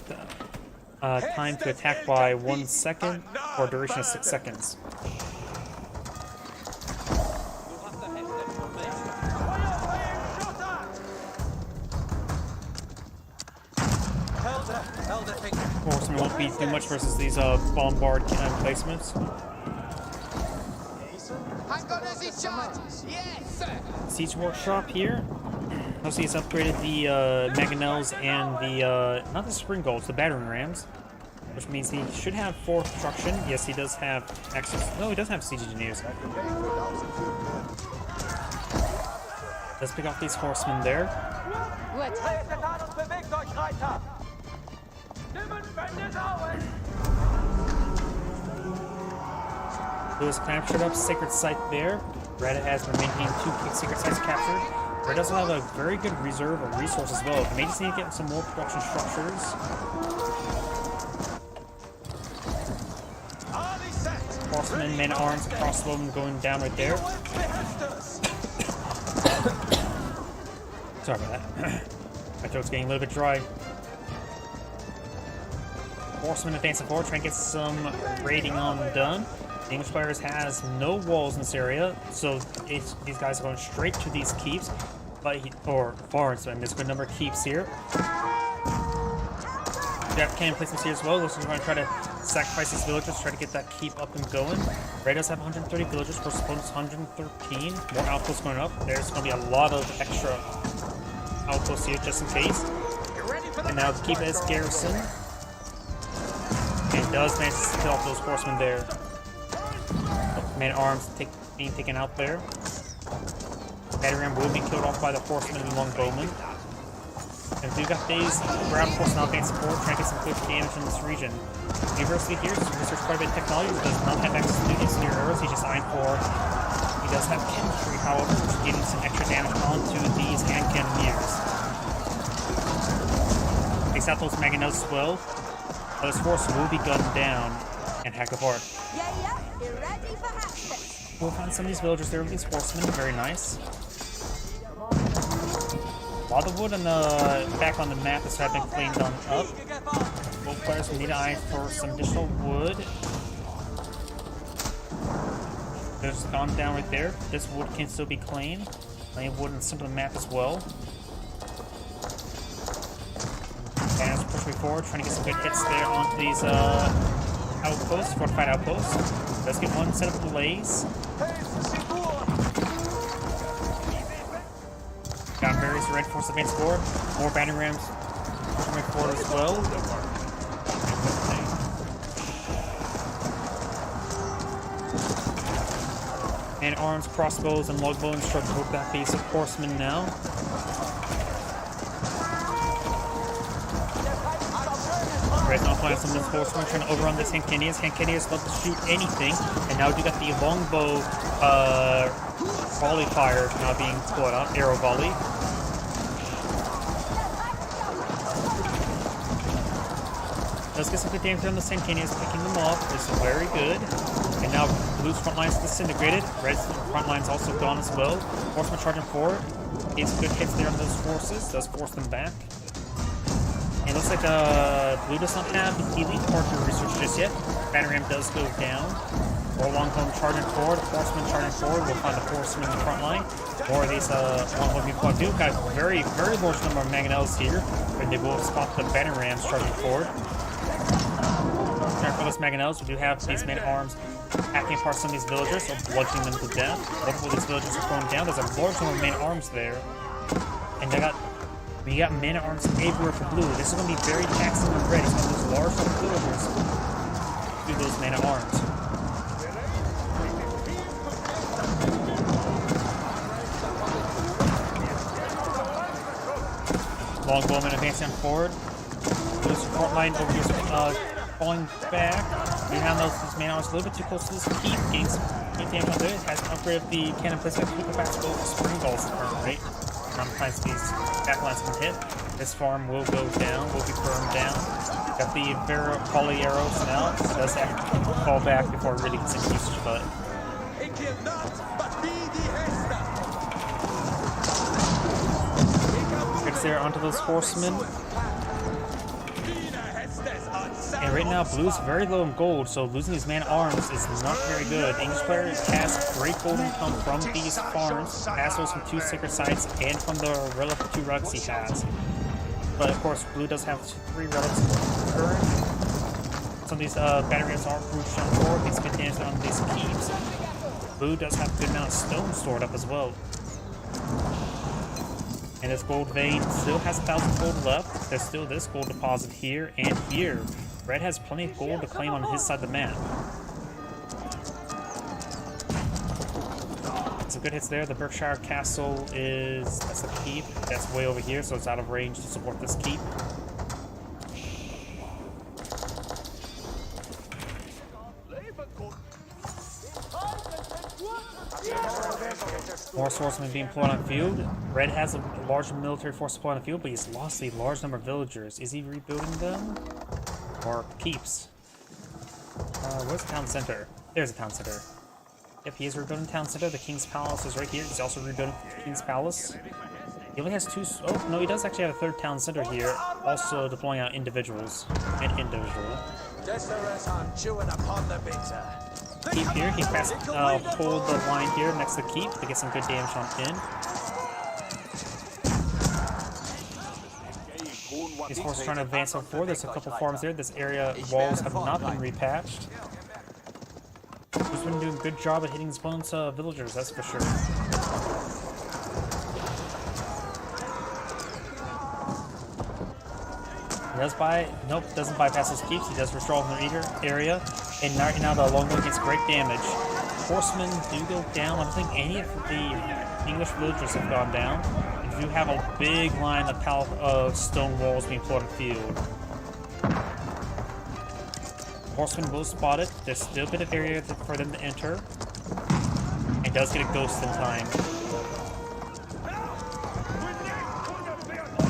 time to attack by 1 second for a duration of 6 seconds. Horsemen won't be too much versus these bombard placements. Siege workshop here. Also, he's upgraded the mangonels and the not the spring golds, the battering rams, which means he should have 4th construction. Yes, he does have access. No, he doesn't have siege engineers. Let's pick off these horsemen there. Lewis captured up Sacred Site there. Red has been maintaining 2 Sacred Sites captured. Red does have a very good reserve of resources as well. May just need to get some more production structures. Horsemen, men at arms, crossbowmen going down right there. Sorry about that. My throat's getting a little bit dry. Horsemen advancing forward, trying to get some raiding on done. The English players has no walls in this area, so these guys are going straight to these keeps, or farms, and there's a good number of keeps here. Jeff can place them here as well. Looks like we're going to try to sacrifice these villagers, try to get that keep up and going. Red does have 130 villagers versus opponents 113. More outposts going up. There's going to be a lot of extra outposts here just in case. And now the keep is garrison. And does manage to kill off those horsemen there. Man at arms being taken out there. Battering ram will be killed off by the horsemen and longbowmen. And we've got these ground force and advanced support trying to get some good damage in this region. University here research quite a bit of technology, but does not have access to these near arrows. He's just eyeing for. He does have chemistry, however, which is getting some extra damage onto these hand cannoneers. Takes out those mangonels as well. Those forces will be gunned down and hacked apart. You're ready for action. We'll find some of these villagers there with these horsemen. Very nice. While the wood on the back on the map has been cleaned on up, both players will need an eye for some additional wood. There's gone down right there. This wood can still be cleaned. Plenty of wood in the center of the map as well. And as we push forward, trying to get some good hits there onto these outposts, fortified outposts. Let's get one set up blaze. Got various red force advance forward. More batting rams coming forward as well. And arms, crossbows, and longbow instructor hope that base of horsemen now. Right now, playing some of this horsemen trying to overrun this Hankinius. Hankinius love to shoot anything, and now we got the longbow volley fire now being pulled out, arrow volley. Let's get some good damage on the Hankinius, picking them off. This is very good. And now Blue's front line's disintegrated. Red's front line's also gone as well. Horsemen charging forward. Gets some good hits there on those forces. Does force them back. And it looks like Blue does not have the elite archer research just yet. Battering ram does go down. More longhorn charging forward. Horsemen charging forward. We'll find the horsemen in the front line. More of these longhorn people do got a very, very large number of mangonels here. And they will stop the battering rams charging forward. For those mangonels, we do have these man-at-arms hacking apart some of these villagers or bludgeoning them to death. Multiple of these villagers are thrown down. There's a large number of man-at-arms there. And we got man-at-arms everywhere for Blue. This is going to be very taxing on Red. It's one of those large villagers do those man-at-arms. Longbowmen advancing forward. Blue's front line over here falling back. We have those man-at-arms a little bit too close to this keep. Getting some good damage on there. It has an upgrade of the cannon placement. Quick fast go for spring balls at current rate. Sometimes these backlines can hit. This farm will go down, will be burned down. Got the volley arrows now. It does have to fall back before it really gets into usage, but gets there onto those horsemen. And right now, Blue's very low in gold, so losing his man-at-arms is not very good. The English player has great gold income from these farms, as well as from 2 sacred sites and from the relic 2 relics he has. But of course, Blue does have 3 relics current. Some of these batteries are crucial for these good damage on these keeps. Blue does have a good amount of stone stored up as well. And this gold vein still has 1,000 gold left. There's still this gold deposit here and here. Red has plenty of gold to claim on his side of the map. Some good hits there. The Berkshire Castle that's the keep. That's way over here, so it's out of range to support this keep. More swordsmen being pulled on field. Red has a large military force deployed on the field, but he's lost a large number of villagers. Is he rebuilding them? Or keeps? Where's the town center? There's a town center. Yep, he is rebuilding town center. The King's Palace is right here. He's also rebuilding the King's Palace. He only has 2... Oh, no, he does actually have a 3rd town center here. Also deploying out individuals. An individual. Keep here. He can hold the line here next to the keep to get some good damage on in. These forces trying to advance up forward. There's a couple farms there. This area walls have not been repatched. He's been doing a good job at hitting his opponent's villagers, that's for sure. He does doesn't bypass his keeps. He does withdraw from the area. And now the longbow gets great damage. Horsemen do go down. I don't think any of the English villagers have gone down. We do have a big line of stone walls being pulled in the field. Horsemen will spot it. There's still a bit of area for them to enter. And does get a ghost in time.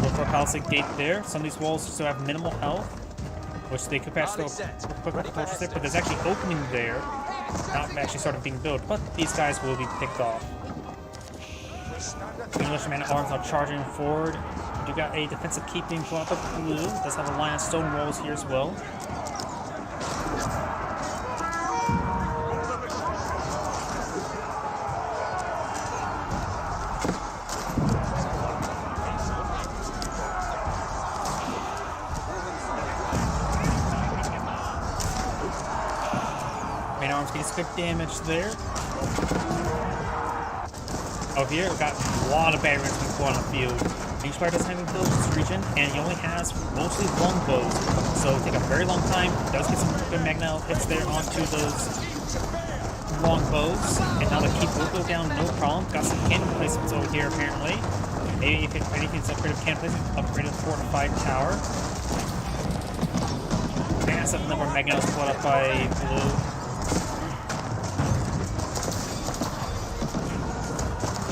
Look for a palisade gate there. Some of these walls still have minimal health, which they could pass through quicker approaches there, but there's actually opening there. Not actually started being built, but these guys will be picked off. English man-at-arms are charging forward. You got a defensive keep being pulled out by blue. Does have a line of stone walls here as well. Man-at-arms gets good damage there. Over here, we've got a lot of battery rams being put on the field. Each player doesn't have any builds in this region, and he only has mostly longbows. So it'll take a very long time. Does get some good magnetic hits there onto those longbows. And now the keep will go down, no problem. Got some cannon placements over here, apparently. Maybe if anything's upgraded cannon placement, upgraded fortified tower. Massive number of magnetos put up by blue.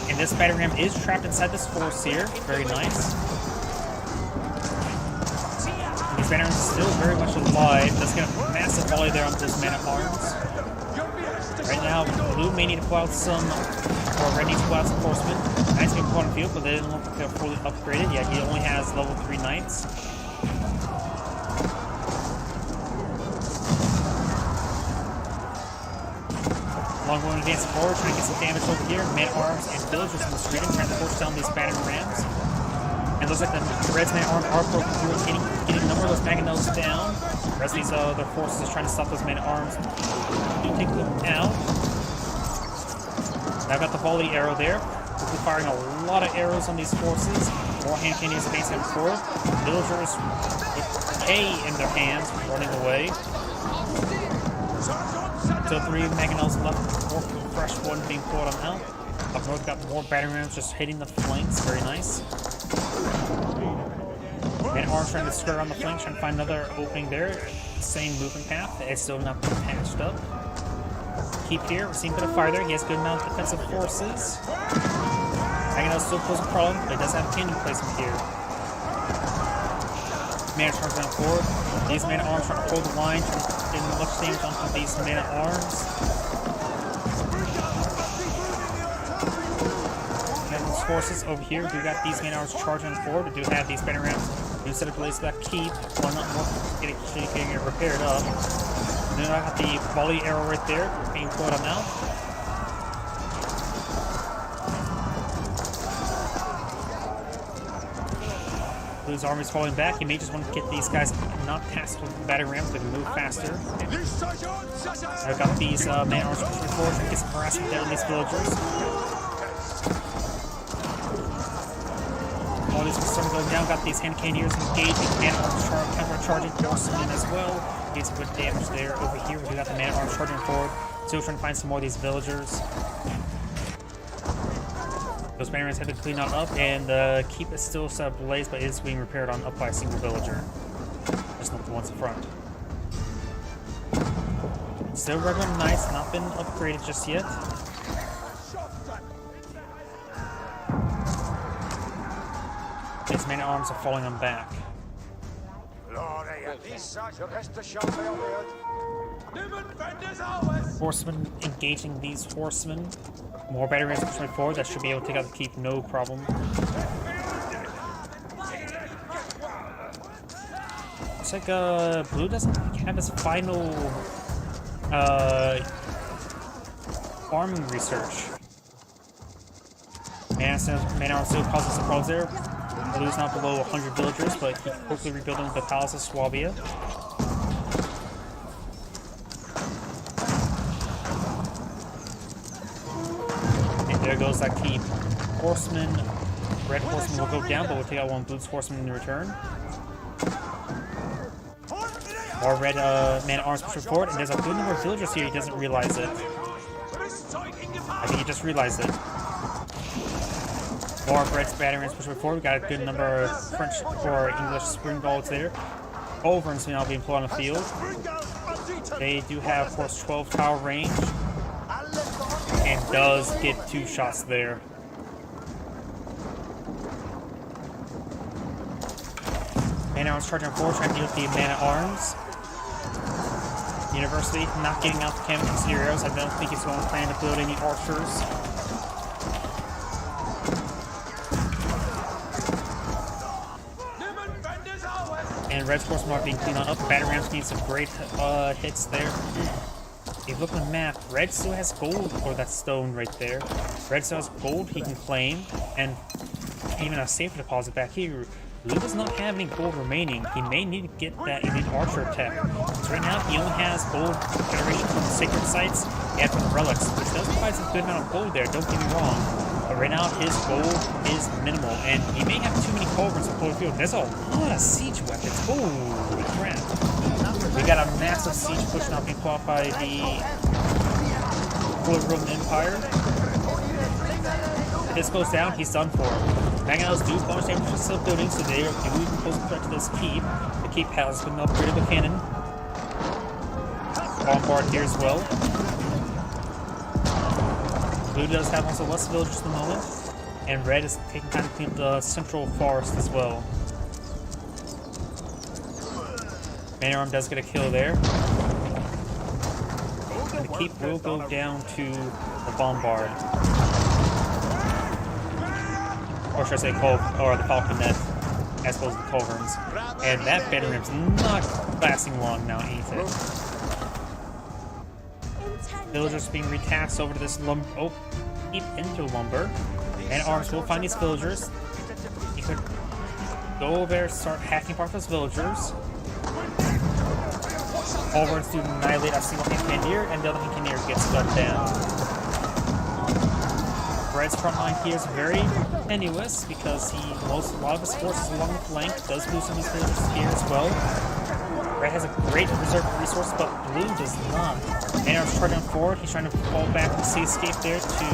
And this battery ram is trapped inside this force here. Very nice. And these battery rams are still very much alive. Does get a massive volley there on those man-at-arms. Right now, blue may need to pull out some, or red needs to pull out some horsemen. Knights being put on the field, but they don't look like they're fully upgraded. Yeah, he only has level 3 knights. Longbow advancing forward, trying to get some damage over here. Man-at-arms and villagers in the street trying to force down these battery rams. And it looks like the Red's man-at-arms are broken through and getting a number of those mangonels down. The rest of these other forces is trying to stop those man-at-arms. Do take them out. Now I've got the volley arrow there. We're firing a lot of arrows on these forces. More hand cannons advancing forward. Villagers with A in their hands running away. So 3 mangonels left, 4 fresh one being pulled on out. Up north, got more battery rams just hitting the flanks. Very nice. Man-at-arms trying to skirt around the flank, trying to find another opening there. Same movement path. It's still not been patched up. Keep here. We're seeing a bit of fire there. He has good amount of defensive forces. Mangonel still poses a problem, but it does have a cannon placement here. Man-at-arms going forward. These man-at-arms trying to hold the line, trying to get much damage onto these man-at-arms. And these forces over here, we got these man-at-arms charging forward. We do have these battery rams. Instead of release that keep, why not more getting it repaired up. And then I got the volley arrow right there, being pulled on out. Blue's army is falling back. You may just want to get these guys not past with the battery rams, they can move faster. I've got these man-at-arms pushing forward to get some harassment there on these villagers. All these are starting to go down. Got these hand cannoneers engaging, man-at-arms counter-charging horsemen as well. Get some good damage there. Over here, we got the man-at-arms charging forward. Still trying to find some more of these villagers. Those battery rams have been cleaned up, and the keep is still set ablaze, but it is being repaired on up by a single villager. Just not the ones in front. Still regular knights, not been upgraded just yet. These man-at-arms are falling on back. Horsemen engaging these horsemen. More battery rams pushing forward. That should be able to take out the keep, no problem. Looks like blue doesn't have his final farming research. Man-at-arms still causes some problems there. Blue's not below 100 villagers, but he can quickly rebuilding the Palace of Swabia. And there goes that keep. Horseman, red horseman will go down, but we'll take out one blue's horseman in return. More red man-at-arms pushing forward, and there's a good number of villagers here. He doesn't realize it. I think he just realized it. More Red's battery rams pushing forward. We got a good number of French or English springballs there. Over and now being put on the field. They do have, of course, 12 tower range. And does get 2 shots there. Man-at-arms charging forward, trying to deal with the man-at-arms. University not getting out the cannon scenarios. I don't think he's going to plan to build any archers. and Red's horsemen are being cleaned up. Battle rams need some great hits there. If you look at the map, Red still has gold for that stone right there. Red still has gold he can claim, and even a safe deposit back here. Blue does not have any gold remaining. He may need to get that elite archer attack. So right now he only has gold generation from the sacred sites and from the relics, which does provide some good amount of gold there, don't get me wrong. But right now his gold is minimal, and he may have too many culverts to pull the field. There's a lot of siege weapons. Holy crap. We got a massive siege push now being fought by the Holy Roman Empire. If this goes down, he's done for. Mangonels do bonus damage to still buildings, so they do even pose a threat to this keep. The keep has been upgraded with cannon. Bombard here as well. Blue does have also less villagers at the moment, and Red is taking time to clean up the central forest as well. Man-at-arm does get a kill there. And the keep will go down to the bombard. Or should I say the falconet, as opposed to the culverins. And that battle ram's not lasting long now, either. Villagers being retasked over to this keep into lumber. Man-at-arms will find these villagers. He could go over there, start hacking apart those villagers. Culverins to annihilate a single Cannoneer, and the other Cannoneer gets gunned down. Red's front line here is very tenuous because a lot of his forces along the flank does lose some of his villagers here as well. Red has a great reserve resource, but Blue does not. Man-at-arms charging forward. He's trying to fall back from the sea escape there to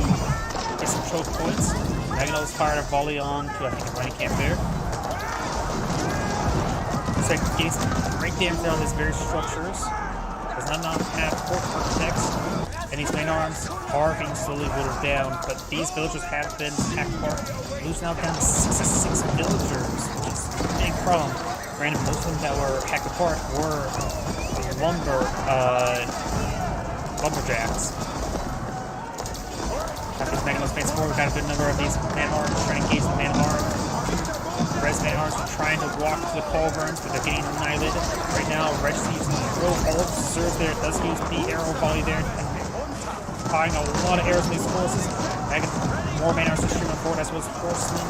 get some choke points. Mangonels fired a volley on to, I think, a running camp there. Looks like he gets great damage on these various structures. Does not have port protects. And these man-at-arms are being slowly whittled down, but these villagers have been hacked apart. Blue's now down to 66 villagers, which is a big problem. Granted, most of them that were hacked apart were lumberjacks. After this Mangonel space forward, we've got a good number of these man-at-arms trying to engage the man-at-arms. Red's man-at-arms are trying to walk to the culverins, but they're getting annihilated. Right now, Red's using the throw all of the reserve there. Does use the arrow volley there, and firing a lot of arrows in these forces. More man-at-arms are streaming forward, as well as horsemen.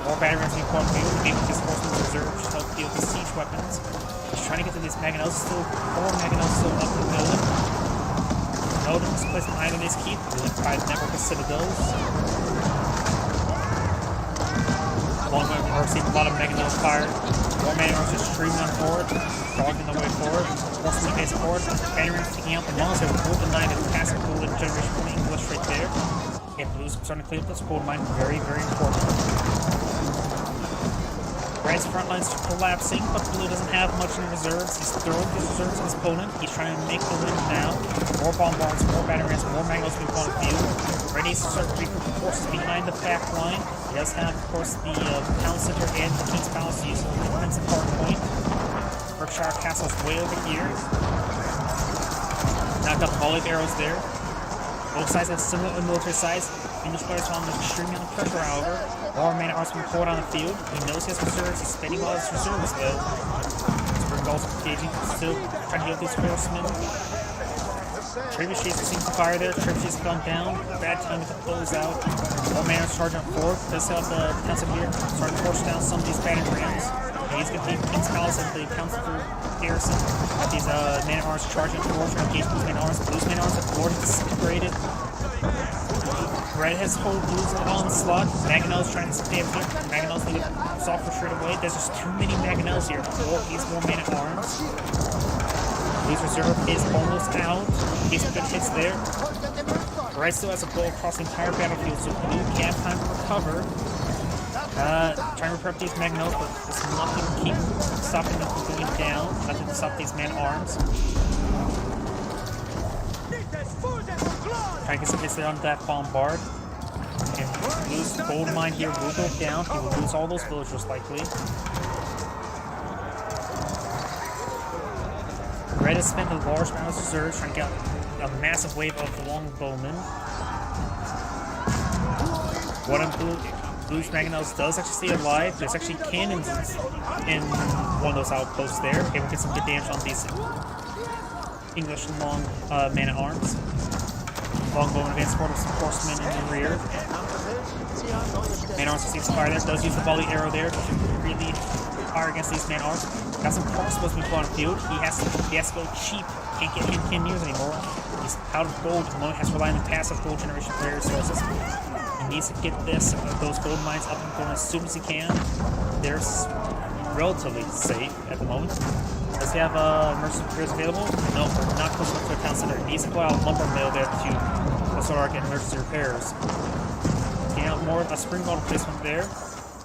More battery rams being fought field, maybe his horsemen's reserve to help deal with the siege weapons. He's trying to get to these Mangonels, still 4 Mangonels still up the building. No displacement either of these keep, really by the network of citadels. Along with we're seeing a lot of Mangonels fired. More man-at-arms just streaming on forward, dogging the way forward. Horsemen face forward, battery rams taking out the monsters with Golden Knight and passing Golden Generation from the English right there. And Blue's starting to clean up this gold mine, very, very important. Red's front line's collapsing, but Blue doesn't have much in reserves. He's throwing his reserves on his opponent. He's trying to make the win now. More bombards, more battery rams, more Mangonels being fought on the field. Ready to start recruiting forces behind the back line. He does have, of course, the town center and the King's Palace to use as a defensive hard point. Berkshire Castle's way over here. Knocked out the volley of arrows there. Both sides have similar military size. English players are under extremely under pressure, however. More man-at-arms being poured on the field. He knows he has reserves. He's spending all his reserves, though. Springall's engaging, still trying to get these horsemen. Trebuchets seems to fire there. Trebuchets gone down. Bad time to close out. More man-at-arms charging up forward. Does have the defensive here. Starting to force down some of these battery rams. He's going to take King's Palace and the council garrison. Got these man-at-arms charging forward to engage Blue's man-at-arms. Blue's man-at-arms have already disintegrated. Red has hold Blue's onslaught. Mangonels trying to stay up here. Mangonels need to soft retreat away. There's just too many Mangonels here. He's more man-at-arms. Blue's reserve is almost out. He's good hits there. Red still has a blow across the entire battlefield, so Blue can't have time to recover. Trying to prep these Mangonels, but there's nothing to keep stopping them from going down. Nothing to stop these man-at-arms. Trying to get some hits there on that bombard. And Blue's gold mine here will go down. He will lose all those villagers likely. Red has spent a large amount of reserves trying to get a massive wave of longbowmen. What on Blue Blue's Mangonels does actually stay alive. There's actually cannons in one of those outposts there. Able to get some good damage on these English long man-at-arms. Longbow advanced support of some horsemen in the rear. Man-at-arms receives fire there. Does use the volley arrow there to really fire against these man-at-arms. Got some crossbows moving on the field. He has to go cheap. Can't get him cannons anymore. He's out of gold at the moment. Has to rely on the passive gold generation player resources. He needs to get those gold mines up and going as soon as he can. They're relatively safe at the moment. Does he have mercenary repairs available? No, we're not close enough to a town center. He needs to go out lumber mill there to start getting emergency repairs. Getting out more a spring bottle placement there.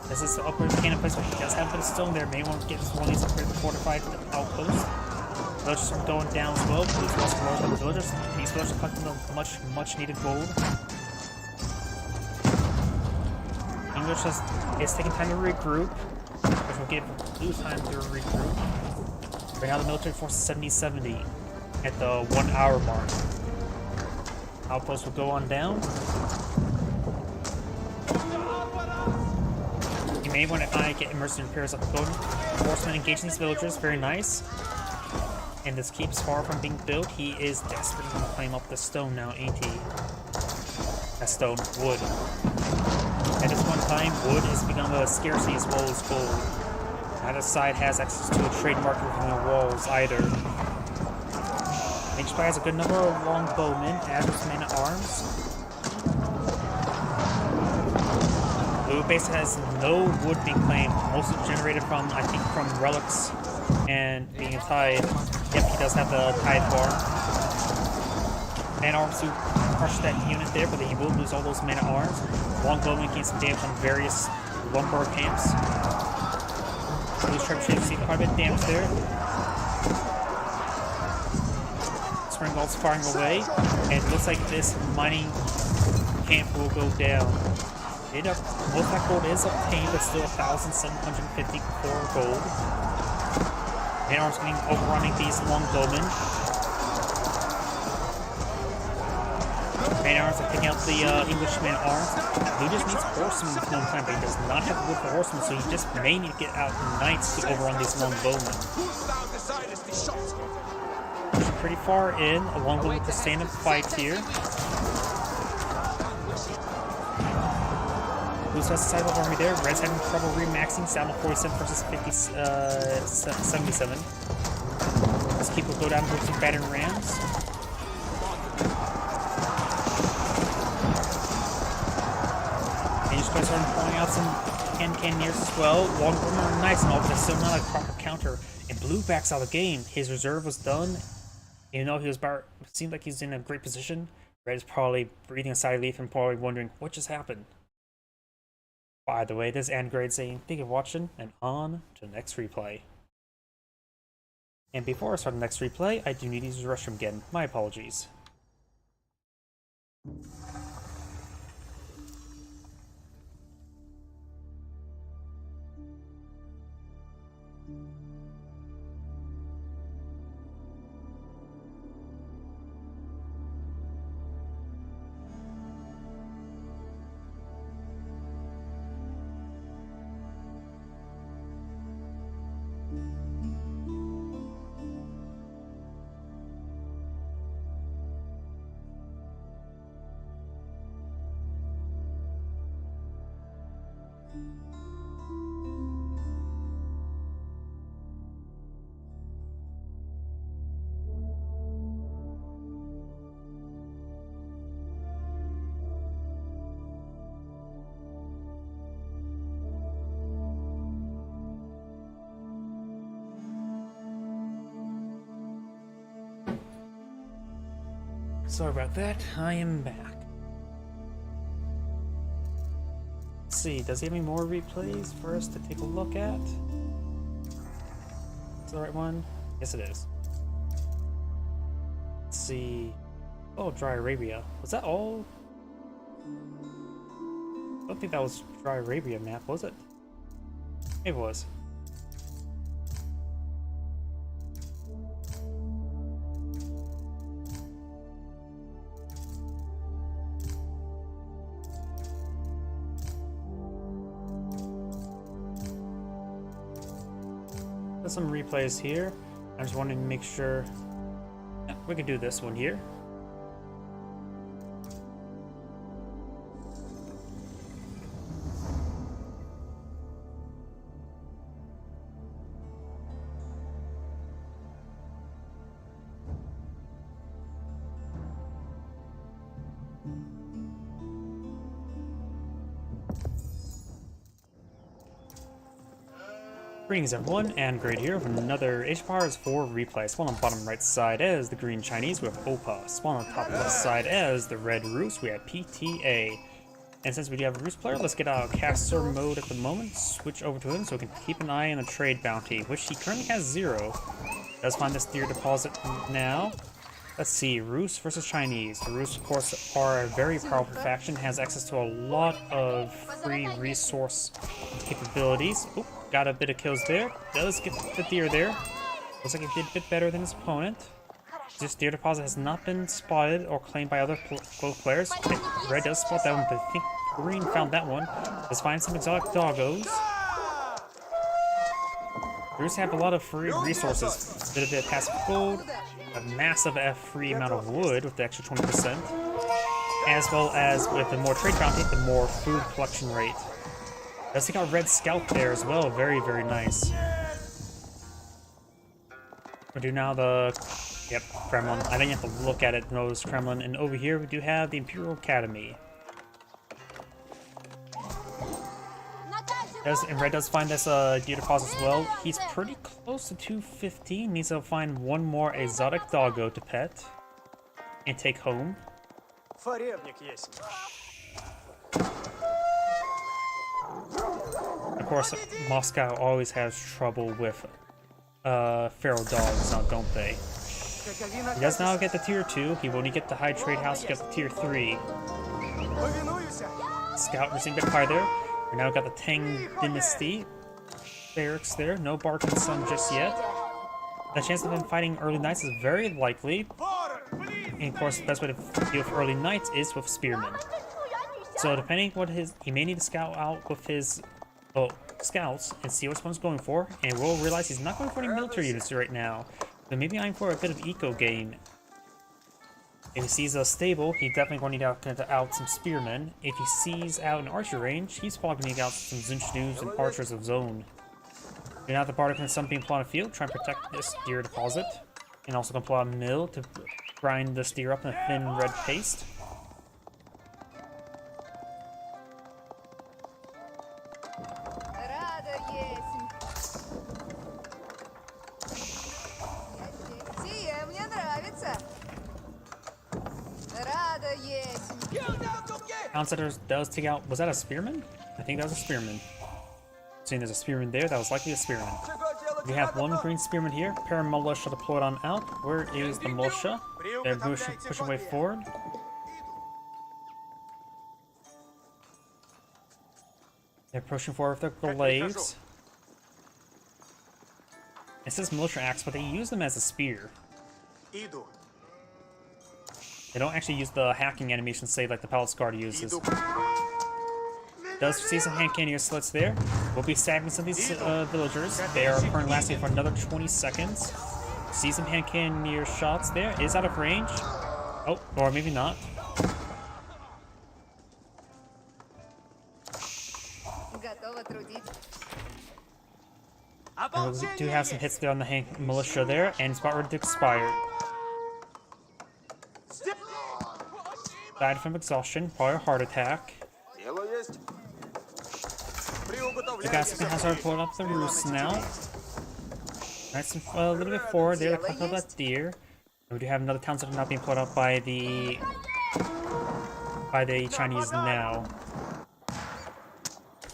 This is the upgrade cannon placement. He does have a bit of stone there. May want to get one of these upgraded fortified outposts. Villagers are going down as well. These lost large number of villagers. These villagers are collecting the much needed gold. English is taking time to regroup, which will give Blue time to regroup. Right now the military force is 70-70 at the 1 hour mark. Outpost will go on down. You may want to get emergency repairs up and going. Horsemen engaging these villagers, very nice. And this keeps far from being built. He is desperately going to claim up the stone now, ain't he? That stone, wood. At this one time, wood has become a scarcity as well as gold. Neither side has access to a trade market within the walls either. Each side has a good number of longbowmen, as with men-at-arms. Blue base has no wood being claimed, mostly generated from, I think, from relics and being a tide. Yep, he does have the tide farm. Man-at-arms to crush that unit there, but he will lose all those men-at-arms. Longbowmen gain some damage on various lumber camps. Blue's trebuchet see quite a bit of damage there. Spring bolts firing away, and it looks like this mining camp will go down. Most of that gold is obtained, but still 1,750 core gold. Man-at-arms getting overrunning these longbowmen. Man-at-arms are picking out the English man-at-arms. Blue just needs horsemen with no time, but he does not have wood for horsemen, so he just may need to get out knights to overrun these longbowmen. Pushing pretty far in, a longbowman with the stand-up fight here. Blue's has a sizable army there. Red's having trouble remaxing. Saddle 47 versus 77. Let's keep will go down with some battering rams. And just starting pulling out some cannoneers as well. Longbowmen are nice and all, but it's still not a proper counter. And Blue backs out of the game. His reserve was done. Even though he was seemed like he's in a great position, Red is probably breathing a sigh of relief and probably wondering what just happened. By the way, this is Angrade saying thank you for watching, and on to the next replay. And before I start the next replay, I do need to use the restroom again. My apologies. Sorry about that, I am back. Let's see, does he have any more replays for us to take a look at? Is that the right one? Yes, it is. Let's see. Oh, Dry Arabia. Was that all? I don't think that was Dry Arabia map, was it? It was. There's some replays here. I just wanted to make sure we can do this one here. Greetings everyone, and great here with another Age of Empires 4 replay. Spawn on the bottom right side as the green Chinese, we have Opa. Spawn on the top left side as the red Rus, we have PTA. And since we do have a Rus player, let's get out of caster mode at the moment, switch over to him so we can keep an eye on the trade bounty, which he currently has 0. Let's find this deer deposit now. Let's see, Rus versus Chinese. The Rus, of course, are a very powerful faction, has access to a lot of free resource capabilities. Oop, got a bit of kills there. Does get the deer there. Looks like it did a bit better than his opponent. This deer deposit has not been spotted or claimed by other close players. Red does spot that one, but I think green found that one. Let's find some exotic doggos. Rus have a lot of free resources. Did a bit of passive gold, a massive free amount of wood with the extra 20%, as well as with the more trade bounty, the more food collection rate. Let's take out Red Scout there as well. Very, very nice. We'll do now the... Yep, Kremlin. I think you have to look at it to know it's Kremlin. And over here we do have the Imperial Academy. And Red does find this deer deposit as well. He's pretty close to 250. Needs to find one more exotic doggo to pet and take home. Of course, Moscow always has trouble with feral dogs, now don't they? He does now get the tier 2. He will only get the high trade house to get the tier 3. Scout receiving a bit higher there. We now got the Tang Dynasty barracks there. No Barton Sun just yet. The chance of him fighting early knights is very likely. And of course, the best way to deal with early knights is with spearmen. So depending what he may need to scout out with his scouts and see what one's going for. And we'll realize he's not going for any military units right now. So maybe eyeing for a bit of eco gain. If he sees a stable, he's definitely going to need out some spearmen. If he sees out an archer range, he's probably going to need out some Zunchnoos and archers of his own. You're not the part of some being plot of field, try and protect this deer deposit. And also can pull out a mill to grind this deer up in a thin red paste. Townsetter does take out... Was that a spearman? I think that was a spearman. Seeing there's a spearman there, that was likely a spearman. We have one green spearman here. Paramilitia deployed on out. Where is the militia? They're pushing way forward. They're pushing forward with their glaives. It says militia axe, but they use them as a spear. They don't actually use the hacking animation save like the Palace Guard uses. Does see some hand cannon slits there. We'll be stabbing some of these villagers. They are currently lasting for another 20 seconds. See some hand cannon shots there. Is out of range. Oh, or maybe not. And we do have some hits there on the militia there, and it's about ready to expire. Died from exhaustion, probably a heart attack. The Gatsby has already pulled up the Rus now. Nice, a little bit forward there to collect up that deer. And we do have another town center not being pulled up by the Chinese now.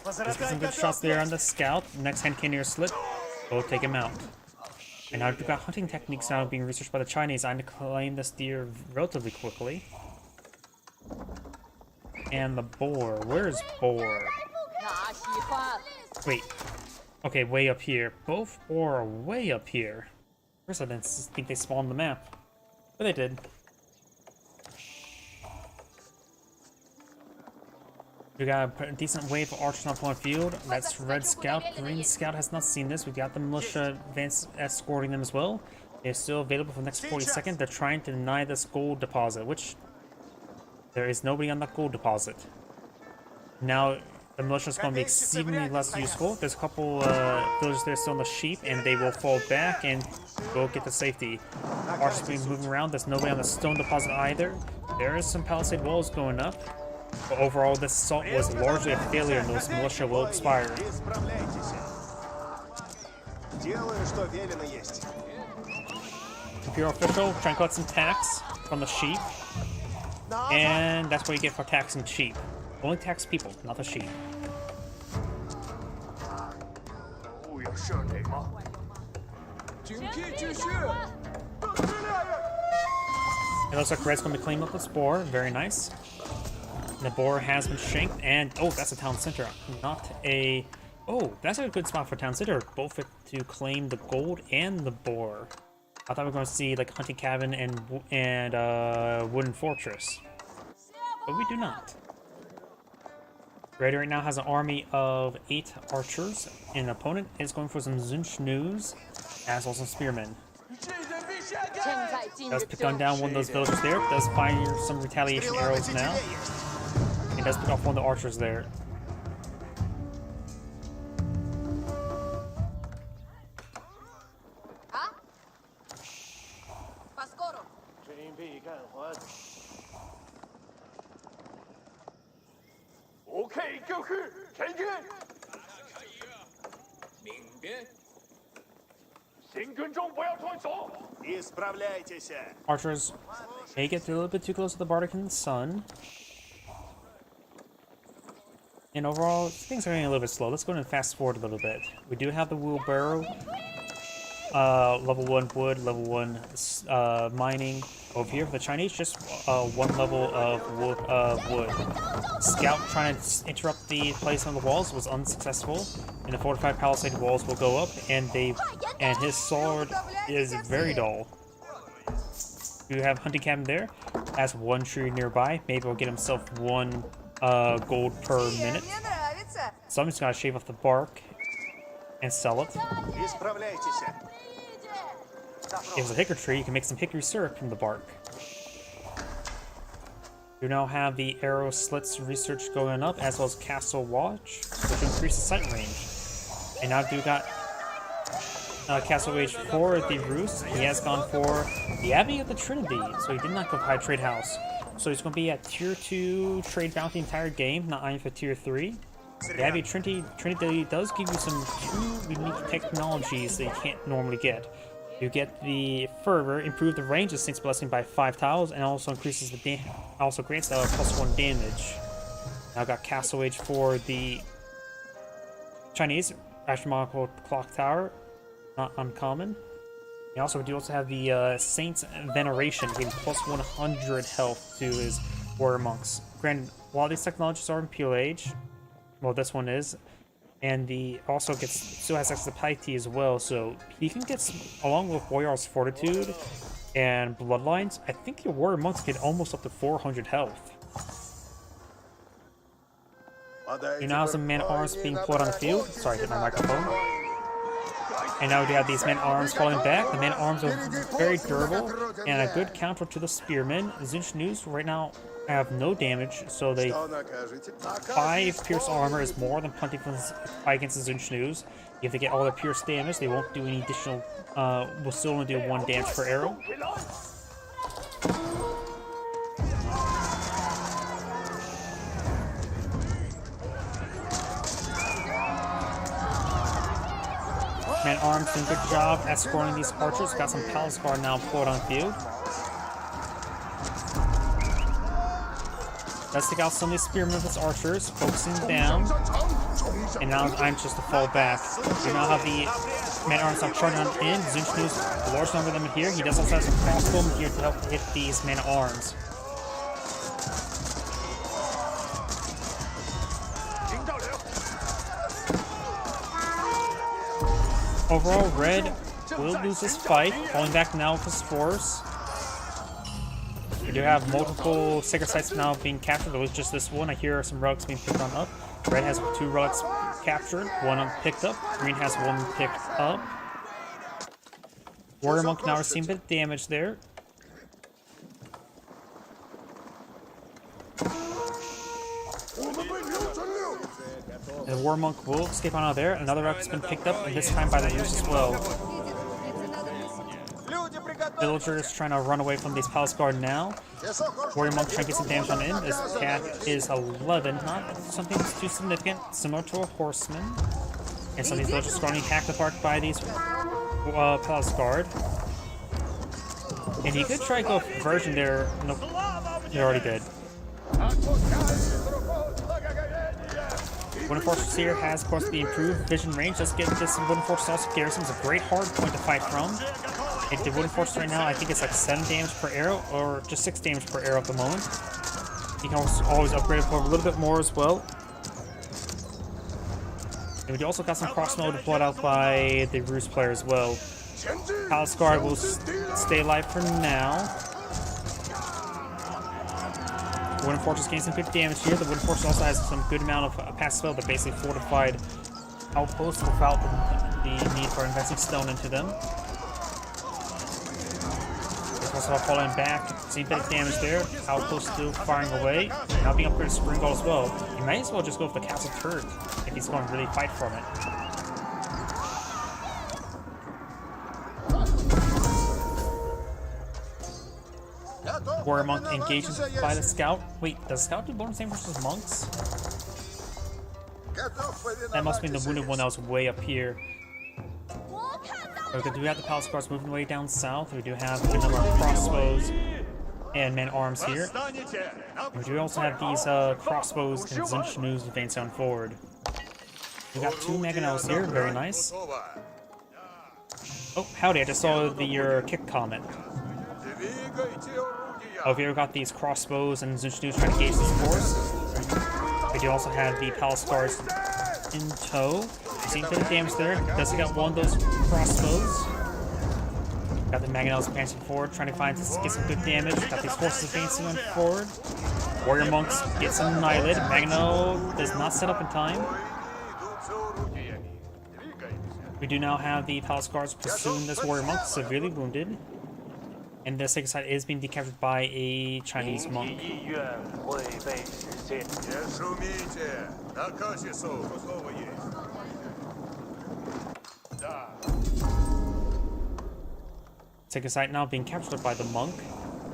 There's some good shots there on the scout. Next hand cannon slit. We'll take him out. And now we've got hunting techniques now being researched by the Chinese. I'm going to claim this deer relatively quickly. And the boar. Where's boar? Wait. Okay, way up here. Both boar are way up here. First I didn't think they spawned the map. But they did. We got a decent wave of archers on point field. That's Red Scout. Green Scout has not seen this. We got the militia advance escorting them as well. They're still available for the next 40 seconds. They're trying to deny this gold deposit, which there is nobody on that gold deposit. Now the militia is going to be exceedingly less useful. There's a couple villagers there still on the sheep, and they will fall back and go get the safety. Archers will be moving around. There's nobody on the stone deposit either. There is some palisade walls going up. But overall, this assault was largely a failure, and those militia will expire. Imperial official trying to collect some tax from the sheep, and that's what you get for taxing sheep. Only tax people, not the sheep. It looks like Red's going to be cleaning up the spore. Very nice. The boar has been shanked, and oh, that's a town center, not a. Oh, that's a good spot for town center, both to claim the gold and the boar. I thought we were going to see like hunting cabin and wooden fortress, but we do not. Red right now has an army of 8 archers, and the opponent is going for some Zunch as well as some spearmen. Does gun down one of those villagers there. Does fire some retaliation arrows now. He does pick off one of the archers there. Huh? Pascoro. OK，就是前进。明白。行军中不要退缩。 Archers may get a little bit too close to the Bardican Sun. And overall, things are getting a little bit slow. Let's go ahead and fast forward a little bit. We do have the wheelbarrow, level 1 wood, level 1 mining. Over here for the Chinese, just 1 level of wood. Scout trying to interrupt the placement of the walls was unsuccessful, and the fortified palisade walls will go up, and his sword is very dull. You have hunting cabin there, has 1 tree nearby. Maybe he'll get himself 1 gold per minute. So I'm just gonna shave off the bark and sell it. If it's a hickory tree, you can make some hickory syrup from the bark. You now have the arrow slits research going up, as well as castle watch, which increases sight range. And now you got castle wage for the roost. He has gone for the Abbey of the Trinity, so he did not go high trade house. So he's going to be at tier 2 trade bounty the entire game, not eyeing for tier 3. The Abbey of Trinity does give you some 2 unique technologies that you can't normally get. You get the fervor, improve the range of Sync's blessing by 5 tiles, and also increases the also grants +1 damage. Now I've got Castle Age for the Chinese astronomical clock tower, not uncommon. And also we do also have the Saint's Veneration, giving +100 health to his warrior monks. Granted, a lot of these technologies are in Imperial Age. Well, this one is. And the also still has access to piety as well, so he can get along with Warrior's Fortitude and Bloodlines. I think your warrior monks get almost up to 400 health. You now have some man-at-arms being pulled on the field. Sorry, I hit my microphone. And now we have these men-at-arms falling back. The men-at-arms are very durable and a good counter to the spearmen. Zinch right now have no damage, so they 5 pierce armor is more than plenty for fight against the Zinch. If they get all their pierce damage, they won't do any additional. Will still only do 1 damage per arrow. Man-at-arms doing a good job escorting these archers. Got some palace guard now pulled on field. Let's take out some of these spearmen with his archers, focusing down. And now I'm just to fall back. We now have the man-at-arms now charging on in. Zinch, a large number of them in here. He does also have some crossbowmen here to help hit these man-at-arms. Overall, Red will lose this fight, falling back now with his force. We do have multiple sacred sites now being captured. There was just this one. I hear some relics being picked on up. Red has 2 relics captured, 1 picked up. Green has 1 picked up. Warrior Monk now receiving a bit of damage there. And the War Monk will escape on out of there. Another relic has been picked up, and this time by the Rus as well. Villagers trying to run away from these Palace Guard now. Warrior Monk trying to get some damage on in. This attack is 11, not something that's too significant, similar to a Horseman. And some of these villagers are getting hacked apart by these Palace Guard. And he could try to go version there. Nope, he already did. Wooden Fortress here has, of course, the improved vision range. Let's get this Wooden Fortress also garrisons. A great hard point to fight from. And the Wooden Fortress right now, I think it's like 7 damage per arrow, or just 6 damage per arrow at the moment. You can always upgrade it for a little bit more as well. And we also got some crossbow deployed out by the Rus player as well. Palace Guard will stay alive for now. Wooden Fortress gains some good damage here. The Wooden Fortress also has some good amount of passive spell that basically fortified outposts without the need for investing stone into them. Also falling back, same bit of damage there. Outpost still firing away. Now being upgraded to Spring Ball as well. You might as well just go for the castle turret if he's going to really fight from it. Warrior Monk engages by the scout. Wait, does scout do bonus damage versus monks? That must mean the wounded one that was way up here. Okay, do we have the Palace Guards moving way down south? We do have a good number of crossbows and men-arms here. We do also have these crossbows and Zunchunus advancing on forward. We got 2 Mangonels here, very nice. Oh, howdy, I just saw your kick comment. Oh, we got these crossbows and Zunchunus trying to gauge this force. We do also have the Palace Guards in tow. Seeing a bit of damage there. Does he got one of those crossbows? Got the Mangonels advancing forward, trying to get some good damage. Got these forces advancing on forward. Warrior Monks get some annihilated. Mangonel does not set up in time. We do now have the Palace Guards pursuing this Warrior Monk, severely wounded. And the sacred site is being decapitated by a Chinese monk. Sacred site now being captured by the monk.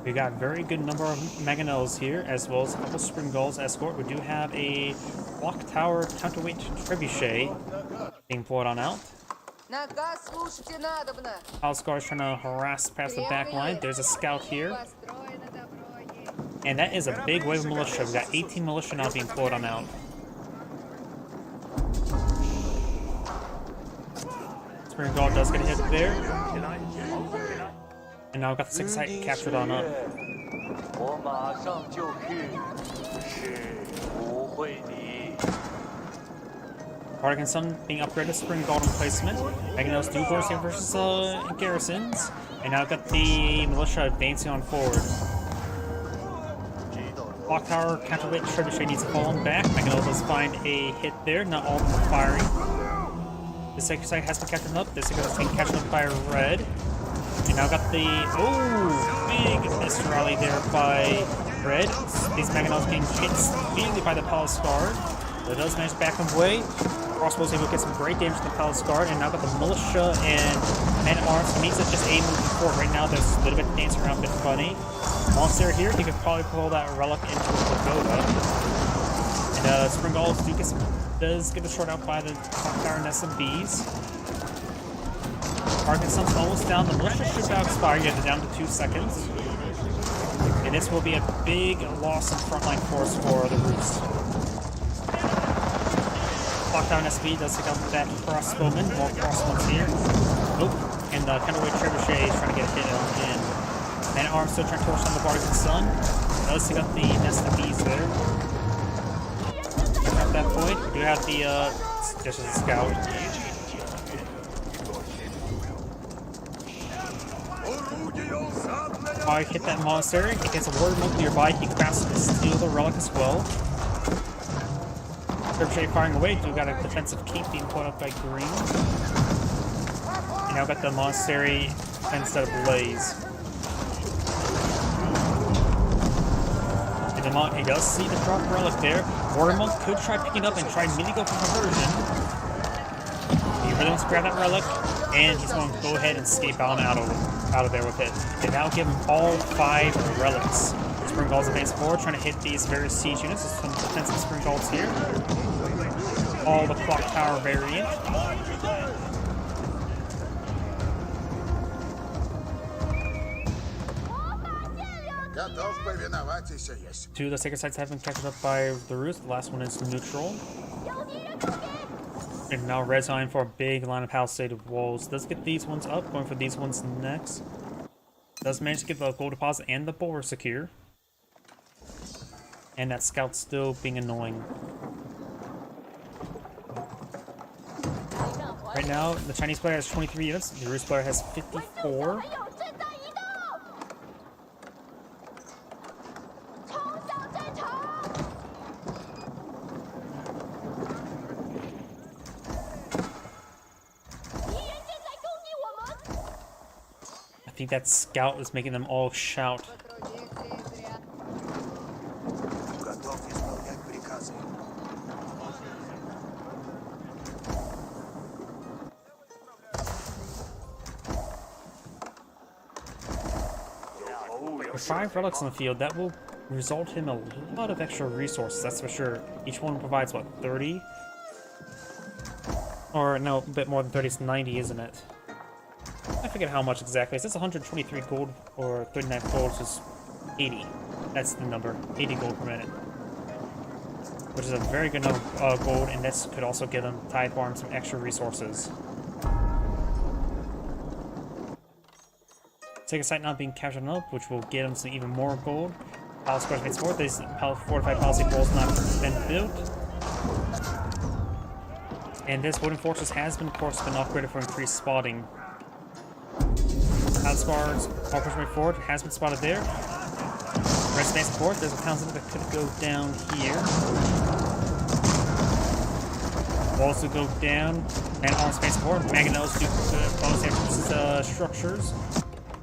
We got a very good number of Mangonels here, as well as a couple Spring Gulls escort. We do have a Clock Tower counterweight trebuchet being pulled on out. Palace Guards trying to harass past the back line. There's a scout here. And that is a big wave of militia. We got 18 militia now being pulled on out. Spring Gull does get a hit there. And now we've got the 6th site captured on up. Arcane Sun being upgraded to Spring Guard replacement. Mangonels do go here versus garrisons. And now we've got the militia advancing on forward. Clock Tower counterweight trebuchet needs to fall on back. Mangonel does find a hit there, not all of them are firing. The sacred site has been captured up. The sacred site being captured up by red. And now got the big miss rally there by red. These Mangonels being hit immediately by the Palace Guard. But it does manage to back them away. Crossbows able to get some great damage to the Palace Guard, and now got the militia and men-at-arms. It means it's just a moving forward right now. There's a little bit dancing around, a bit funny. Monster here, he could probably pull that relic into a pagoda. And Spring Gulls does get destroyed out by the Clock Tower and SMBs. Arcane Sun's almost down. The militia should about expire. Get it down to 2 seconds. And this will be a big loss in frontline force for the Rus. Clock Tower and SB does take out that crossbowman. More crossbows here. Nope. And the counterweight trebuchet is trying to get a hit in. Man-at-arms still trying to torch on the Arcane Sun. Does take out the nest of bees there. At that point, we do have the there's a scout. I hit that monastery. It gets a warrior monk nearby. He grabs and steal the relic as well. Trebuchet firing away. We got a defensive keep being put up by green. And now got the monastery instead of blaze. And the monk, he does see the drop relic there. Warrior monk could try picking up and try immediately go for conversion. He really wants to grab that relic, and he's going to go ahead and escape on out of there with it. And now give him all 5 relics. Spring Guards advance forward, trying to hit these various siege units. There's some defensive Spring Guards here. All the clock tower variant. Two of the sacred sites have been captured up by the Rus. The last one is neutral. And now Red's eyeing for a big line of palisade walls. Does get these ones up, going for these ones next. Does manage to get the gold deposit and the boar secure. And that scout's still being annoying. Right now, the Chinese player has 23 units, the Rus player has 54. I think that scout is making them all shout. With 5 relics on the field, that will result in a lot of extra resources, that's for sure. Each one provides, what, 30? Or, no, a bit more than 30, it's 90, isn't it? I forget how much exactly. It says 123 gold, or 39 gold, which is 80. That's the number, 80 gold per minute. Which is a very good number of gold, and this could also give them Tide Farm some extra resources. Sacred Site not being captured up, which will get them some even more gold. Palace Guards made forward. These fortified palisade walls not been built. And this wooden fortress has been, of course, been upgraded for increased spotting. Palace Guards, all pushing forward, has been spotted there. Red space forward. There's a town center that could go down here. Walls will go down, and on space forward. Mangonels do bonus damage structures.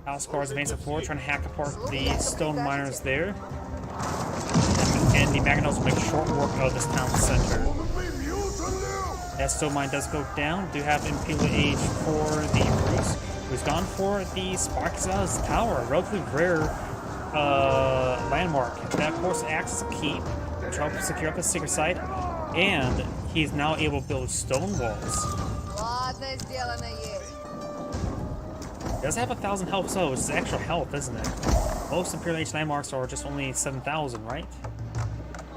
Palace Guards advancing forward, trying to hack apart the stone miners there. And the Mangonels will make short work of this town center. That stone mine does go down. Do have Imperial Age for the Rus, who's gone for the Spark's Tower, a relatively rare landmark. That, of course, acts as a keep, which helps secure up the secret site, and he's now able to build stone walls. It does have 1,000 health, so it's extra health, isn't it? Most Imperial Age landmarks are just only 7,000, right?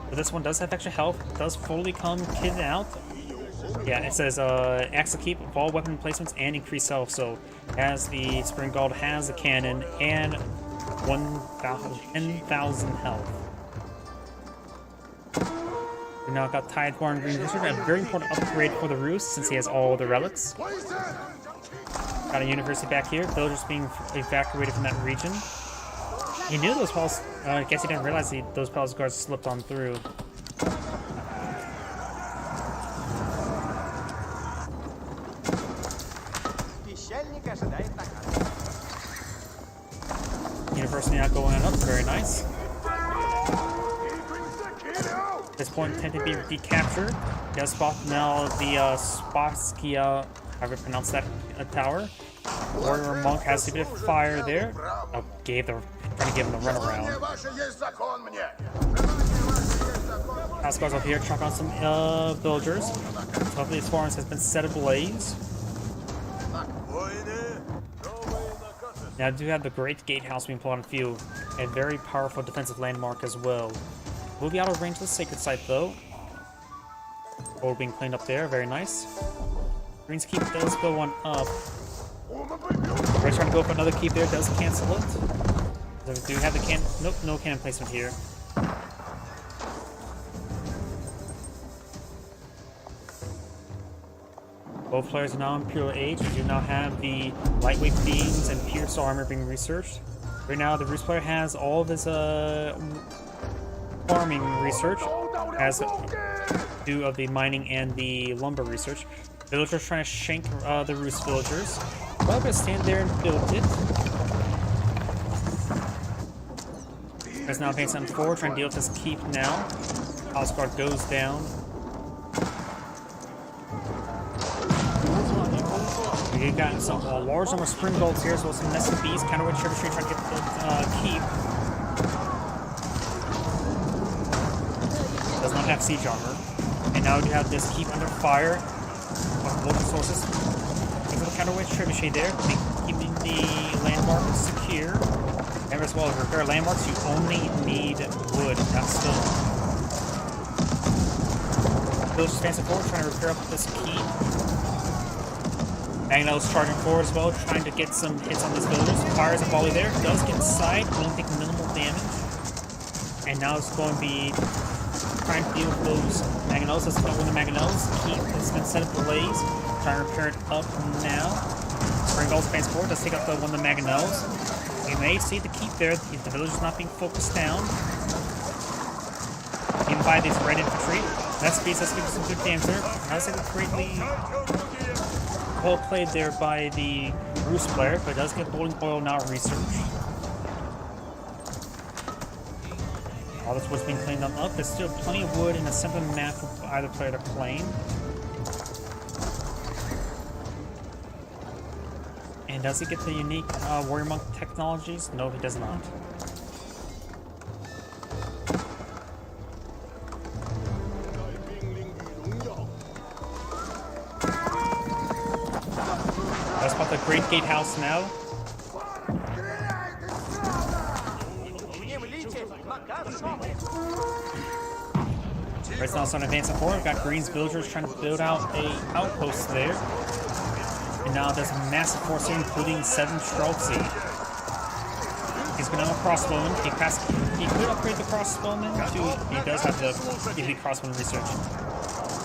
But this one does have extra health, does fully come kitted out. Yeah, it says acts to keep of all weapon placements and increased health, so as the Spring Guard has a cannon and 10,000 health. We now got Tide Farm Green Wizard, a very important upgrade for the Rus since he has all the relics. Got a university back here, villagers being evacuated from that region. He knew those palace, I guess he didn't realize those palace guards slipped on through. University now going up, very nice. At this point, intended to be recaptured. Does spot now the Spasskia, however you pronounce that, tower. Warrior Monk has a bit of fire there. Oh, trying to give him the runaround. House guards up here, chuck on some villagers. Hopefully his farms has been set ablaze. Now I do have the Great Gatehouse being put on the field, a very powerful defensive landmark as well. Will be out of range of the sacred site though. Gold being cleaned up there, very nice. Green's keep does go on up. We're trying to go for another keep there, does cancel it. So we do have the cannon. Nope, no cannon placement here. Both players are now Imperial Age. We do now have the lightweight beams and pierce armor being researched. Right now, the Roost player has all of his farming research, as do of the mining and the lumber research. Villagers trying to shank the Roost villagers. Well, I'm gonna stand there and build it. There's now advancing on forward, trying to deal with this keep now. Palace guard goes down. We've gotten some large number of spring bolts here, as well as some nested bees. Counterweight trebuchet trying to get the keep. Does not have siege armor. And now we have this keep under fire with local sources. Look at the counterweight trebuchet there, keeping the landmarks secure. And as well, to repair landmarks, you only need wood, not stone. Villagers advancing forward, trying to repair up this keep. Magneto's charging forward as well, trying to get some hits on these villagers. Fires a volley there, does get inside, will take minimal damage. And now it's going to be trying to deal with those Mangonels. Let's go with the Mangonels. Keep has been set ablaze. Trying to repair it up now. Spring Bolts advance forward, does take out one of the Mangonels. You may see the keep there, the villagers not being focused down. Even by these red infantry. That speed does give some good damage there. I was greatly well played there by the Roost player, but it does get Bolting Oil now research. All this wood's being cleaned up. There's still plenty of wood and a simple map for either player to claim. And does he get the unique Warrior Monk technologies? No, he does not. Let's spot the Great Gatehouse now. Right now, it's on advancing forward. We've got Green's villagers trying to build out a outpost there. And now there's a massive force here, including 7 Streltsy. He's been on a crossbowman. He could upgrade the crossbowman to. He does have the elite crossbowman research.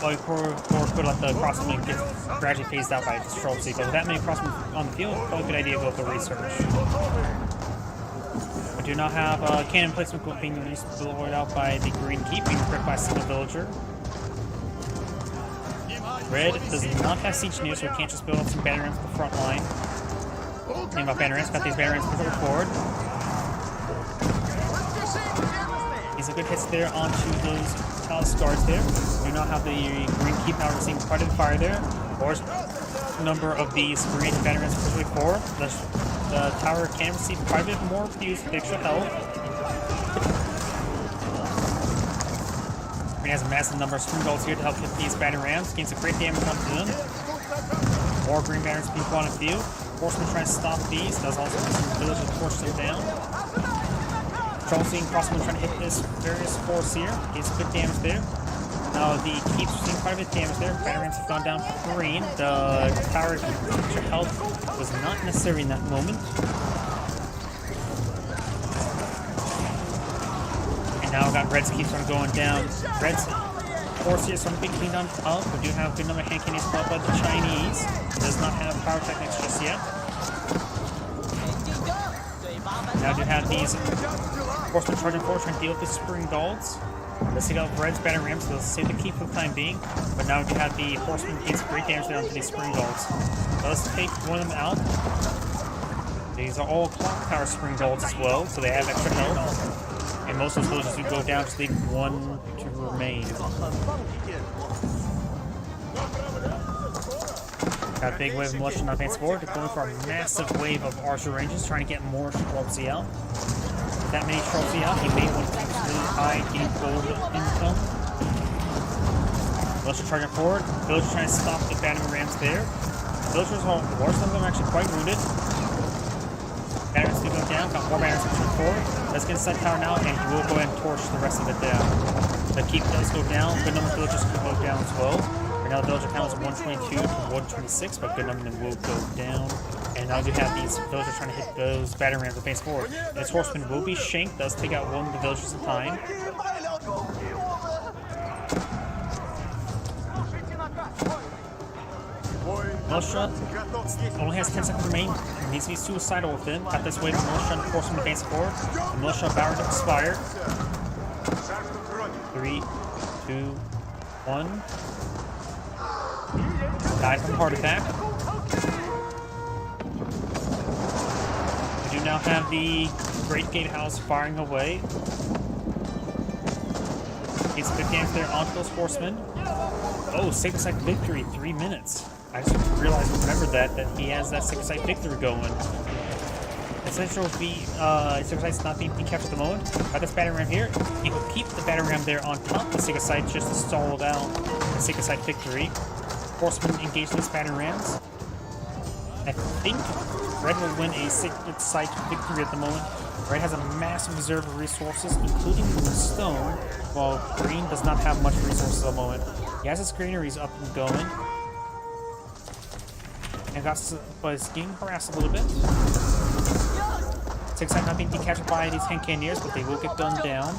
Or could let the crossbowman get gradually phased out by the Streltsy. But with that many crossbowmen on the field, probably a good idea to go with the research. We do not have cannon placement being deployed out by the Green Keep, being equipped by a single villager. Red does not have siege near, so we can't just build up some banner rams at the front line. Think about banner rams, got these banner rams pushed forward. These are good hits there onto those palace guards there. We do not have the Green Keep now receiving quite a bit of fire there. Large number of these Green banner rams pushed forward. The tower can receive quite a bit more views with extra health. Green has a massive number of spring bolts here to help hit these banner rams. Gains a great damage onto them. More green banners being brought in view. Horseman trying to stop these. Does also have some villagers to force them down. Streltsy and Crossman trying to hit this various force here. Gains good damage there. Now the keeps seeing quite a bit of damage there. Banner rams have gone down for Green. The tower extra health was not necessary in that moment. And now we've got Red's keeps on going down. Red's force here is starting to be cleaned on up. We do have a good number of hand cannons brought by the Chinese. It does not have power techniques just yet. Now do have these horsemen charging forward, trying to deal with the spring guards. Let's take out Red's banner rams, so let's save the keep for the time being. But now we do have the horsemen gains great damage there onto these spring guards. So let's take one of them out. These are all clock tower spring guards as well, so they have extra health. And most of those villagers who go down, just leave one to remain. Got a big wave of militia now advance forward. They're going for a massive wave of archer ranges, trying to get more Streltsy out. With that many Streltsy out, you may want to keep really high, getting gold income. Militia charging forward. Villagers trying to stop the banner rams there. Villagers, large number of them are actually quite wounded. Banners do go down. Got more banners pushing forward. Let's get inside tower now, and he will go ahead and torch the rest of it down. The keep does go down. Good number of villagers can go down as well. Right now the villager count is 122 to 126, but good number of them will go down. And now we have these villagers trying to hit those banner rams that face forward. This horseman will be shanked. Does take out one of the villagers at a time. Militia only has 10 seconds remain. needs to be suicidal with him. At this way, the militia and horsemen advance forward. The militia about to expire. 3, 2, 1. Died from a heart attack. We do now have the Great Gatehouse firing away. Gets big damage there onto those horsemen. Oh, Sacred Site victory, 3 minutes. I just remembered that he has that Sacred Site victory going. Essential Sacred Site's not being captured at the moment. By this battering ram here, he will keep the battering ram there on top of the Sacred Site just to stall down the Sacred Site victory. Horsemen engage these battering rams. I think Red will win a Sacred Site victory at the moment. Red has a massive reserve of resources, including the stone, while Green does not have much resources at the moment. He has his granaries up and going. And but he's getting harassed a little bit. Sacred Site not being decaptured by these hand cannoneers, but they will get gunned down.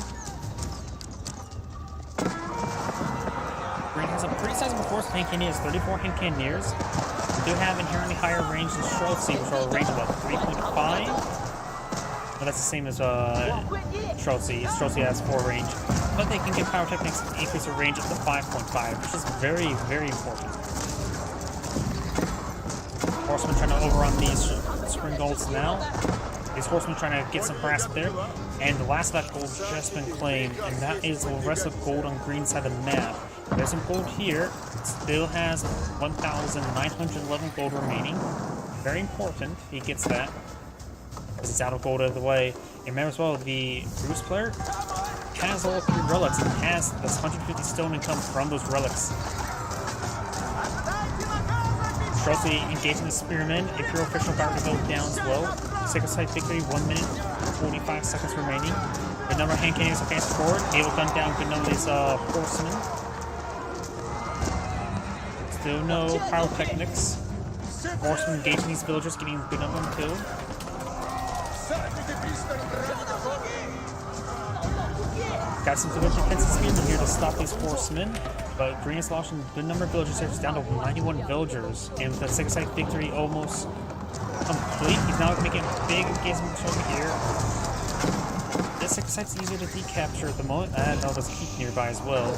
Green has a pretty sizable force of hand cannoneers, 34 hand cannoneers. They do have inherently higher range than Streltsy, which are a range of about 3.5. Well, that's the same as Streltsy. Streltsy has 4 range. But they can get pyrotechnics and increase their range up to 5.5, which is very, very important. Horsemen trying to overrun these spring golds now. These horsemen trying to get some harassment there. And the last of that gold has just been claimed, and that is the rest of gold on green side of the map. There's some gold here. It still has 1,911 gold remaining. Very important he gets that, because it's out of gold out of the way. And remember as well, the Bruce player has all 3 relics and has this 150 stone income from those relics. Streltsy engaging the Spearmen. Imperial official about to go down as well. Sacred Site victory, 1 minute, 45 seconds remaining. The number of hand cannons advance forward. Able to gun down good number of these horsemen. Still no pyrotechnics. Horsemen engaging these villagers, getting a good number of them killed. Got some village defenses in here to stop these horsemen, but Green has lost a good number of villagers here. It's down to 91 villagers, and with the Sacred Site victory almost complete, he's now making a big engagement over here. This Sacred Site's easier to decapture at the moment. I'll just keep nearby as well.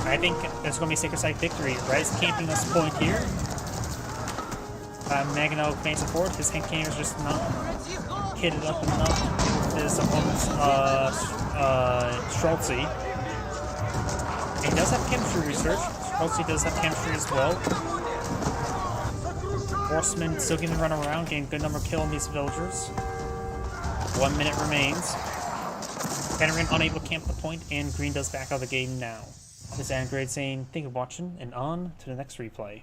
I think there's going to be a Sacred Site victory. Red is camping this point here. Nagano advancing forward. His hand cannon is just not kitted up enough. His opponent's Streltsy. He does have chemistry research. Streltsy does have chemistry as well. Horsemen still getting to run around, getting a good number of kills on these villagers. 1 minute remains. Veteran unable to camp the point, and Green does back out of the game now. This is Android saying thank you for watching, and on to the next replay.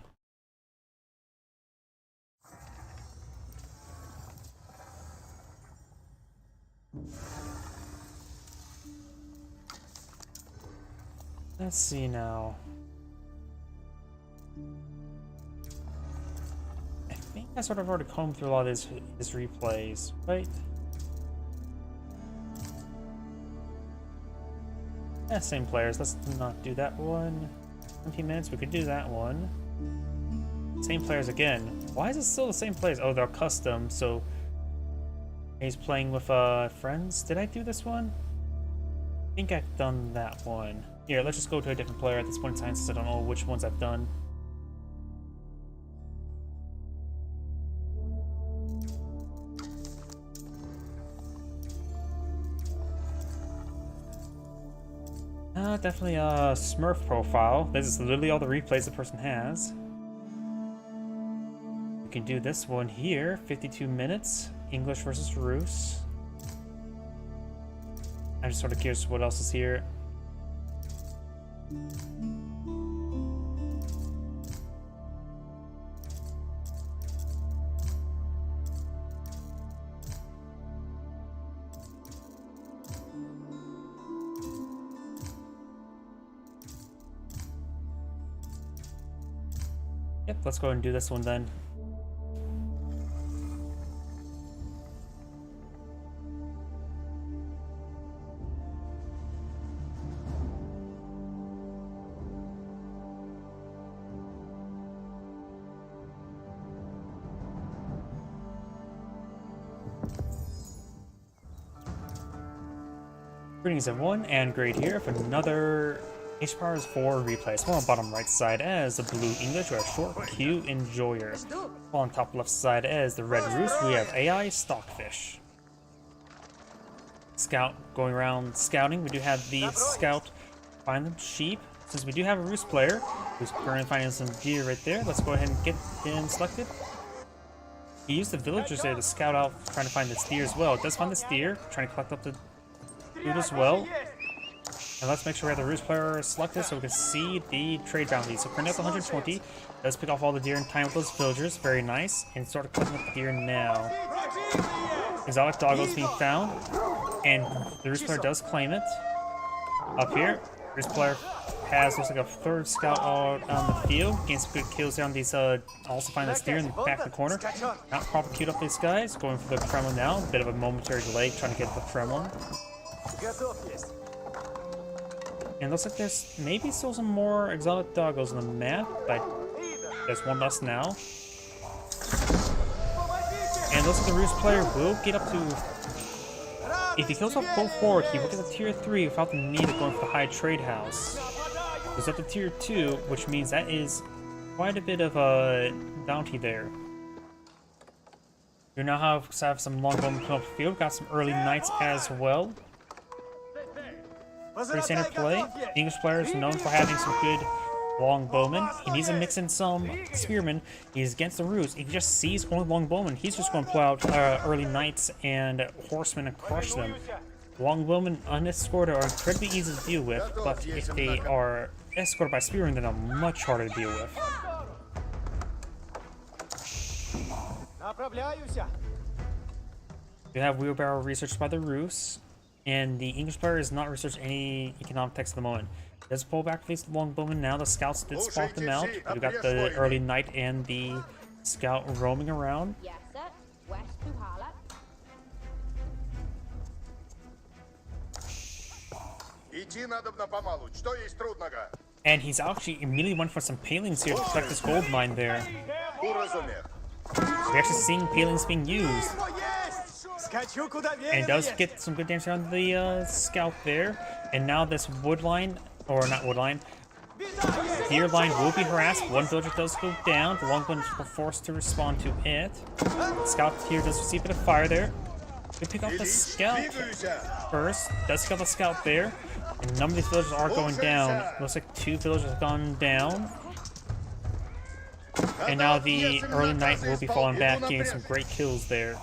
Let's see now. I think I sort of already combed through a lot of his replays, right? Yeah, same players. Let's not do that one. 20 minutes, we could do that one. Same players again. Why is it still the same players? Oh, they're custom, so he's playing with friends. Did I do this one? I think I've done that one. Here, let's just go to a different player at this point in time since I don't know which ones I've done. Definitely a Smurf profile. This is literally all the replays the person has. We can do this one here, 52 minutes, English versus Rus. I'm just sort of curious what else is here. Yep, let's go ahead and do this one then. Greetings everyone, and Great here for another H-Powers 4 replay. So on the bottom right side as the Blue English, we have Short Q Enjoyer. On top left side as the Red Roost, we have AI Stockfish. Scout going around scouting. We do have the Scout find the sheep. Since we do have a Roost player who's currently finding some deer right there, let's go ahead and get him selected. He used the villagers there to scout out, trying to find this deer as well. It does find this deer, trying to collect up the food as well. And let's make sure we have the Roost player selected so we can see the trade bounty. So Cornet's 120. Let's pick off all the deer in time with those villagers. Very nice. And start collecting up the deer now. Exotic doggo is being found. And the Roost player does claim it. Up here, Roost player has looks like a third scout out on the field. Gains some good kills there on these. Also find this deer in the back of the corner. Not properly queued up these guys. Going for the Kremlin now. Bit of a momentary delay trying to get the Kremlin. And looks like there's maybe still some more exotic doggos on the map, but there's one less now. And looks like the Roost player will get up to. If he kills off both forward, he will get the tier 3 without the need of going for the high trade house. He's up to tier 2, which means that is quite a bit of a bounty there. We now have some longbowmen come up the field, got some early knights as well. Pretty standard play. The English player is known for having some good longbowmen. He needs to mix in some spearmen. He's against the Roost. He just sees only longbowmen. He's just going to pull out early knights and horsemen and crush them. Longbowmen unescorted are incredibly easy to deal with, but if they are escorted by spearmen, then they're much harder to deal with. We have wheelbarrow researched by the Roost, and the English player is not researching any economic text at the moment. Let's pull back these longbowmen now. The scouts did spot them out. We got the early knight and the scout roaming around. Yes, sir. West Puhala. And he's actually immediately went for some palings here to protect this gold mine there. We're actually seeing palings being used. And does get some good damage on the scout there. And now this wood line, or not wood line, deer line will be harassed. One villager does go down. The longbowmen are forced to respond to it. The scout here does receive a bit of fire there. We pick up the scout first. Does kill the scout there. And a number of these villagers are going down. Looks like 2 villagers have gone down. And now the early knight will be falling back, getting some great kills there.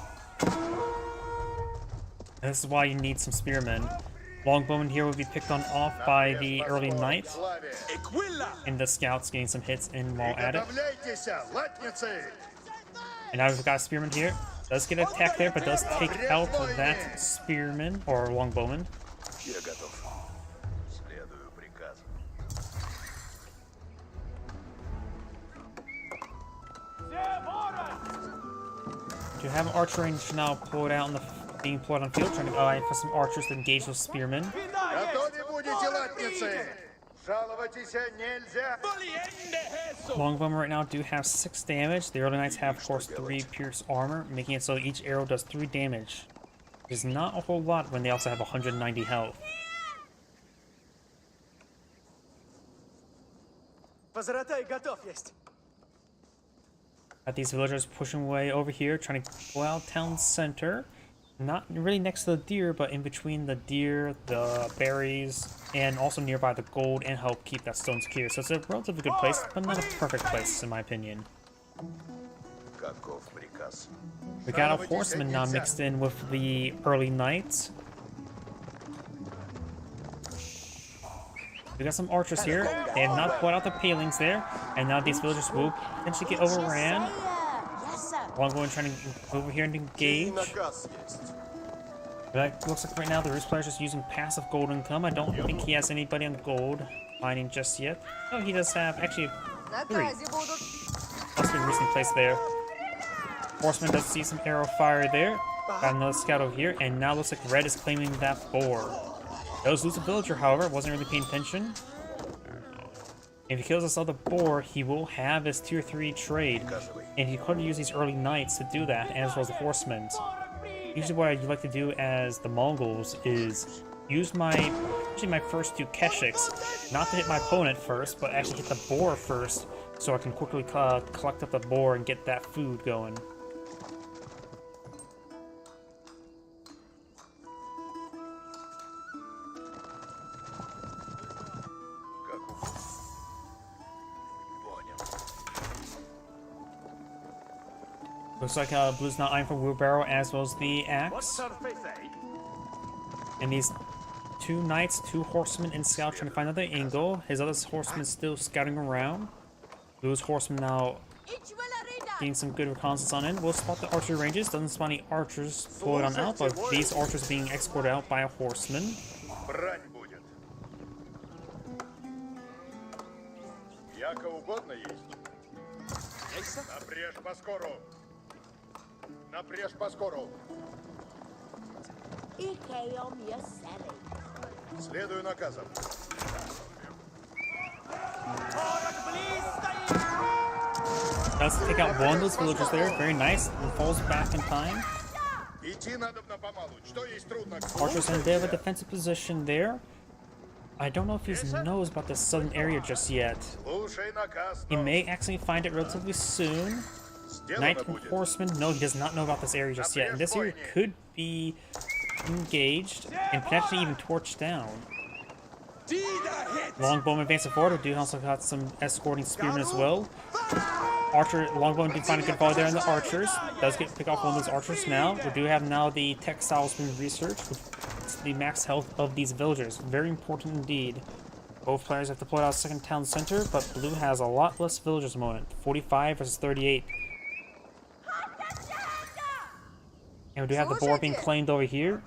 And this is why you need some spearmen. Longbowmen here will be picked on off by the early knight. And the scouts getting some hits in while at it. And now we've got a spearman here. Does get attacked there, but does take out that spearman or longbowman. You have an archer range now pulled out on the being pulled on field, trying to eye for some archers to engage those spearmen. Longbowmen right now do have 6 damage. The early knights have, of course, 3 pierce armor, making it so each arrow does 3 damage. It is not a whole lot when they also have 190 health. Got these villagers pushing away over here, trying to pull out town center. Not really next to the deer, but in between the deer, the berries, and also nearby the gold, and help keep that stone secure. So it's a relatively good place, but not a perfect place, in my opinion. We got a horseman now mixed in with the early knights. We got some archers here. They have not put out the palings there, and now these villagers will potentially get overran. Longbowmen trying to move over here and engage. But looks like right now the Roost player is just using passive gold income. I don't think he has anybody on gold mining just yet. Oh, he does have actually 3. That's been recently placed there. Horseman does see some arrow fire there. Got another scout over here, and now looks like Red is claiming that boar. Does lose a villager, however, wasn't really paying attention. If he kills this other boar, he will have his tier 3 trade. And he could use these early knights to do that, as well as the horsemen. Usually what I like to do as the Mongols is use actually my first 2 Keshiks, not to hit my opponent first, but actually hit the boar first, so I can quickly collect up the boar and get that food going. Looks like Blue's not eyeing for wheelbarrow as well as the What's axe. surface, eh? And these 2 knights, 2 horsemen, and scout trying to find another angle. His other horseman still scouting around. Blue's horseman now getting some good reconnaissance on it. We'll spot the archery ranges. Doesn't spot any archers deployed on out, but these archers being escorted out by a horseman. Брань будет. Яко угодно есть. Напрежь поскору. Напрежь поскору. Следую наказам. Does take out one of those villagers there. Very nice. And falls back in time. Идти надобно помалу. Что есть трудно? Archers in a bit of a defensive position there. I don't know if he knows about this southern area just yet. Слушай наказ. He may actually find it relatively soon. Knight and horseman, no, he does not know about this area just yet. And this area could be engaged and potentially even torched down. Longbowman advancing forward. We do also got some escorting spearmen as well. Archer, Longbowman did find a good volley there on the archers. Does pick off one of those archers now. We do have now the textiles being researched with the max health of these villagers. Very important indeed. Both players have deployed out second town center, but Blue has a lot less villagers at the moment. 45 versus 38. And we do have the boar being claimed over here.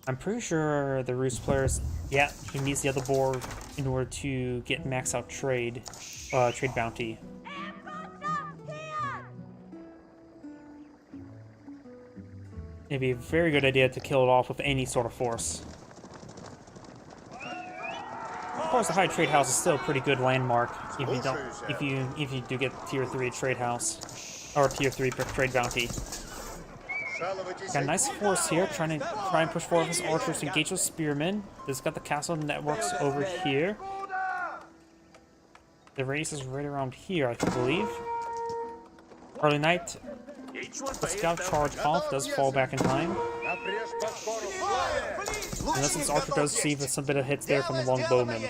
I'm pretty sure the Roost players, yeah, he needs the other boar in order to get max out trade bounty. It'd be a very good idea to kill it off with any sort of force. Of course, the High Trade House is still a pretty good landmark if you do get tier 3 trade house or tier 3 trade bounty. Got a nice force here, trying and push forward his archers to engage with spearmen. This has got the castle networks over here. The radius is right around here, I believe. Early Knight, the scout charge off, does fall back in time. Unless this archer does receive some bit of hits there from the longbowman.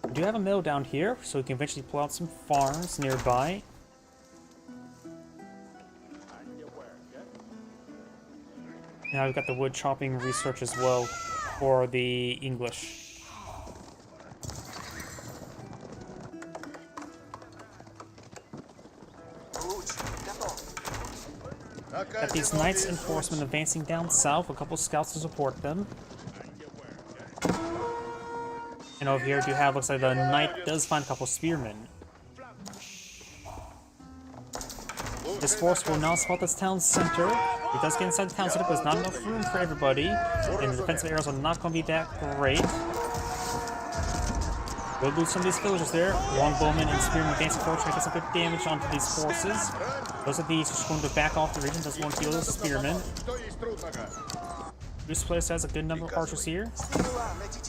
We do have a mill down here, so we can eventually pull out some farms nearby. Now we've got the wood chopping research as well for the English. Got these knights and horsemen advancing down south, a couple scouts to support them. And over here, do you have, looks like the knight does find a couple spearmen. This force will now spot this town center. It does get inside the town center, but there's not enough room for everybody. And the defensive arrows are not going to be that great. We'll lose some of these villagers there. Longbowmen and spearmen advancing forward, trying to get some good damage onto these forces. Those of these just going to back off the region, doesn't want to heal those spearmen. This place has a good number of archers here.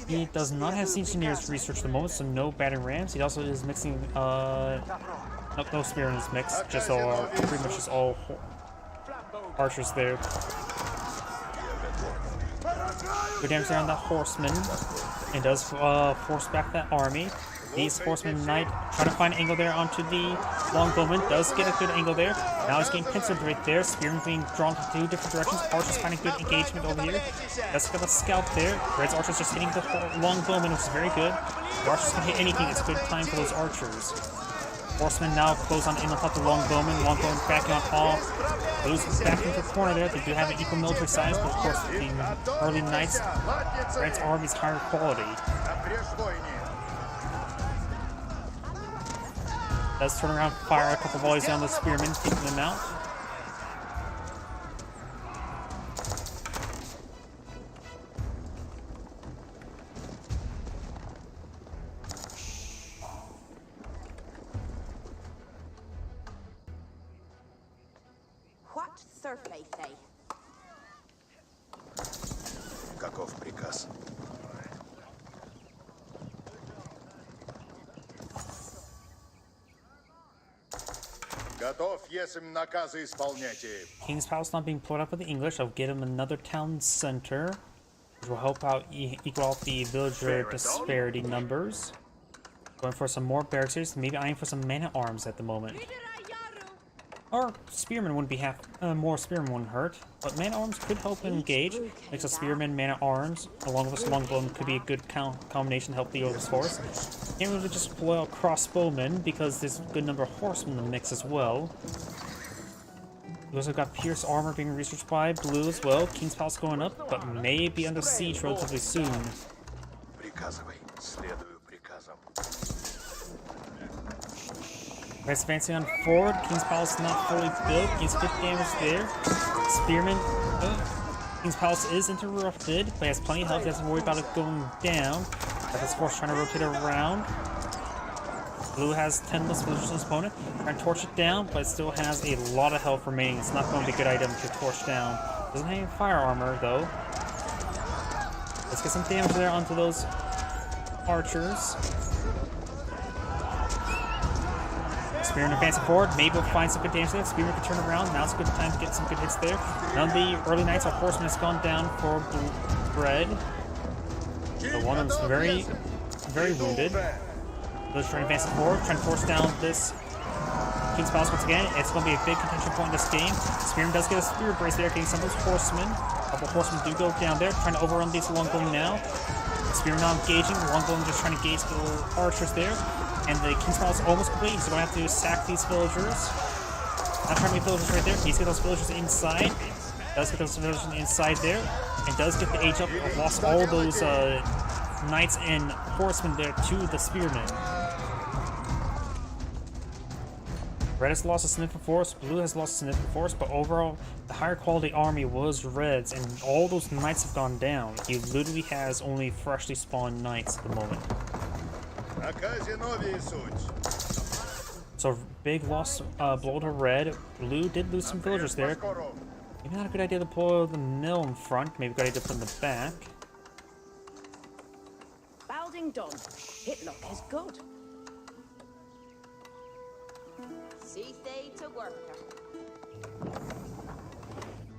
He does not have siege engineers research at the moment, so no battering rams. He also is mixing, no spear in his mix, just all, pretty much just all archers there. Good damage there on that horseman, and does force back that army. These horsemen knight trying to find an angle there onto the longbowman. Does get a good angle there. Now he's getting pincered right there. Spearmen being drawn to 2 different directions. Archers finding good engagement over here. That's got the scout there. Red's archers just hitting the longbowman, which is very good. The archers can hit anything. It's a good time for those archers. Horsemen now close on in on top of the longbowman. Longbowman backing on off. Blues back into the corner there. They do have an equal military size, but of course the early knights, Red's army is higher quality. Does turn around, fire a couple volleys down the spearmen, taking them out. What surface, eh? Готов, есмь наказы исполняйте. King's Palace not being pulled up with the English. I'll get him another town center, which will help out equal out the villager disparity numbers. Going for some more barracks here, maybe eyeing for some man-at-arms at the moment. Or spearmen wouldn't be more spearmen wouldn't hurt, but man-at-arms could help engage. Like a spearman, man-at-arms, along with a longbow could be a good combination to help the Otis force. Can't really just pull out crossbowmen because there's a good number of horsemen in the mix as well. We also got Pierce armor being researched by Blue as well. King's Palace going up, but may be under siege relatively soon. Приказывай, следую приказам. Reds advancing on forward. King's Palace not fully built. Gains good damage there. Spearman. King's Palace is interrupted, but has plenty of health. Doesn't worry about it going down. Got this force trying to rotate around. Blue has 10 less villagers on his opponent. Trying to torch it down, but it still has a lot of health remaining. It's not going to be a good item to torch down. Doesn't have any fire armor, though. Let's get some damage there onto those archers. Spearman advancing forward. Maybe we'll find some good damage there. Spearman can turn around. Now's a good time to get some good hits there. None of the early knights or horsemen has gone down for Bread. So one of them's very, very wounded. Those trying to advance forward, trying to force down this King's Palace once again. It's going to be a big contention point in this game. Spearman does get a spear brace there, getting some of those horsemen. A couple horsemen do go down there, trying to overrun these longbowmen now. Spearman now engaging, longbowmen just trying to gauge the archers there. And the King's Palace is almost complete, so we're going to have to sack these villagers. Not trying to get villagers right there. He's got those villagers inside. Does get those villagers inside there. And does get the age up. Lost all those knights and horsemen there to the spearmen. Red has lost a significant force, Blue has lost a significant force, but overall, the higher quality army was Red's, and all those knights have gone down. He literally has only freshly spawned knights at the moment. So, big loss blow to Red. Blue did lose some villagers there. Maybe not a good idea to pull the mill in front, maybe a good idea to put in the back. Balding done. Hitlock is good. See they to work.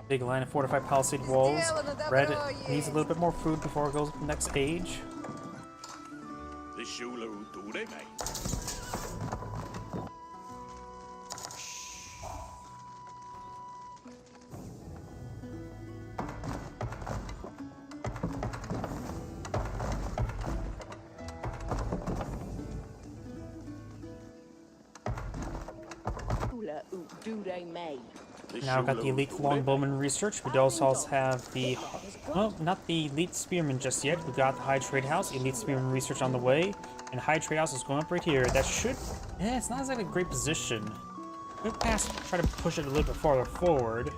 Big line of fortified palisade walls. Red needs a little bit more food before it goes to the next stage. Now we've got the elite longbowman research. We also have the, well, not the elite spearman just yet. We got the high trade house, elite spearman research on the way, and high trade house is going up right here. That should, it's not exactly a great position. We'll try to push it a little bit farther forward.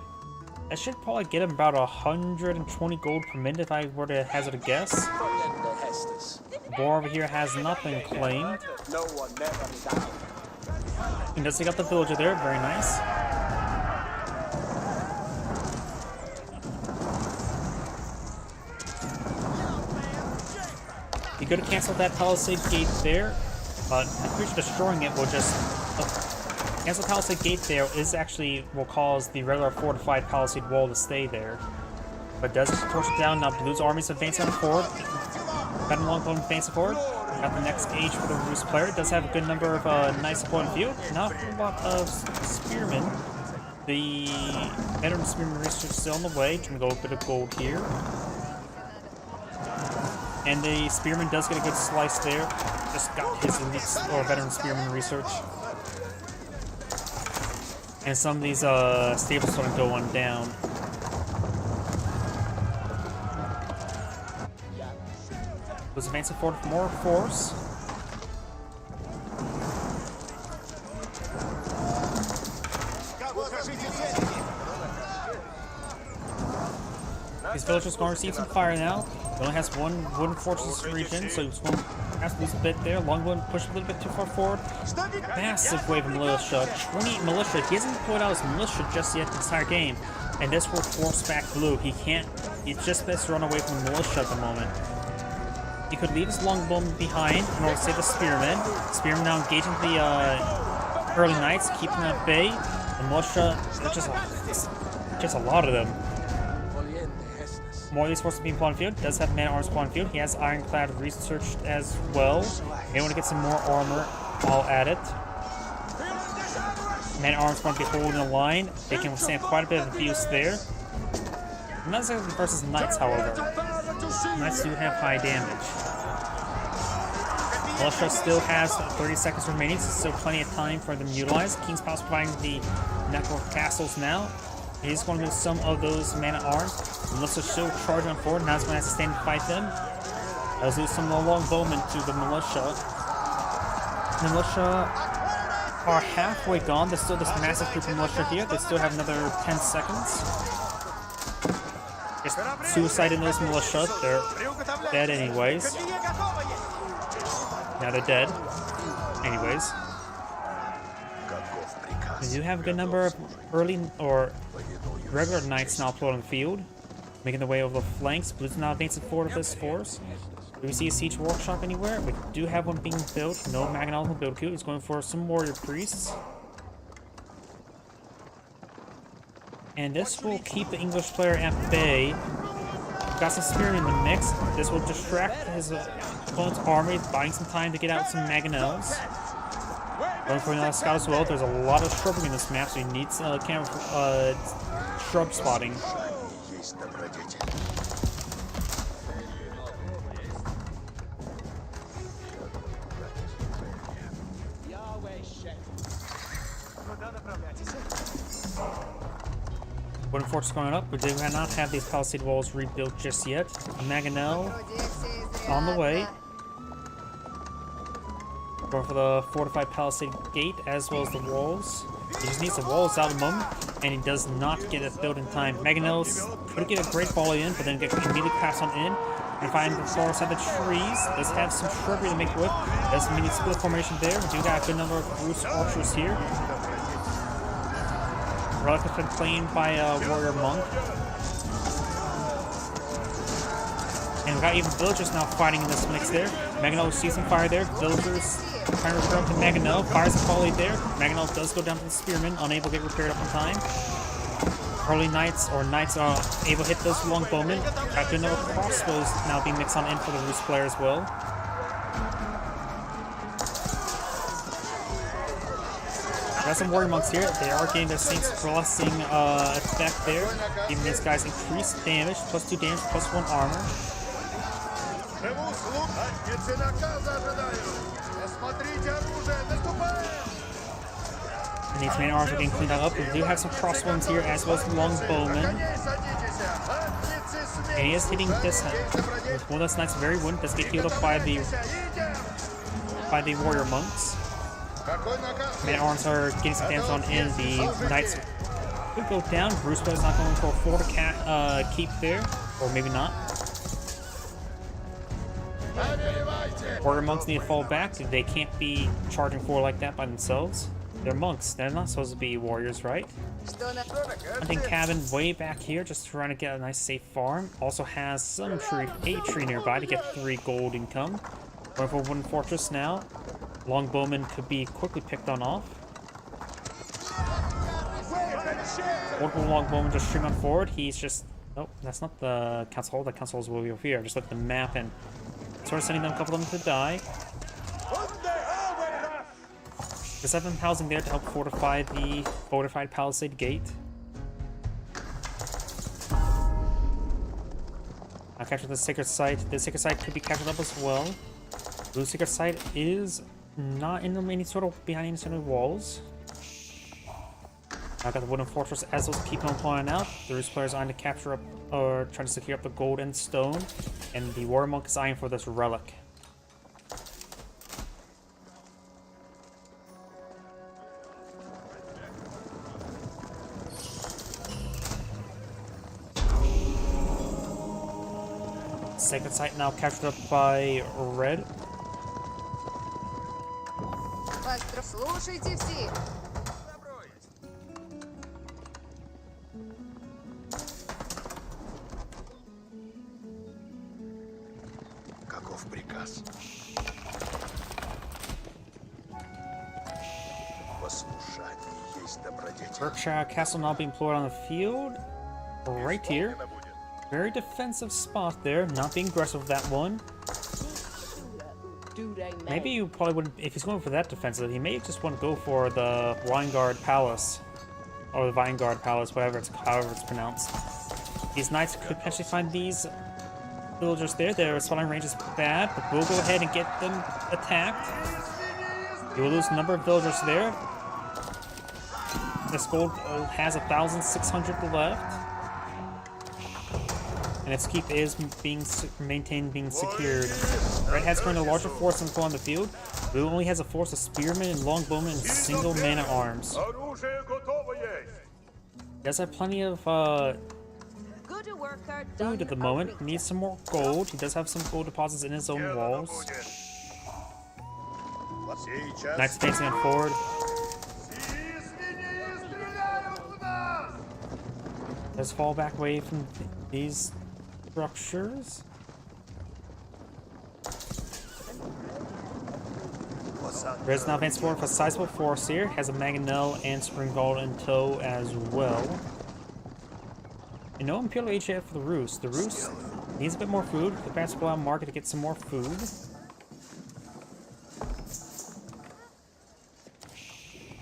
That should probably get him about 120 gold per minute if I were to hazard a guess. The boar over here has not been claimed. He does take out the villager there, very nice. He could have canceled that palisade gate there, but I'm pretty sure destroying it will just... cancel the palisade gate there is actually will cause the regular fortified palisade wall to stay there. But does torch it down. Now Blue's army's advancing forward. Veteran Longbow advancing forward. Got the next age for the Roost player. It does have a good number of nice point of view. Not a lot of spearmen. The veteran spearman research is still on the way. Trying to go a bit of gold here. And the spearman does get a good slice there. Just got his elite or veteran spearman research. And some of these stables starting to go on down. Was advancing forward for more force. These villagers are going to receive some fire now. He only has one wooden fortress region, so he's going to have to lose a bit there. Longbow push a little bit too far forward. Massive wave of militia. 20 militia. He hasn't put out his militia just yet this entire game. And this will force back Blue. He can't. He's just best to run away from the militia at the moment. He could leave his longbow behind in order to save the spearman. Spearman now engaging the early knights, keeping them at bay. The militia, just a lot of them. More of these forces being spawned field. Does have man-at-arms spawned field. He has ironclad researched as well. May want to get some more armor while at it. Man-at-arms want to be holding the line. They can withstand quite a bit of abuse there. Not exactly versus knights, however. Knights do have high damage. Militia still has 30 seconds remaining, so still plenty of time for them to utilize. King's Palace providing the network of castles now. He's going to lose some of those man-at-arms. Militia still charging forward. Now he's going to have to stand and fight them. Let's lose some of the longbowmen to the militia. The militia are halfway gone. There's still this massive group of militia here. They still have another 10 seconds. Just suicide in those militia. They're dead anyways. Now they're dead. Anyways. We do have a good number of early or regular knights now uploaded on the field, making their way over the flanks. Blue's now advancing forward with this force. Do we see a siege workshop anywhere? We do have one being built. No Maginot in the build queue. He's going for some warrior priests. And this will keep the English player at bay. Got some spearmen in the mix. This will distract his opponent's army, buying some time to get out some Maginots. Going for another scout as well. There's a lot of shrubbery in this map, so he needs shrub spotting. Wooden fortress going up. We do not have these palisade walls rebuilt just yet. Maginot on the way. Going for the fortified palisade gate as well as the walls. He just needs the walls out of the moment, and he does not get it built in time. Maginot's could get a great volley in, but then get immediately pass on in. And find the far side of the trees. Does have some shrubbery to make with. Does immediate split formation there. We do got a good number of Bruce archers here. Relic has been claimed by a warrior monk. And we got even villagers now fighting in this mix there. Maginot sees some fire there. Villagers trying to repair up to Maginot. Fires a volley there. Maginot does go down to the spearmen, unable to get repaired up in time. Early knights or knights are able to hit those longbowmen. Got good number of crossbows now being mixed on in for the Roost player as well. Got some warrior monks here. They are getting their Saint's Blessing effect there, giving these guys increased damage, +2 damage, +1 armor. And these main arms are getting cleaned up. We do have some crossbows here as well as longbowmen. And he is hitting this with one of those knights very wounded. Does get healed up by the warrior monks. Man arms are getting some damage on in. The knights could go down. Bruce is not going for a forward keep there, or maybe not. Warrior monks need to fall back. They can't be charging forward like that by themselves. They're monks. They're not supposed to be warriors, right? Hunting cabin way back here, just trying to get a nice safe farm. Also has some tree nearby to get 3 gold income. Going for wooden fortress now. Longbowmen could be quickly picked on off. Multiple longbowmen just stream on forward. He's just... Oh, that's not the council hall. The council halls will be over here. Just look at the map and sort of sending them a couple of them to die. There's 7 housing there to help fortify the fortified palisade gate. I'll capture the sacred site. The sacred site could be captured up as well. The sacred site is not in any sort of behind any sort of walls. I've got the wooden fortress as those keep on pulling out. The Roost players are eyeing to capture up or trying to secure up the gold and stone, and the warrior monk is eyeing for this relic. Sacred site now captured up by red. Слушайте все. Каков приказ? Berkshire Castle now being deployed on the field. Right here. Very defensive spot there. Not being aggressive with that one. Maybe you probably wouldn't, if he's going for that defensive, he may just want to go for the Weingard Palace. Or the Weingard Palace, however it's pronounced. These knights could potentially find these villagers there. Their spawning range is bad, but we'll go ahead and get them attacked. You will lose a number of villagers there. This gold has 1,600 left. And its keep is being maintained, being secured. Red has currently a larger force than on the field. Blue only has a force of spearmen and longbowmen and single man-at-arms. He does have plenty of food at the moment. He needs some more gold. He does have some gold deposits in his own walls. Knights advancing on forward. Let's fall back away from these structures. Red's now advanced forward with a sizable force here. Has a Mangonel and Springald in tow as well. And no Imperial Age yet for the Rus. The Rus needs a bit more food. The Bats will allow Market to get some more food.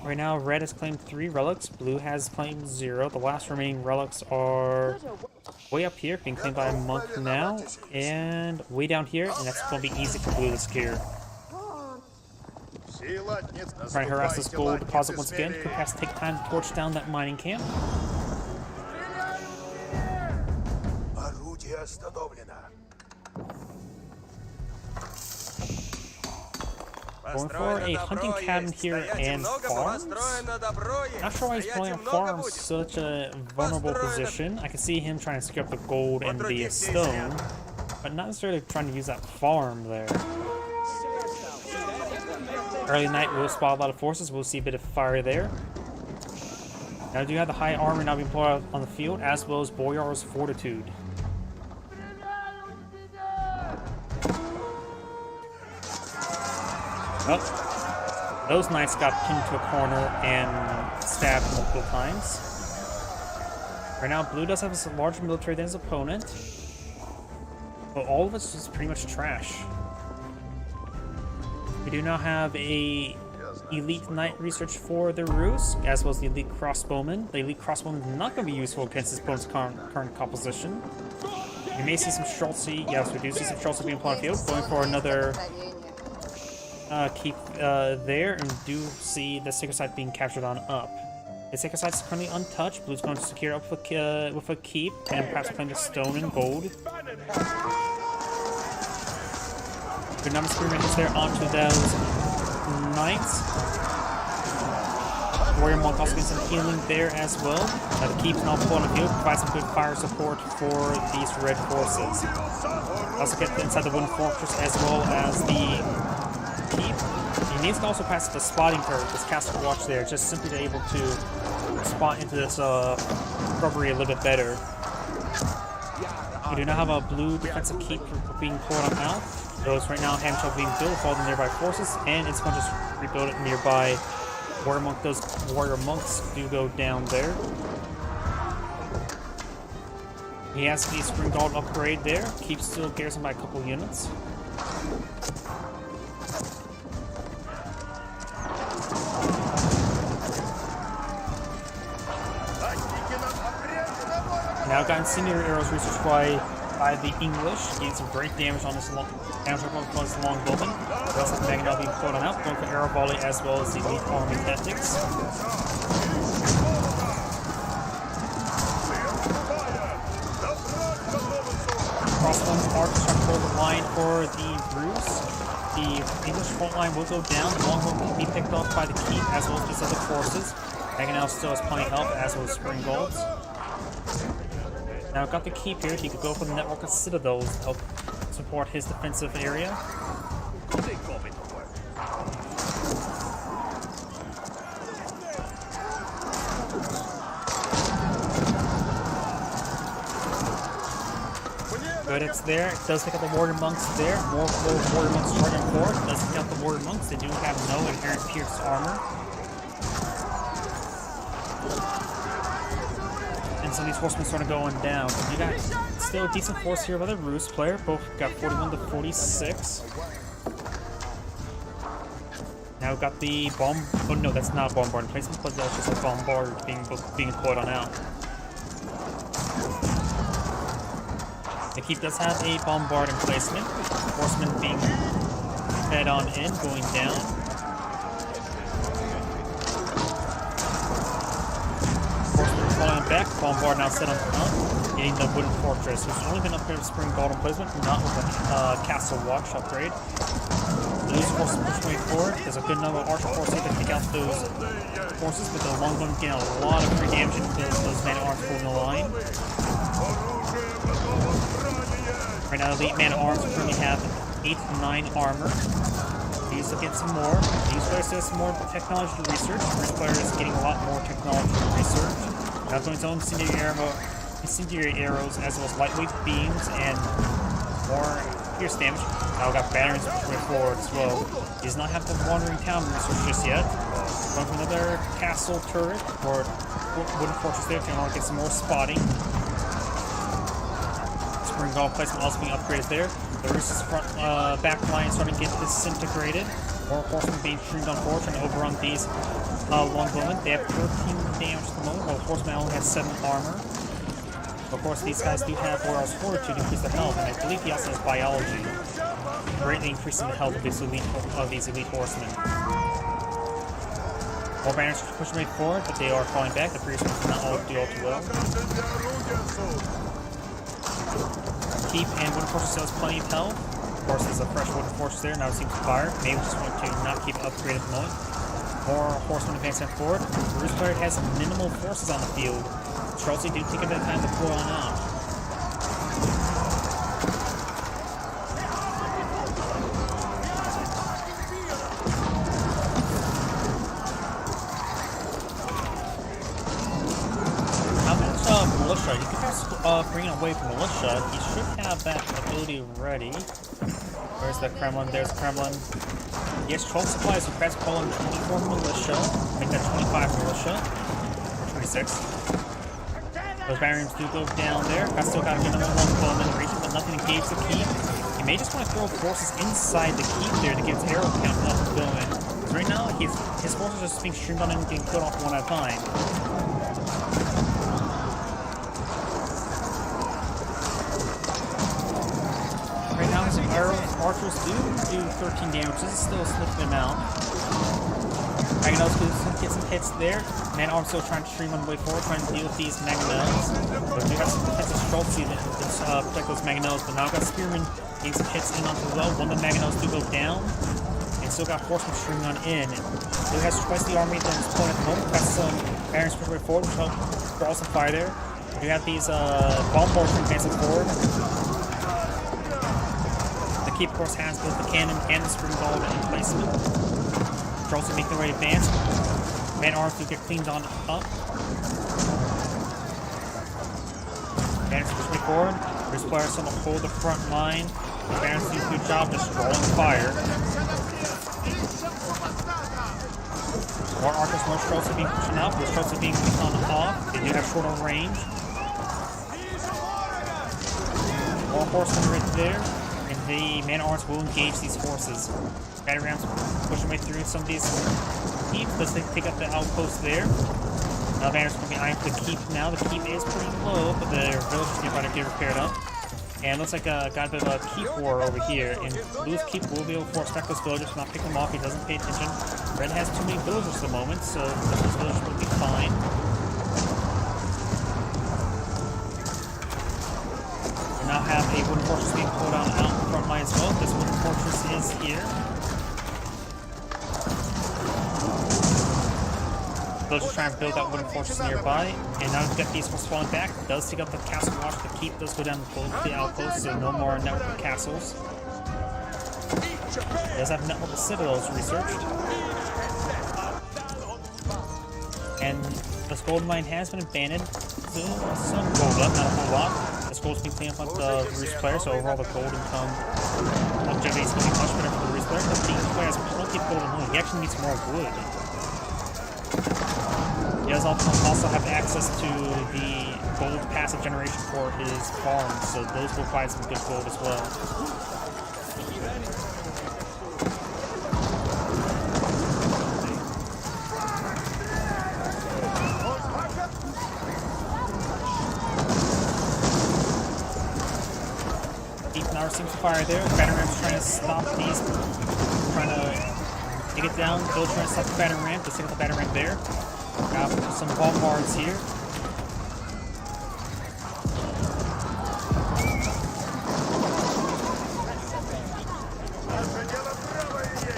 Right now, Red has claimed 3 relics. Blue has claimed 0. The last remaining relics are way up here, being claimed by a monk now, and way down here, and that's going to be easy for Blue to secure. Trying to harass this gold deposit once again. Cook has to take time to torch down that mining camp. Going for a hunting cabin here and farms. Not sure why he's playing on farms, such a vulnerable position. I can see him trying to secure up the gold and the stone, but not necessarily trying to use that farm there. Early night will spot a lot of forces. We'll see a bit of fire there. Now I do have the high armor now being pulled out on the field, as well as Boyar's Fortitude. Oh, those knights got pinned to a corner and stabbed multiple times. Right now, Blue does have a larger military than his opponent, but all of it's just pretty much trash. We do now have a elite knight research for the Rus, as well as the elite crossbowman. The elite crossbowman is not going to be useful against his opponent's current composition. You may see some Streltsy. Yes, we do see some Streltsy being put on the field, going for another keep there, and do see the sacred site being captured on up. The sacred site is currently untouched. Blue's going to secure up with a keep and perhaps claim the stone and gold. Good number of spearmen there onto those knights. Warrior Monk also gets some healing there as well. The keep's now pulled on the field, provides some good fire support for these red forces. Also get inside the wooden fortress as well as the keep. He needs to also pass the spotting turret, this castle watch there, just simply to be able to spot into this shrubbery a little bit better. We do now have a blue defensive keep being pulled on out. Those right now having trouble being built with all the nearby forces, and it's going to just rebuild it nearby. Warrior Monk, those warrior monks do go down there. He has the Springald upgrade there. Keeps still garrisoned by a couple units. Now gotten senior arrows researched by the English. Getting some great damage on this long bowman. We also have Mangonel being put on out, going for arrow volley as well as the elite army tactics. Crossbones are trying to hold the line for the Rus. The English front line will go down. The longbow can be picked off by the keep as well as these other forces. Mangonel still has plenty of help, as well as Springald. Now got the keep here. He could go for the network of citadels to help support his defensive area. Good, it's there. It does pick up the warrior monks there. More warrior monks charging forward. It does pick up the warrior monks. They do have no inherent pierced armor. some of these horsemen started going down. You got still a decent force here by the Roost player. Both got 41 to 46. Now we've got the bomb. Oh no, that's not a bombard in placement, but that's just a bombard being deployed on out. The keep does have a bombard in placement. Horsemen being fed on in, going down. Horsemen falling back. Bombard now set on top. Getting the wooden fortress, who's only been upgraded with spring golden placement, not with a castle watch upgrade. Those forces push way forward. There's a good number of archer forces to take out those forces, but the longbow getting a lot of free damage into those man-at-arms holding the line. Right now, elite man-at-arms currently have 8 to 9 armor. These will get some more. These players have some more technology to research. This player is getting a lot more technology to research. Now going to incendiary arrows as well as lightweight beams and more pierce damage. Now we've got batteries pushing forward as well. He does not have the wandering town research just yet. Going for another castle turret or wooden fortress there to get some more spotting. Spring golf placement also being upgraded there. The Roost's front back line starting to get disintegrated. More horsemen being streamed on forward trying to overrun these longbowmen. They have 13 damage at the moment, while the horseman only has 7 armor. Of course, these guys do have Warrior's Fortitude to increase their health, and I believe he also has Biology, greatly increasing the health of these elite horsemen. More banners pushing way forward, but they are falling back. The previous ones did not all do all too well. Keep and wooden fortress still has plenty of health. Of course, there's a fresh wooden fortress there. Now it seems to fire. Maybe we just want to not keep it upgraded at the moment. More horsemen advancing forward. The Roost player has minimal forces on the field. Chelsea do take a bit of time to pull on out. How much militia? You can just bring it away from militia. He should have that ability ready. Where's the Kremlin? There's the Kremlin. Yes, 12 supplies, so perhaps call him 24 militia. Make that 25 militia. Or 26. Those barriers do go down there. I still got another one bowman region, but nothing to engage the keep. He may just want to throw forces inside the keep there to get his arrow count up going. Because right now, his forces are just being streamed on and getting killed off one at a time. Right now, his archers do 13 damage. This is still a significant amount. Mangonels get some hits there. Man-at-arms still trying to stream on the way forward, trying to deal with these Mangonels. But we have some defensive Streltsy to protect those Mangonels. But now we've got Spearmen getting some hits in onto the well. One of the Mangonels do go down. And still got horsemen streaming on in. Still has twice the army than his opponent at the moment. Got some Barons pushing way forward, which will draw some fire there. We have these bombards advancing forward. The keep, of course, has both the cannon and the spring ball in placement. Trolls make their way advance. Man-at-arms do get cleaned on up. Banners push way forward. Roost players still hold the front line. The Banners do a good job just drawing fire. More archers, more Trolls are being pushed up. The Trolls are being pushed on off. They do have shorter range. More horsemen right there. And the man-at-arms will engage these forces. Battery rams pushing way through some of these keeps. Let's take up the outpost there. Now banners will be eyeing for the keep now. The keep is pretty low, but the village is nearby to get repaired up. And looks like got a bit of a keep war over here. And Blue's keep will be able to force back those villagers, not pick them off. He doesn't pay attention. Red has too many villagers at the moment, so those villagers will be fine. We now have a wooden fortress being pulled on out in the front line as well. This wooden fortress is here. Villagers trying to build that wooden fortress nearby, and now we've got these forces falling back. It does take up the castle watch. The keep does go down the outpost, so no more network of castles. It does have network of citadels researched. And this gold mine has been abandoned. So some gold left, not a whole lot. This gold's being cleaned up on the Roost player, so overall the gold income longevity is going to be much better for the Roost player. But the player has plenty of gold and wood. He actually needs more wood. He does also have access to the gold passive generation for his farm, so those will provide some good gold as well. Deep Tower seems to fire there. Battering ram's trying to stop these, trying to take it down. Bill trying to stop the battering ramp. Let's take out the battering ramp there. Got some bombards here.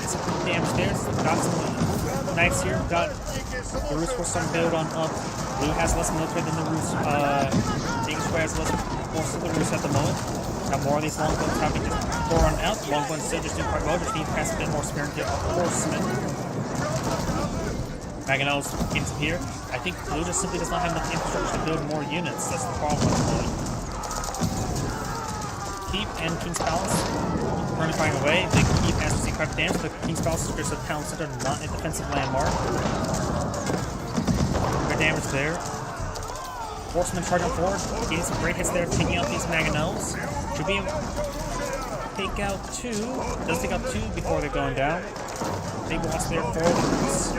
Some damage there. Got some knives here. Got the Roots force on build on up. Blue has less military than the Roots. English Square has less force than the Roots at the moment. Got more of these long guns having to pour on out. Long guns still just doing quite well. Just need to pass a bit more sparing to horsemen. Mangonels into here. I think Blue just simply does not have enough infrastructure to build more units. That's the problem. Keep and King's Palace currently firing away. The Keep has received quite damage. The King's Palace is just a town center, not a defensive landmark. Good damage there. Horsemen charging forward. Getting some great hits there, taking out these Mangonels. Should be able to take out two. Does take out two before they're going down. Big loss there for the Roots.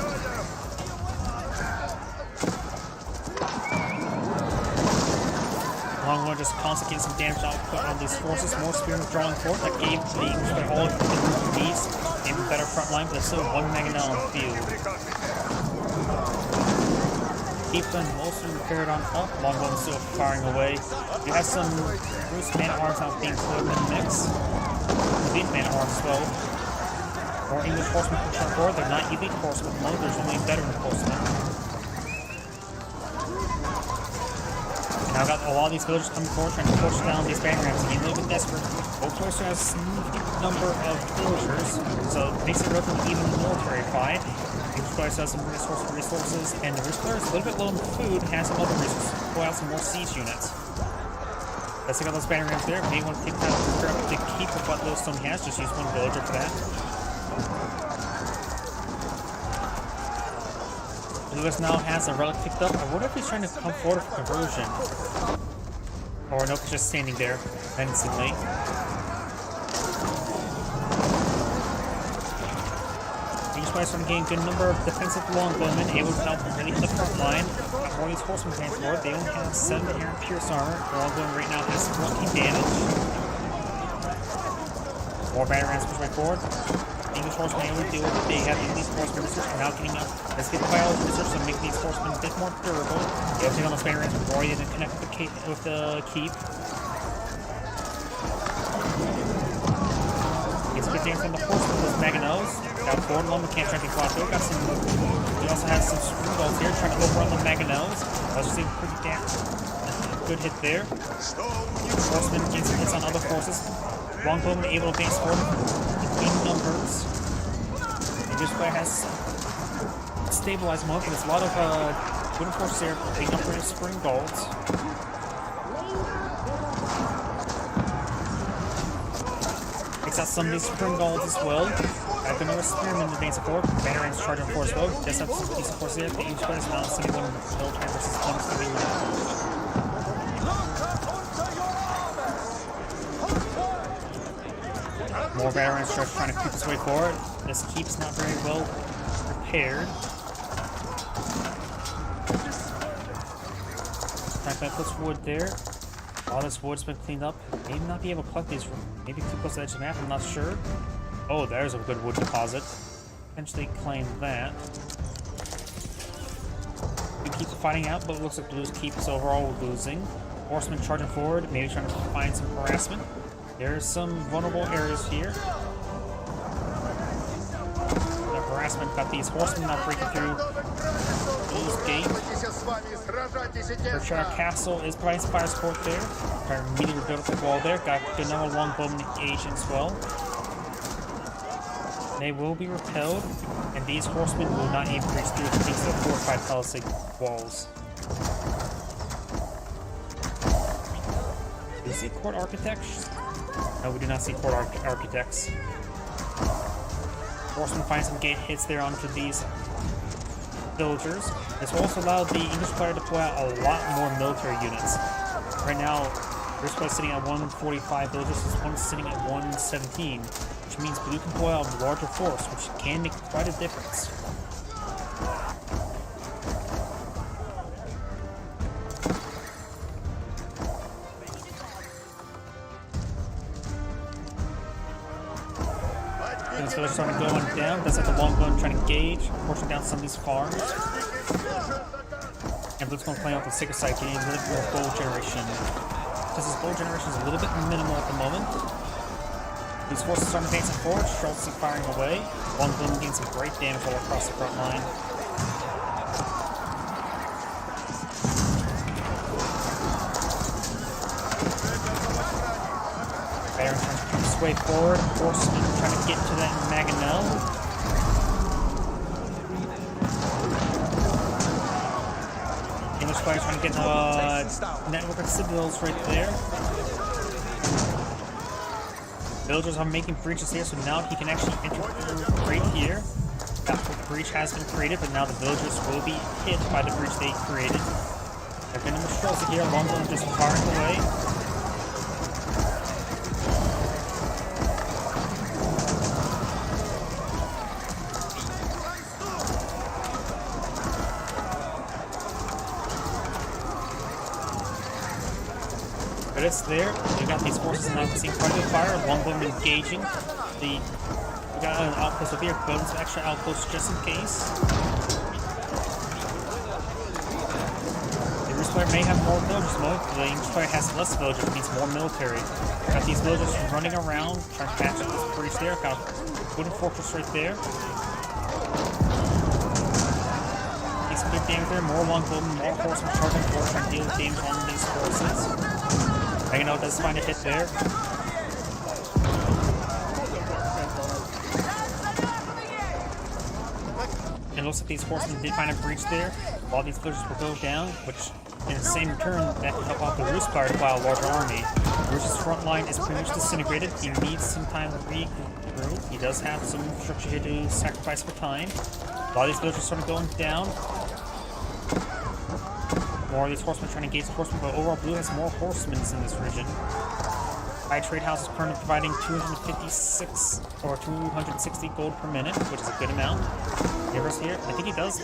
Long one just constantly getting some damage output on these forces. More spearmen drawing forward. That gave the English all of the beats. Gave a better front line, but there's still one Mangonel on the field. Keep them mostly repaired on up. Long one still firing away. You have some Roots man-at-arms now being put in the mix. Elite man-at-arms as well. More English horsemen pushing forward. They're not elite horsemen. There's only veteran horsemen. Now got a lot of these villagers coming forward trying to push down these battering rams, getting a little bit desperate. Both also has a significant number of villagers, so it makes it relatively even military fight. English Players has some resources, and the Roots Players is a little bit low on food, has some other resources, pull out some more siege units. Let's take out those battering rams there. Maybe want to take that to keep with what Lowstone has, just use one villager for that. Lewis now has a relic picked up. I wonder if he's trying to come forward for conversion. Or nope, he's just standing there menacingly. English Players trying to gain a good number of defensive longbowmen, able to help really hit the front line. Got more of these horsemen playing forward. They only have 7 here in Pierce armor. The longbowman right now has 14 damage. More battering rams push right forward. English horsemen able to deal with it. They have these horsemen research and now getting up. Let's get the biology research to make these horsemen a bit more durable. They have to take on those battering rams before you didn't connect with the keep. Gets good damage from the horsemen with those Mangonels. Got forward along the camp trying to be fought through. Got some. He also has some screw bolts here trying to overrun the Mangonels. Let's just see pretty damn good hit there. Horsemen getting some hits on other forces. Longbowmen able to advance forward in numbers. English Player has stabilized mode, but there's a lot of wooden forces there taking up for his spring golds. Takes out some of these spring golds as well. Got another spearman advancing forward. Batter rams charging forward as well. Just have some decent forces there. The English Player is now sending them military versus comes to be more veterans start trying to creep his way forward. This keep's not very well prepared. That puts wood there. All this wood's been cleaned up. Maybe not be able to collect these. Maybe too close to the edge of the map. I'm not sure. Oh, there's a good wood deposit. Potentially claim that. We keep fighting out, but it looks like Blue's keep is overall losing. Horsemen charging forward, maybe trying to find some harassment. There's some vulnerable areas here. The harassment got these horsemen not breaking through Blue's gate. Berkshire Castle is providing some fire support there. Trying to immediately rebuild the wall there. Got good number of longbowmen engaged as well. They will be repelled, and these horsemen will not even breach through the fortified palisade walls. Do you see court architects? No, we do not see court architects. Horsemen find some gate hits there onto these villagers. This will also allow the English player to pull out a lot more military units. Right now, British player is sitting at 145 villagers, this one's sitting at 117, which means blue can pull out a larger force, which can make quite a difference. This village starting to go on down. That's like the long gun trying to gauge, pushing down some of these farms. And Blue's going to play off the Sacred Side, getting a little bit more gold generation. Because his gold generation is a little bit minimal at the moment. These forces starting to advance forward, Streltsy firing away. Long gun getting some great damage all across the front line. Baron trying to push his way forward. Horseman trying to get to that Mangonel. English players trying to get a network of citadels right there. Villagers are making breaches here, so now he can actually enter through right here. That breach has been created, but now the villagers will be hit by the breach they created. They're getting the Streltsy here. Longbow just firing away. But it's there. We got these forces now seeing quite a bit of fire. Longbow engaging. We got an outpost over here. Building some extra outposts just in case. The Russ player may have more villagers mode. The English player has less villagers, means more military. Got these villagers running around, trying to patch up this breach there. Got a wooden fortress right there. Takes some good damage there. More longbow, more horsemen charging forward, trying to deal with damage on these forces. Mangonel does find a hit there. It looks like these horsemen did find a breach there. All these villagers will go down, which in the same turn that can help out the Russ player to fly a larger army. Russ's front line is pretty much disintegrated. He needs some time to regroup. He does have some infrastructure here to sacrifice for time. A lot of these villagers sort of going down. More of these horsemen trying to engage the horsemen, but overall Blue has more horsemen in this region. High Trade House is currently providing 256 or 260 gold per minute, which is a good amount. Universe here, I think he does.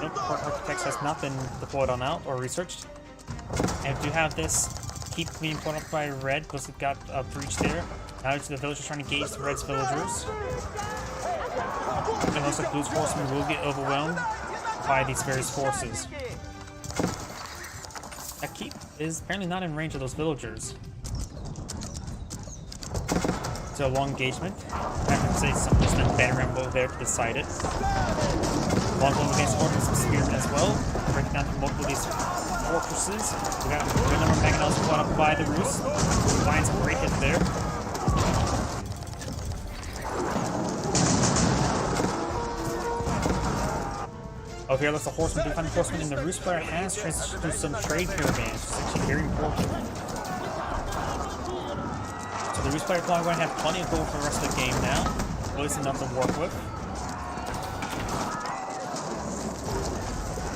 Nope, Architects has not been deployed on out or researched. And we do have this keep being put up by Red, because we've got a breach there. Now it's the villagers trying to engage the Red's villagers. And it looks like Blue's horsemen will get overwhelmed by these various forces. That keep is apparently not in range of those villagers. So long engagement. I have to say something just a banner rambo there to decide it. Longbow against fortress and spearmen as well. Breaking down multiple of these fortresses. We got a good number of Mangonels brought up by the Russ. Finds a great hit there. Oh, here looks the horseman, do find the horseman, and the Russ player has transitioned to some trade caravans, which is actually very important. So the Russ player is probably going to have plenty of gold for the rest of the game now. At least enough to work with.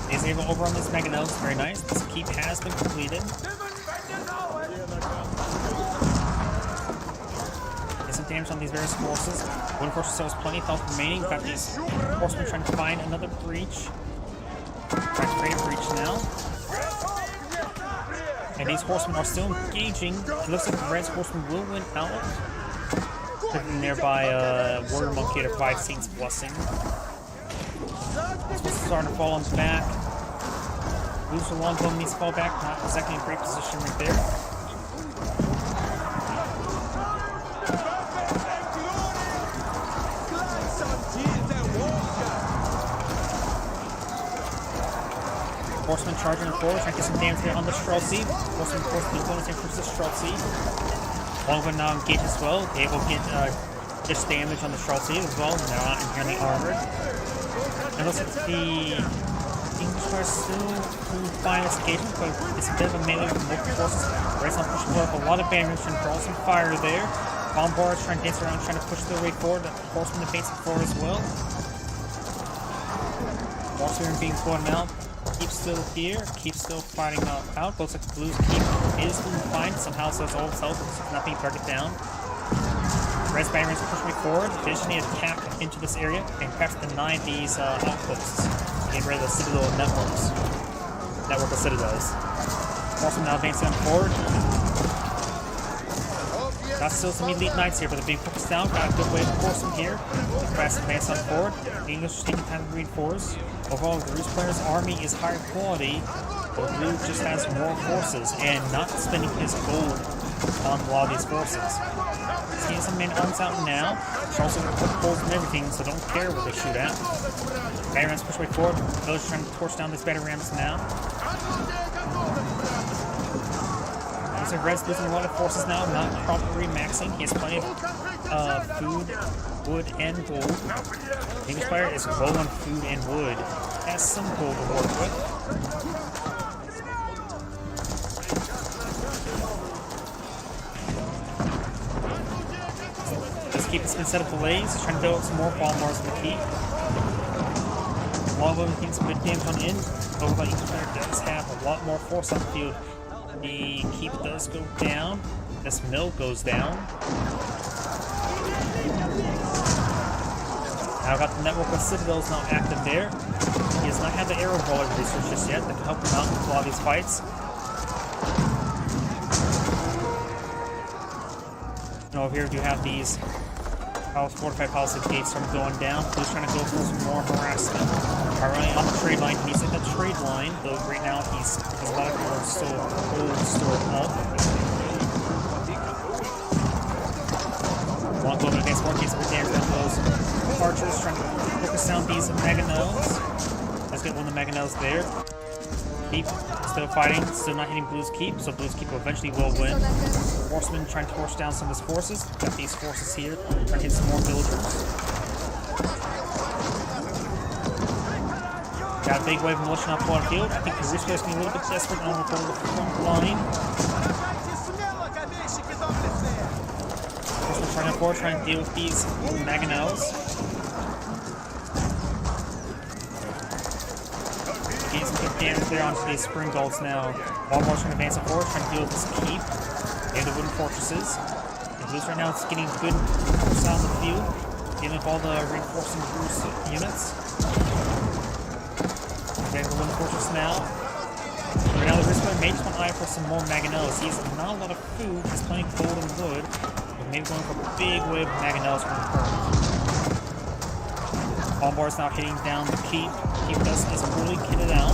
He's able to overrun this Mangonels, very nice. This keep has been completed. Get some damage on these various forces. One force still has plenty of health remaining. Got these horsemen trying to find another breach. Trying to create a breach now. And these horsemen are still engaging. It looks like the Red's horsemen will win out. Picking nearby Warrior Monkey to provide Saint's Blessing. This one's starting to fall on his back. Blues for Longbow needs to fall back. Not exactly in a great position right there. Horseman charging forward, trying to get some damage there on the Streltsy. Horseman bonus increases the Streltsy. Longbow now engaged as well. They will get just damage on the Streltsy as well, and they're not inherently armored. And it looks like the English are still fine this engagement, but it's a bit of a melee with multiple forces. Red's not pushing forward, a lot of damage, trying to draw some fire there. Bombards trying to dance around, trying to push their way forward. The horseman advancing forward as well. Horseman being pulled out. Keep still here. Keep still fighting out. Looks like the Blues keep is doing fine. Somehow says all itself. It's not being targeted down. Red's batteries are pushing me forward. They just need to tap into this area and perhaps deny these outposts. Get rid of the Citadel networks. Network of Citadels. Horseman now advancing on forward. Got still some elite knights here, but they're being focused down. Got a good wave of horsemen here. Fast advance on forward. The English are taking time to reinforce. Overall, the Rus player's army is higher quality, but Blue just has more forces and not spending his gold on a lot of these forces. Seeing some main arms out now. Charles are put holes and everything, so don't care what they shoot at. Battery rams push way forward. Village trying to torch down these battery rams now. Looks like Red's losing a lot of forces now, not properly maxing. He has plenty of food, wood, and gold. The English player is low on food and wood. Has some gold to work with. This keep has been set up ablaze. Trying to build up some more bombers in the keep. Longbow getting some good damage on in. Overall, the English player does have a lot more force on the field. The keep does go down. This mill goes down. Now got the network of Citadels now active there. He does not have the arrow brawler research just yet that can help him out in a lot of these fights. And over here we do have these fortified palisade gates starting going down. Blue's trying to go for some more harassment. Running on the trade line. He needs to hit that trade line, though right now he's a lot of gold stored up. Longbow against more cases of damage on those archers, trying to focus down these Mangonels. Let's get one of the Mangonels there. Keep still fighting, still not hitting Blue's keep, so Blue's keep eventually will win. Horseman trying to torch down some of his forces. Got these forces here, trying to hit some more villagers. Got a big wave of militia up on field. I think the Rus players getting a little bit desperate on the front line. Horseman trying to forward, trying to deal with these Mangonels. Getting some good damage there onto these spring bolts now. Baltimore's trying to advance forward, trying to deal with this keep. They have the wooden fortresses. And Blues right now is getting good force out on the field, dealing with all the reinforcing Rus units. They have the wooden fortress now. Right now the Rus player may just want to eye for some more Mangonels. He has not a lot of food, he's plenty of gold and wood. But maybe going for a big wave of Mangonels from the front. Bombard's now hitting down the keep. Keep is fully kitted out.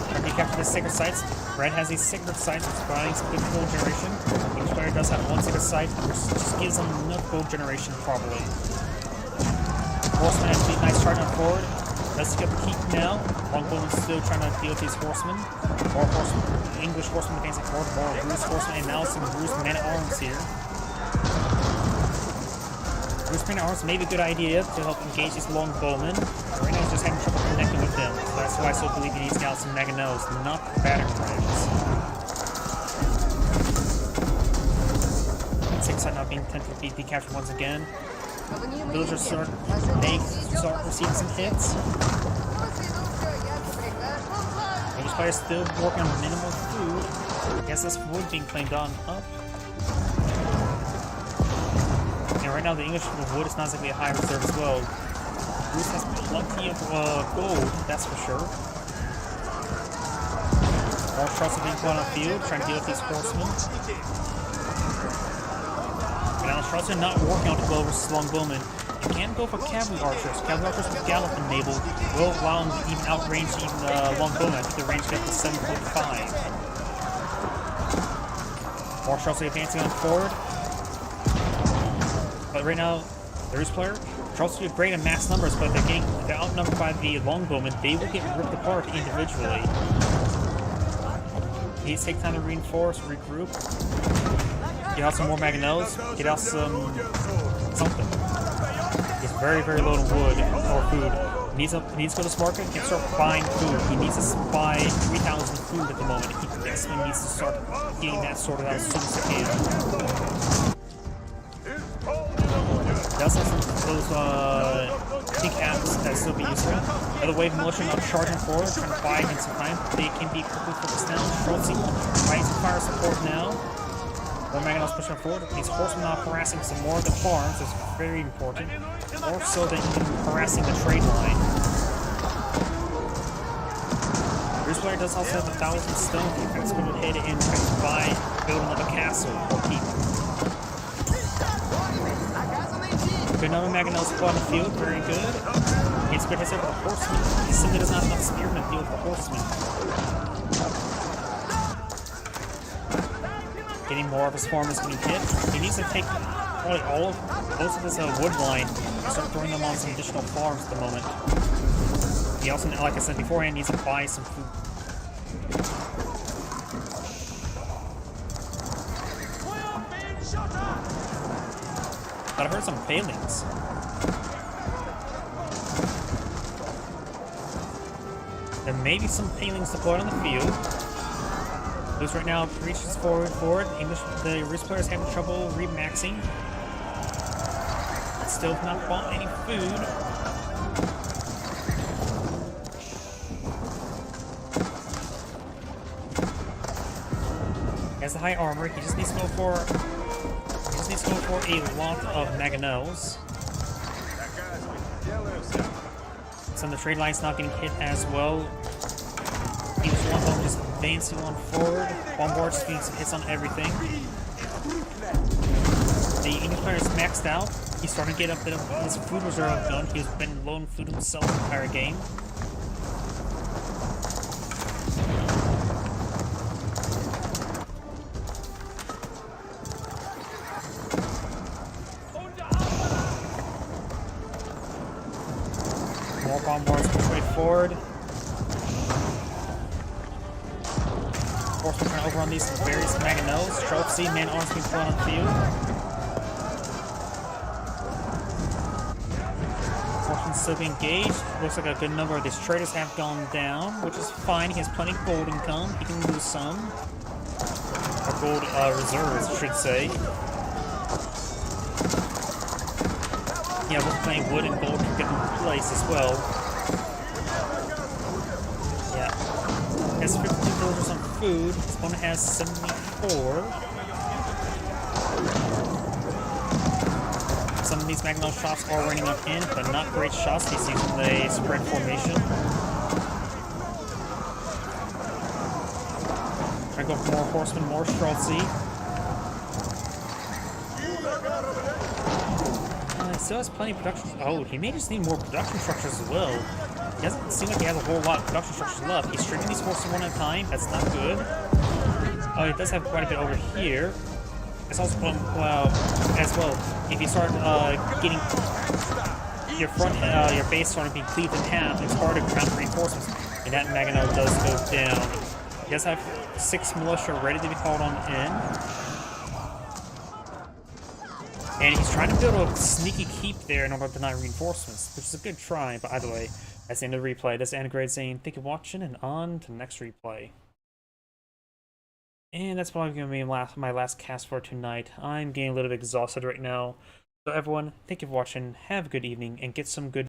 Trying to capture the sacred sites. Red has these sacred sites, which is providing some good gold generation. Each player does have one sacred site, which just gives them enough gold generation probably. Horseman has to be nice charge on forward. Let's get the keep now. Longbowman's still trying to deal with these horsemen. More horsemen, English horsemen advancing forward, more Rus horsemen, and now some Rus man-at-arms here. Rus man-at-arms may be a good idea to help engage these longbowmen. Right now he's just having trouble connecting with them. So that's why I still believe he needs to get out some Mangonels, not the battering rams. Six side not being attempted to be decaptured once again. Villagers start receiving some hits. English players still working on minimal food. I guess this wood being claimed on up. And right now the English wood is not exactly a high reserve as well. Rus has plenty of gold, that's for sure. More shots are being put on the field, trying to deal with these horsemen. And now the shots are not working out to go versus longbowmen. You can go for cavalry archers. Cavalry archers with gallop enabled will allow them to even outrange even longbowmen. I think the range gets to 7.5. More shots are advancing on forward. But right now, the Rus player, Charles is great in mass numbers, but they're outnumbered by the longbowmen. They will get ripped apart individually. He needs to take time to reinforce, regroup. Get out some more Mangonels. Get out some something. He's very, very low on wood or food. He needs to go to this market and start buying food. He needs to buy 3,000 food at the moment. He desperately needs to start getting that sorted out as soon as he can. does have some those kneecaps that still be useful. Another wave militia not charging forward, trying to buy him some time. They can be quickly focused down. Schultze trying to fire support now. More Magnanos pushing forward. These horsemen now harassing some more of the farms is very important. More so than even harassing the trade line. Bruce Blair does also have 1,000 stone. He's going to head in trying to buy, build another castle or keep. Good number of Magnanos on the field, very good. He's good to with the horsemen. He simply does not have enough spearmen to deal with the horsemen. Getting more of his farmers getting hit. He needs to take probably most of his wood line and start throwing them on some additional farms at the moment. He also, like I said beforehand, needs to buy some food. But I heard some failings. There may be some failings deployed on the field. Loose right now reaches forward. The Roost players having trouble remaxing. Still have not bought any food. He has the high armor. He just needs to go for. A lot of Mangonels. Some of the trade lines not getting hit as well. He was one of them just advancing on forward. Bombard just getting some hits on everything. The English player is maxed out. He's starting to get up his food reserve done. He's been low on food himself the entire game. More bombards push right forward. Horsemen trying to overrun these various Mangonels. Schultze, man arms being put on the field. Horsemen still being engaged. Looks like a good number of these traders have gone down, which is fine. He has plenty of gold income. He can lose some. Or gold reserves, I should say. Yeah, we're playing wood and gold can get in place as well. Yeah. Has 52 villagers on food. His opponent has 74. Some of these Magnol shots are running up in, but not great shots. He's using the spread formation. Trying to go for more horsemen, more Schultze. He still has plenty of production. Oh, he may just need more production structures as well. It doesn't seem like he has a whole lot of production structures left. He's streaming these horses one at a time. That's not good. Oh, he does have quite a bit over here. It's also as well. If you start getting your your base starting to be cleaved in half, it's hard to ground reinforcements, and that Maginot does go down. He does have 6 militia ready to be called on in. And he's trying to build a sneaky keep there in order to deny reinforcements, which is a good try, but either way, that's the end of the replay. This is Antigrade saying thank you for watching, and on to the next replay. And that's probably going to be my last cast for tonight. I'm getting a little bit exhausted right now. So everyone, thank you for watching, have a good evening, and get some good